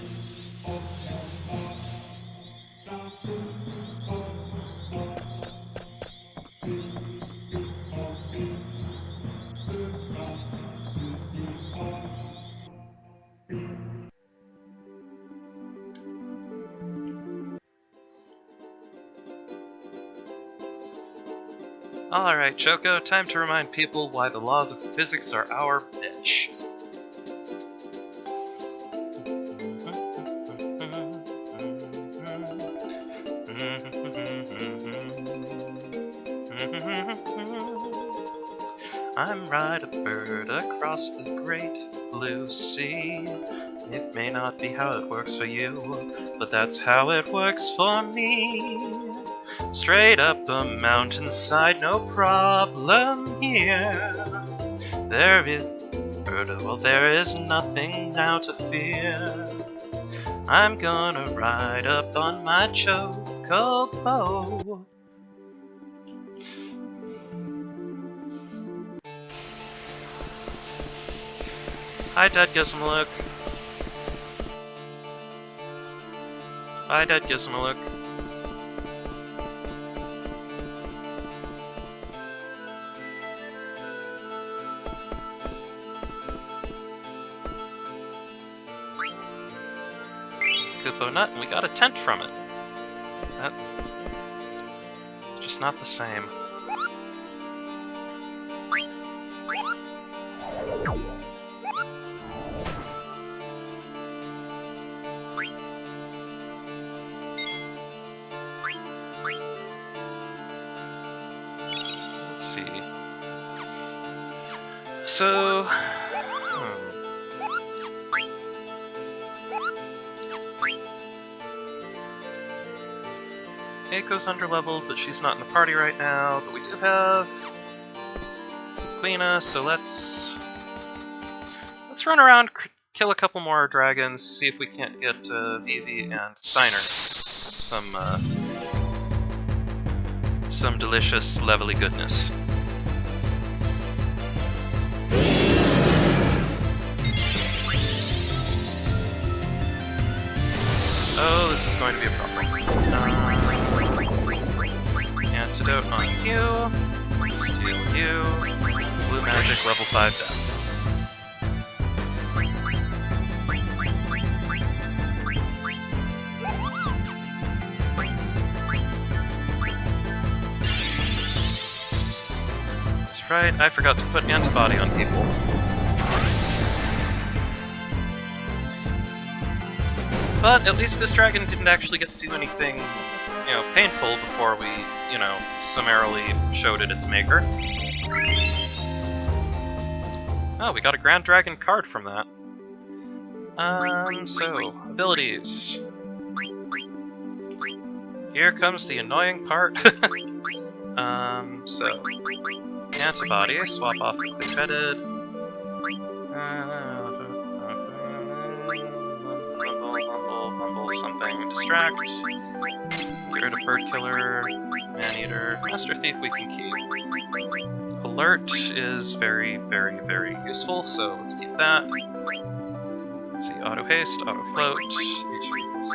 Alright, Choco, time to remind people why the laws of physics are our bitch. I'm right a bird across the great blue sea. It may not be how it works for you, but that's how it works for me. Straight up a mountainside, no problem here. There is nothing now to fear. I'm gonna ride up on my chocobo. Hi, Dead Gizmaluk. Hi, Dead Gizmaluk. Kupo Nut, and we got a tent from it. That's just not the same. Let's see. So... Eiko's underleveled, but she's not in the party right now. But we do have Queena, so let's run around, kill a couple more dragons, see if we can't get Vivi and Steiner some delicious levely goodness. Oh, this is going to be a problem. Antidote on you. Steal you. Blue magic, level 5 death. That's right, I forgot to put antibody on people. But at least this dragon didn't actually get to do anything, painful before we, summarily showed it its maker. Oh, we got a Grand Dragon card from that. So, abilities. Here comes the annoying part. So, antibody, swap off the clear-headed. Something, distract, get rid of bird killer, man-eater, master thief we can keep. Alert is very, very, very useful, so let's keep that. Let's see, auto haste, auto float, HP plus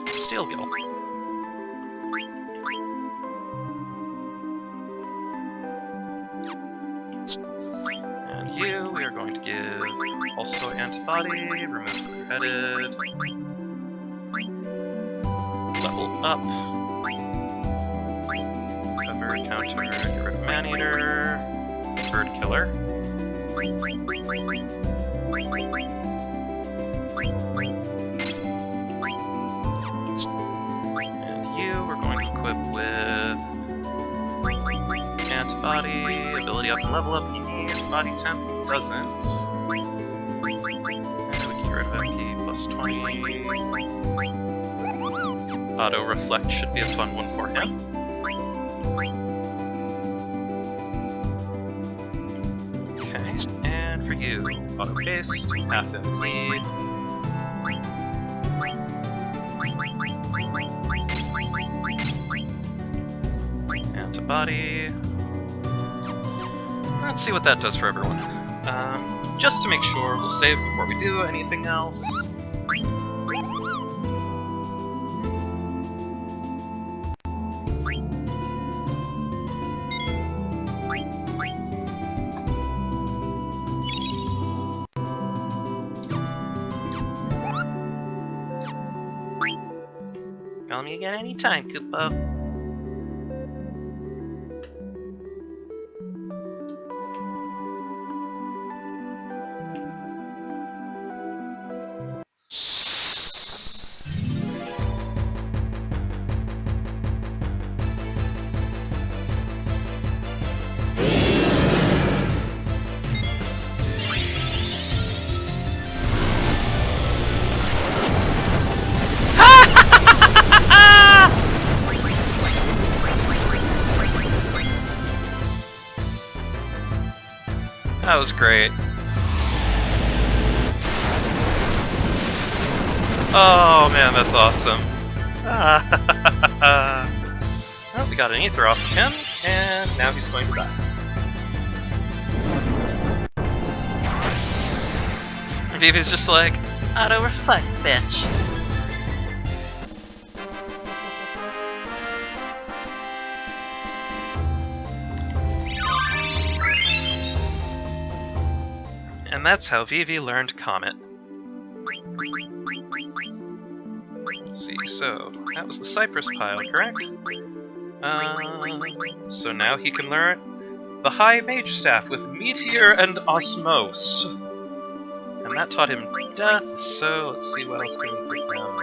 1. Steel Gill. You, we are going to give also antibody, remove clear-headed, level up, cover, counter, get rid of man-eater, bird killer, and you, we're going to equip with antibody, ability up and level up he needs, body temp doesn't. And we can get rid of MP plus 20. Auto reflect should be a fun one for him. Okay, and for you, auto haste, half MP. Antibody. Let's see what that does for everyone. Just to make sure, we'll save before we do anything else. Call me again anytime, Kupo. That was great. Oh man, that's awesome. Well, we We got an ether off of him, and now he's going to die. Vivi's just like, auto-reflect, bitch. and that's how Vivi learned Comet. Let's see, so that was the Cypress pile, correct? So now he can learn the High Mage Staff with Meteor and Osmose. And that taught him Death, so let's see what else can we put down.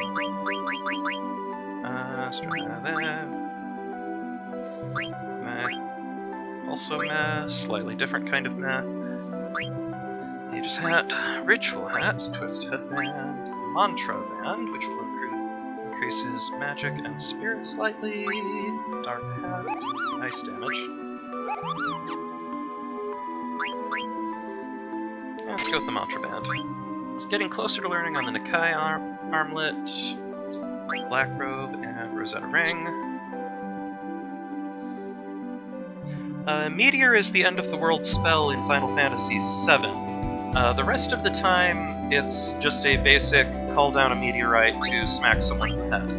Let's try that. Meh. Also meh, slightly different kind of meh. Mage's Hat, Ritual Hat, Twist Headband, Mantra Band, which will increase his magic and spirit slightly, Dark Hat, ice damage. Let's go with the Mantra Band. He's getting closer to learning on the Nakai Armlet, Black Robe, and Rosetta Ring. Meteor is the end of the world spell in Final Fantasy VII. The rest of the time, it's just a basic call down a meteorite to smack someone in the head.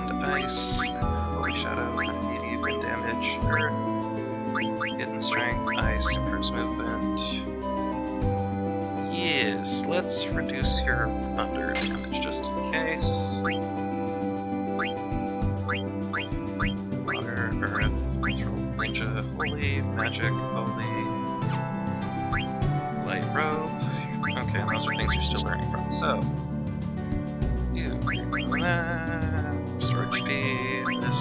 And ice, holy shadow, immediate wind damage, earth, hidden strength, ice, improves movement. Yes, let's reduce your thunder damage just in case. Water, earth, throw, ninja, holy, magic, holy, light robe. Okay, and those are things you're still learning from. So, you storage speed, this,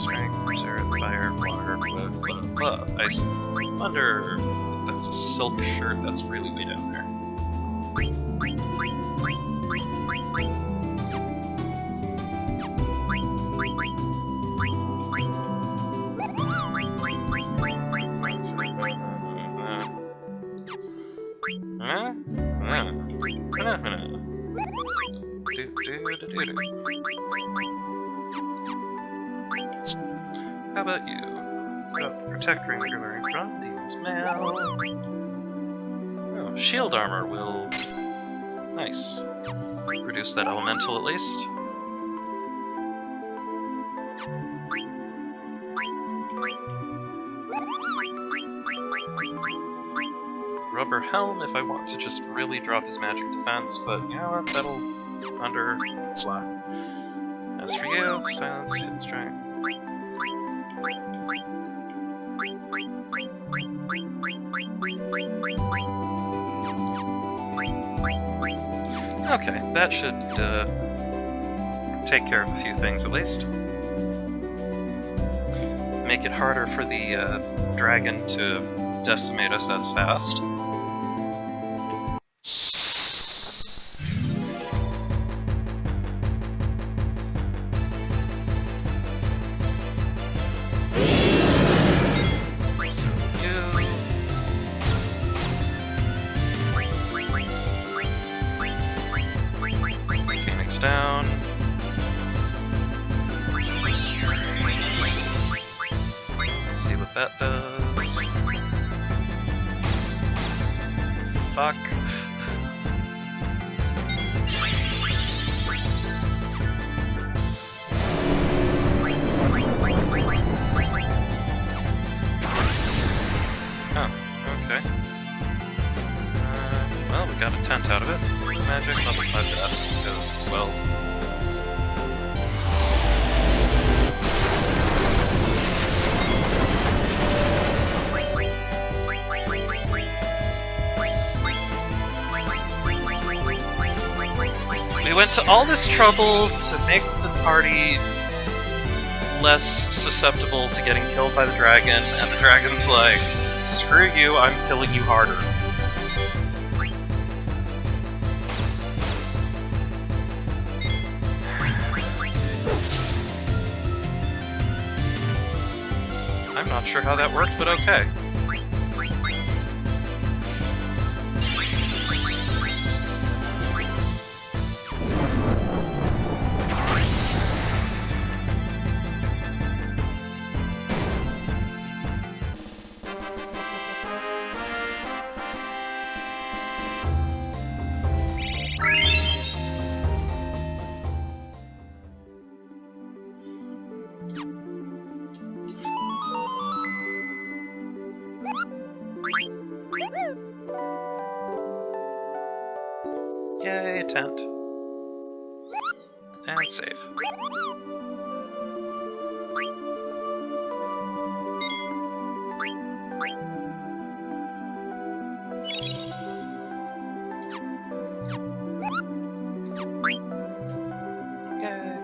strength, earth, fire, water, blah, blah, blah, ice, thunder. That's a silk shirt, that's really way down there. How about you? Got the Protect Ring you're wearing from Demon's Mail. Oh, shield armor will... Nice. Reduce that elemental at least. Rubber helm if I want to just really drop his magic defense, but you know what, that'll under fly. As for you, silence, hidden strength. Okay, that should take care of a few things at least. Make it harder for the dragon to decimate us as fast. Down. See what that does. Fuck. Oh, okay. Well, we got a tent out of it. Magic, level 5 death, because, well... We went to all this trouble to make the party less susceptible to getting killed by the dragon, and the dragon's like, screw you, I'm killing you harder. I'm not sure how that worked, but okay. Yay, tent. And save. Yay.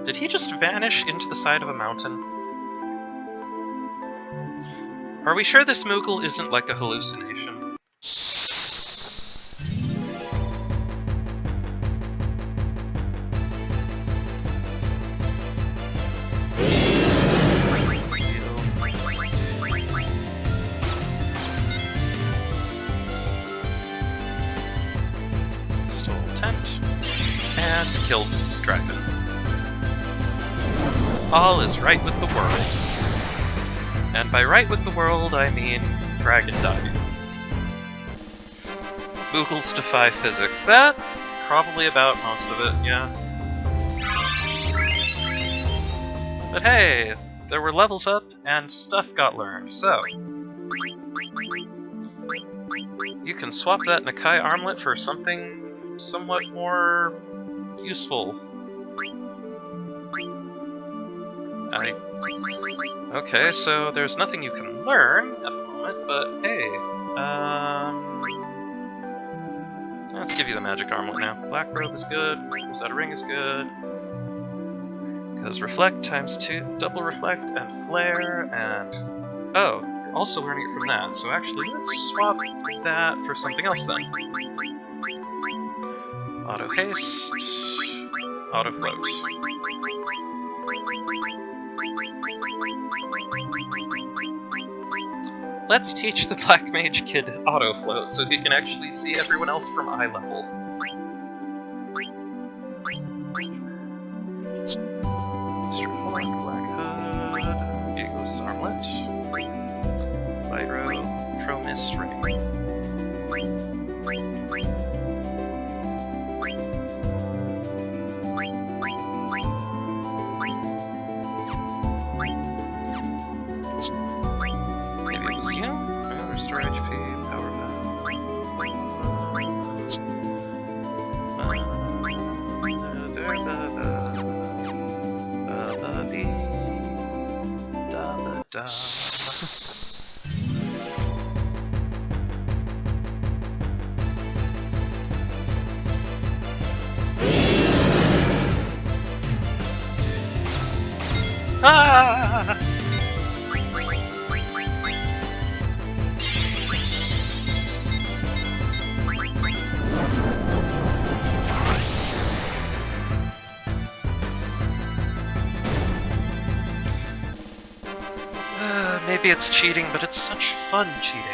Did he just vanish into the side of a mountain? Are we sure this Moogle isn't like a hallucination? And killed dragon. All is right with the world. And by right with the world, I mean dragon died. Moogles defy physics. That's probably about most of it, yeah. But hey, there were levels up and stuff got learned, so... You can swap that Nakai armlet for something somewhat more useful. Okay, so there's nothing you can learn at the moment, but hey, let's give you the magic armlet now. Black robe is good, Rosetta ring is good, because reflect times 2, double reflect and flare, and oh, you're also learning it from that, so actually let's swap that for something else then. Auto haste, auto float. Let's teach the Black Mage Kid auto float so he can actually see everyone else from eye level. Black Hood, Eagle's Armlet, Lyro, Tromist Ring. Restore HP, power back. Ah! Maybe it's cheating, but it's such fun cheating.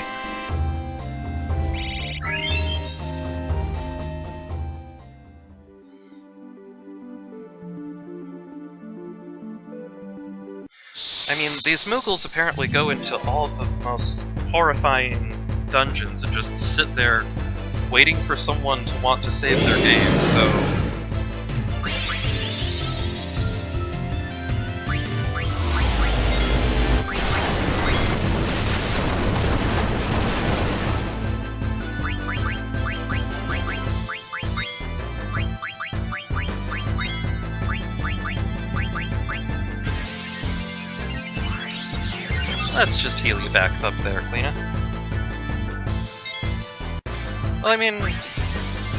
I mean, these Moogles apparently go into all the most horrifying dungeons and just sit there waiting for someone to want to save their game, so... Let's just heal you back up there, Cleena. Well, I mean,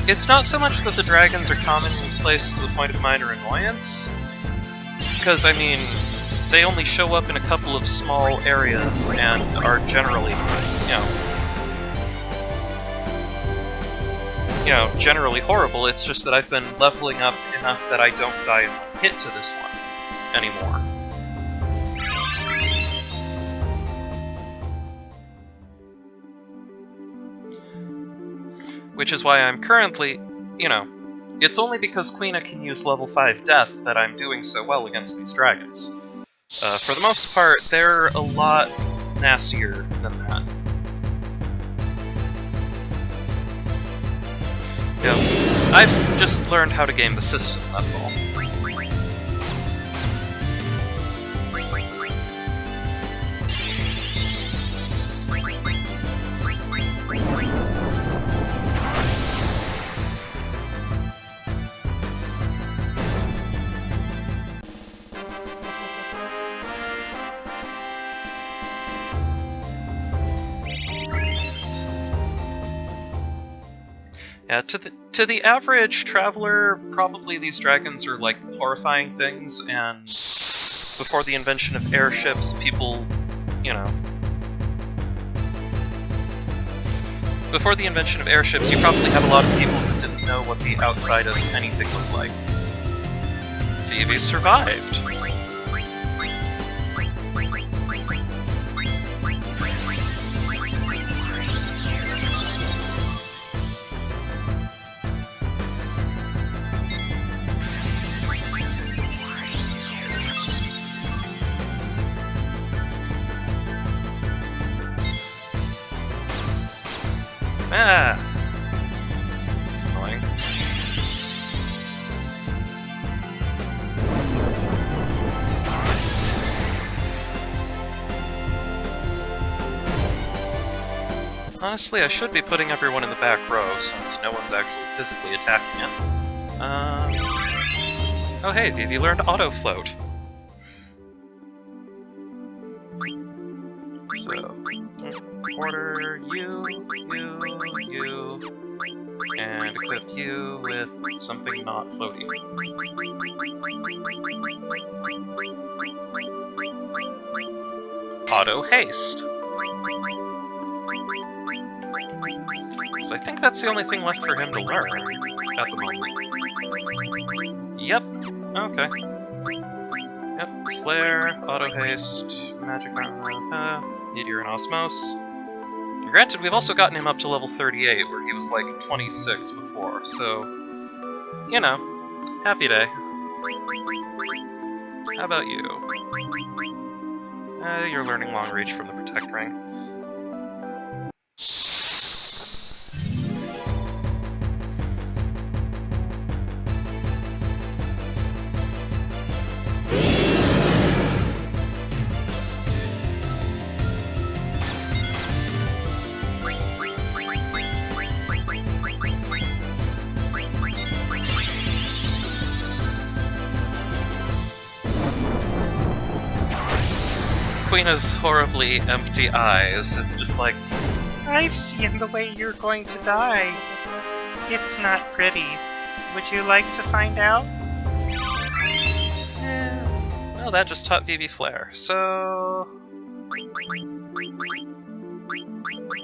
it's not so much that the dragons are commonplace to the point of minor annoyance, because, I mean, they only show up in a couple of small areas and are generally, generally horrible. It's just that I've been leveling up enough that I don't die in one hit to this one anymore. Which is why I'm currently, you know, it's only because Queena can use level 5 death that I'm doing so well against these dragons. For the most part, they're a lot nastier than that. Yeah, I've just learned how to game the system, that's all. Yeah, to the average traveler, probably these dragons are like horrifying things, and before the invention of airships, people, you know... Before the invention of airships, you probably had a lot of people who didn't know what the outside of anything looked like. Phoebe survived. Ah! That's annoying. Honestly, I should be putting everyone in the back row, since no one's actually physically attacking it. Oh hey, Vivi learned auto float. So, order you, and equip you with something not floaty. Auto haste. So I think that's the only thing left for him to learn at the moment. Yep. Okay. Yep. Flare, auto haste, magic armor, meteor and osmose. And granted, we've also gotten him up to level 38, where he was like 26 before, so, you know, happy day. How about you? You're learning long reach from the Protect Ring. Queena's horribly empty eyes. It's just like, I've seen the way you're going to die. It's not pretty. Would you like to find out? well, that just taught Vivi Flare, so...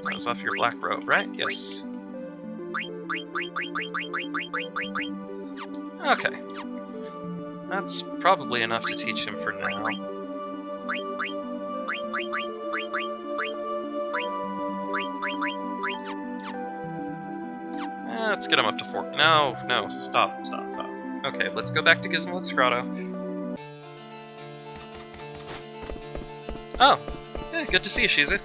That was off your black robe, right? Yes. Okay. That's probably enough to teach him for now. Let's get him up to 4. No, stop. Okay, let's go back to Gizmo's Grotto. Oh, yeah, good to see you, Shizu.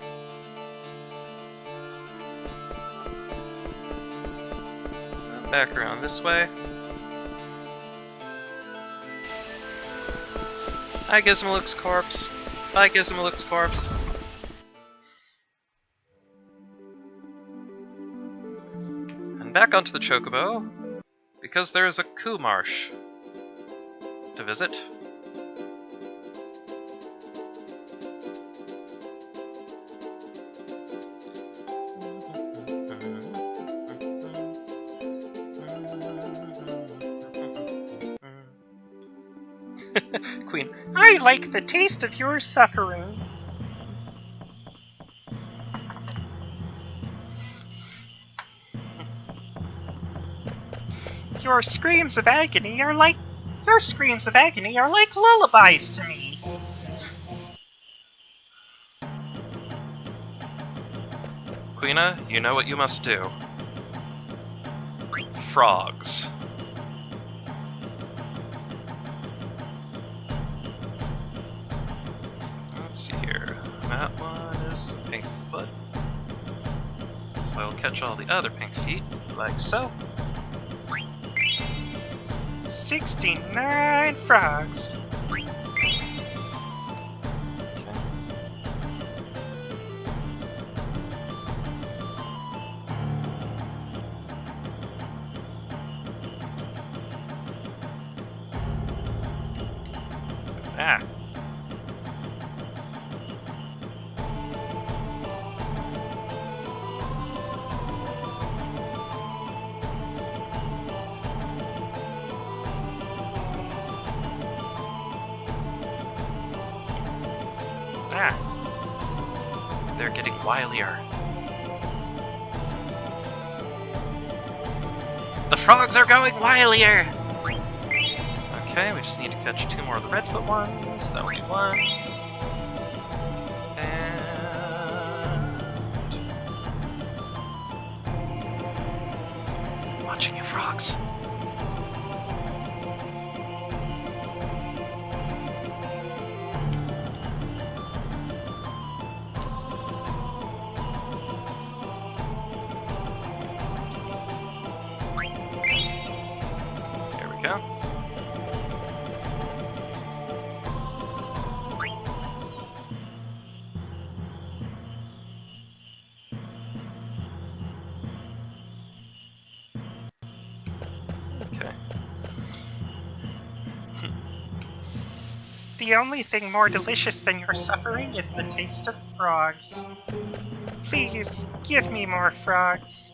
Back around this way. Hi, Gizmo's corpse. Bye, Gizmo's corpse. And back onto the Chocobo, because there is a Ku Marsh to visit. Queen, I like the taste of your suffering. Your screams of agony are like lullabies to me. Queena, you know what you must do. frogs. Let's see here. That one is a pink foot. So I'll catch all the other pink feet, like so. 69 frogs. Ah. Ah. They're getting wilier. The frogs are going wilier! Okay, we just need to catch 2 more of the redfoot ones. That will be 1. And... watching you, frogs. There we go. Okay. The only thing more delicious than your suffering is the taste of frogs. Please, give me more frogs.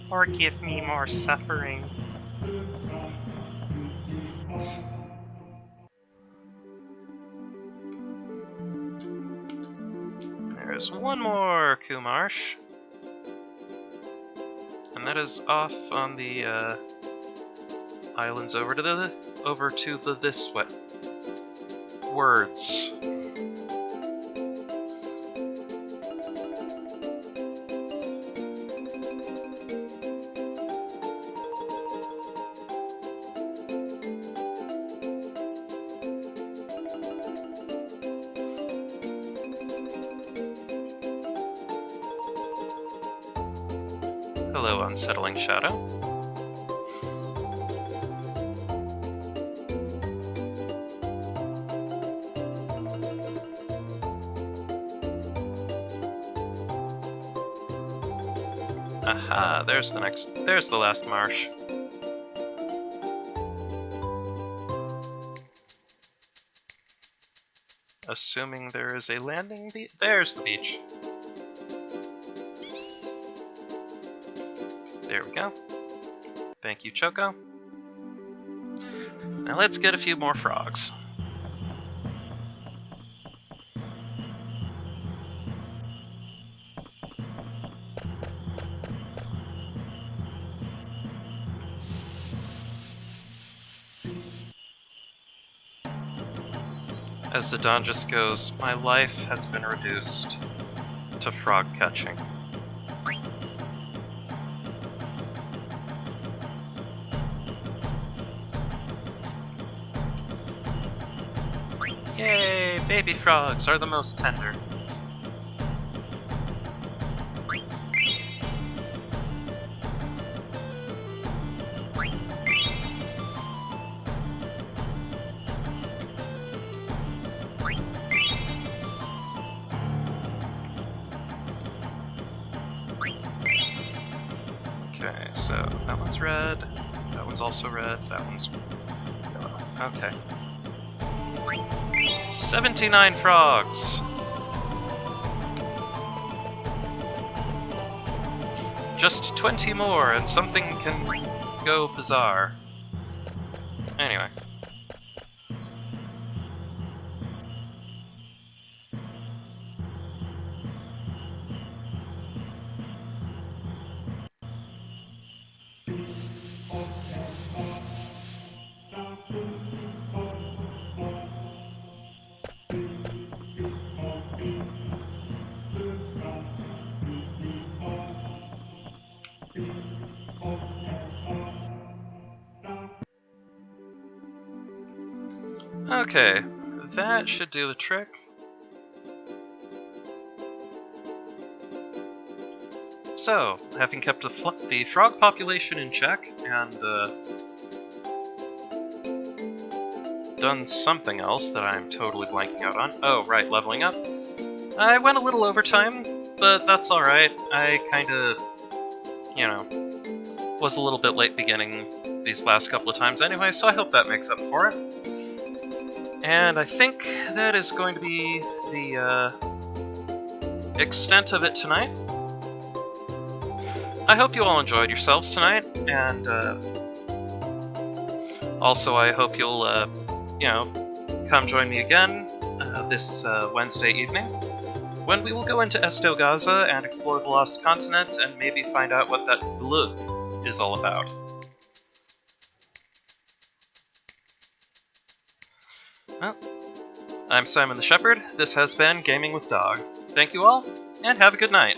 Or give me more suffering. There's one more Kumarsh. And that is off on the islands over to the this way. Words. Hello, unsettling shadow. Aha, there's the last marsh. Assuming there is a landing there's the beach. There we go. Thank you, Choco. Now let's get a few more frogs. As the dawn just goes, my life has been reduced to frog catching. Yay! Baby frogs are the most tender. Okay, so that one's red, that one's also red, that one's yellow. Okay. 79 frogs! Just 20 more and something can go bizarre. Anyway. Okay, that should do the trick. So, having kept the frog population in check and done something else that I'm totally blanking out on. Oh, right, leveling up. I went a little overtime, but that's alright. I kinda, you know, was a little bit late beginning these last couple of times anyway, so I hope that makes up for it. And I think that is going to be the extent of it tonight. I hope you all enjoyed yourselves tonight, and also I hope you'll, you know, come join me again this Wednesday evening, when we will go into Gaza and explore the Lost Continent and maybe find out what that glug is all about. Well, I'm Simon the Shepherd. This has been Gaming with Dog. Thank you all, and have a good night.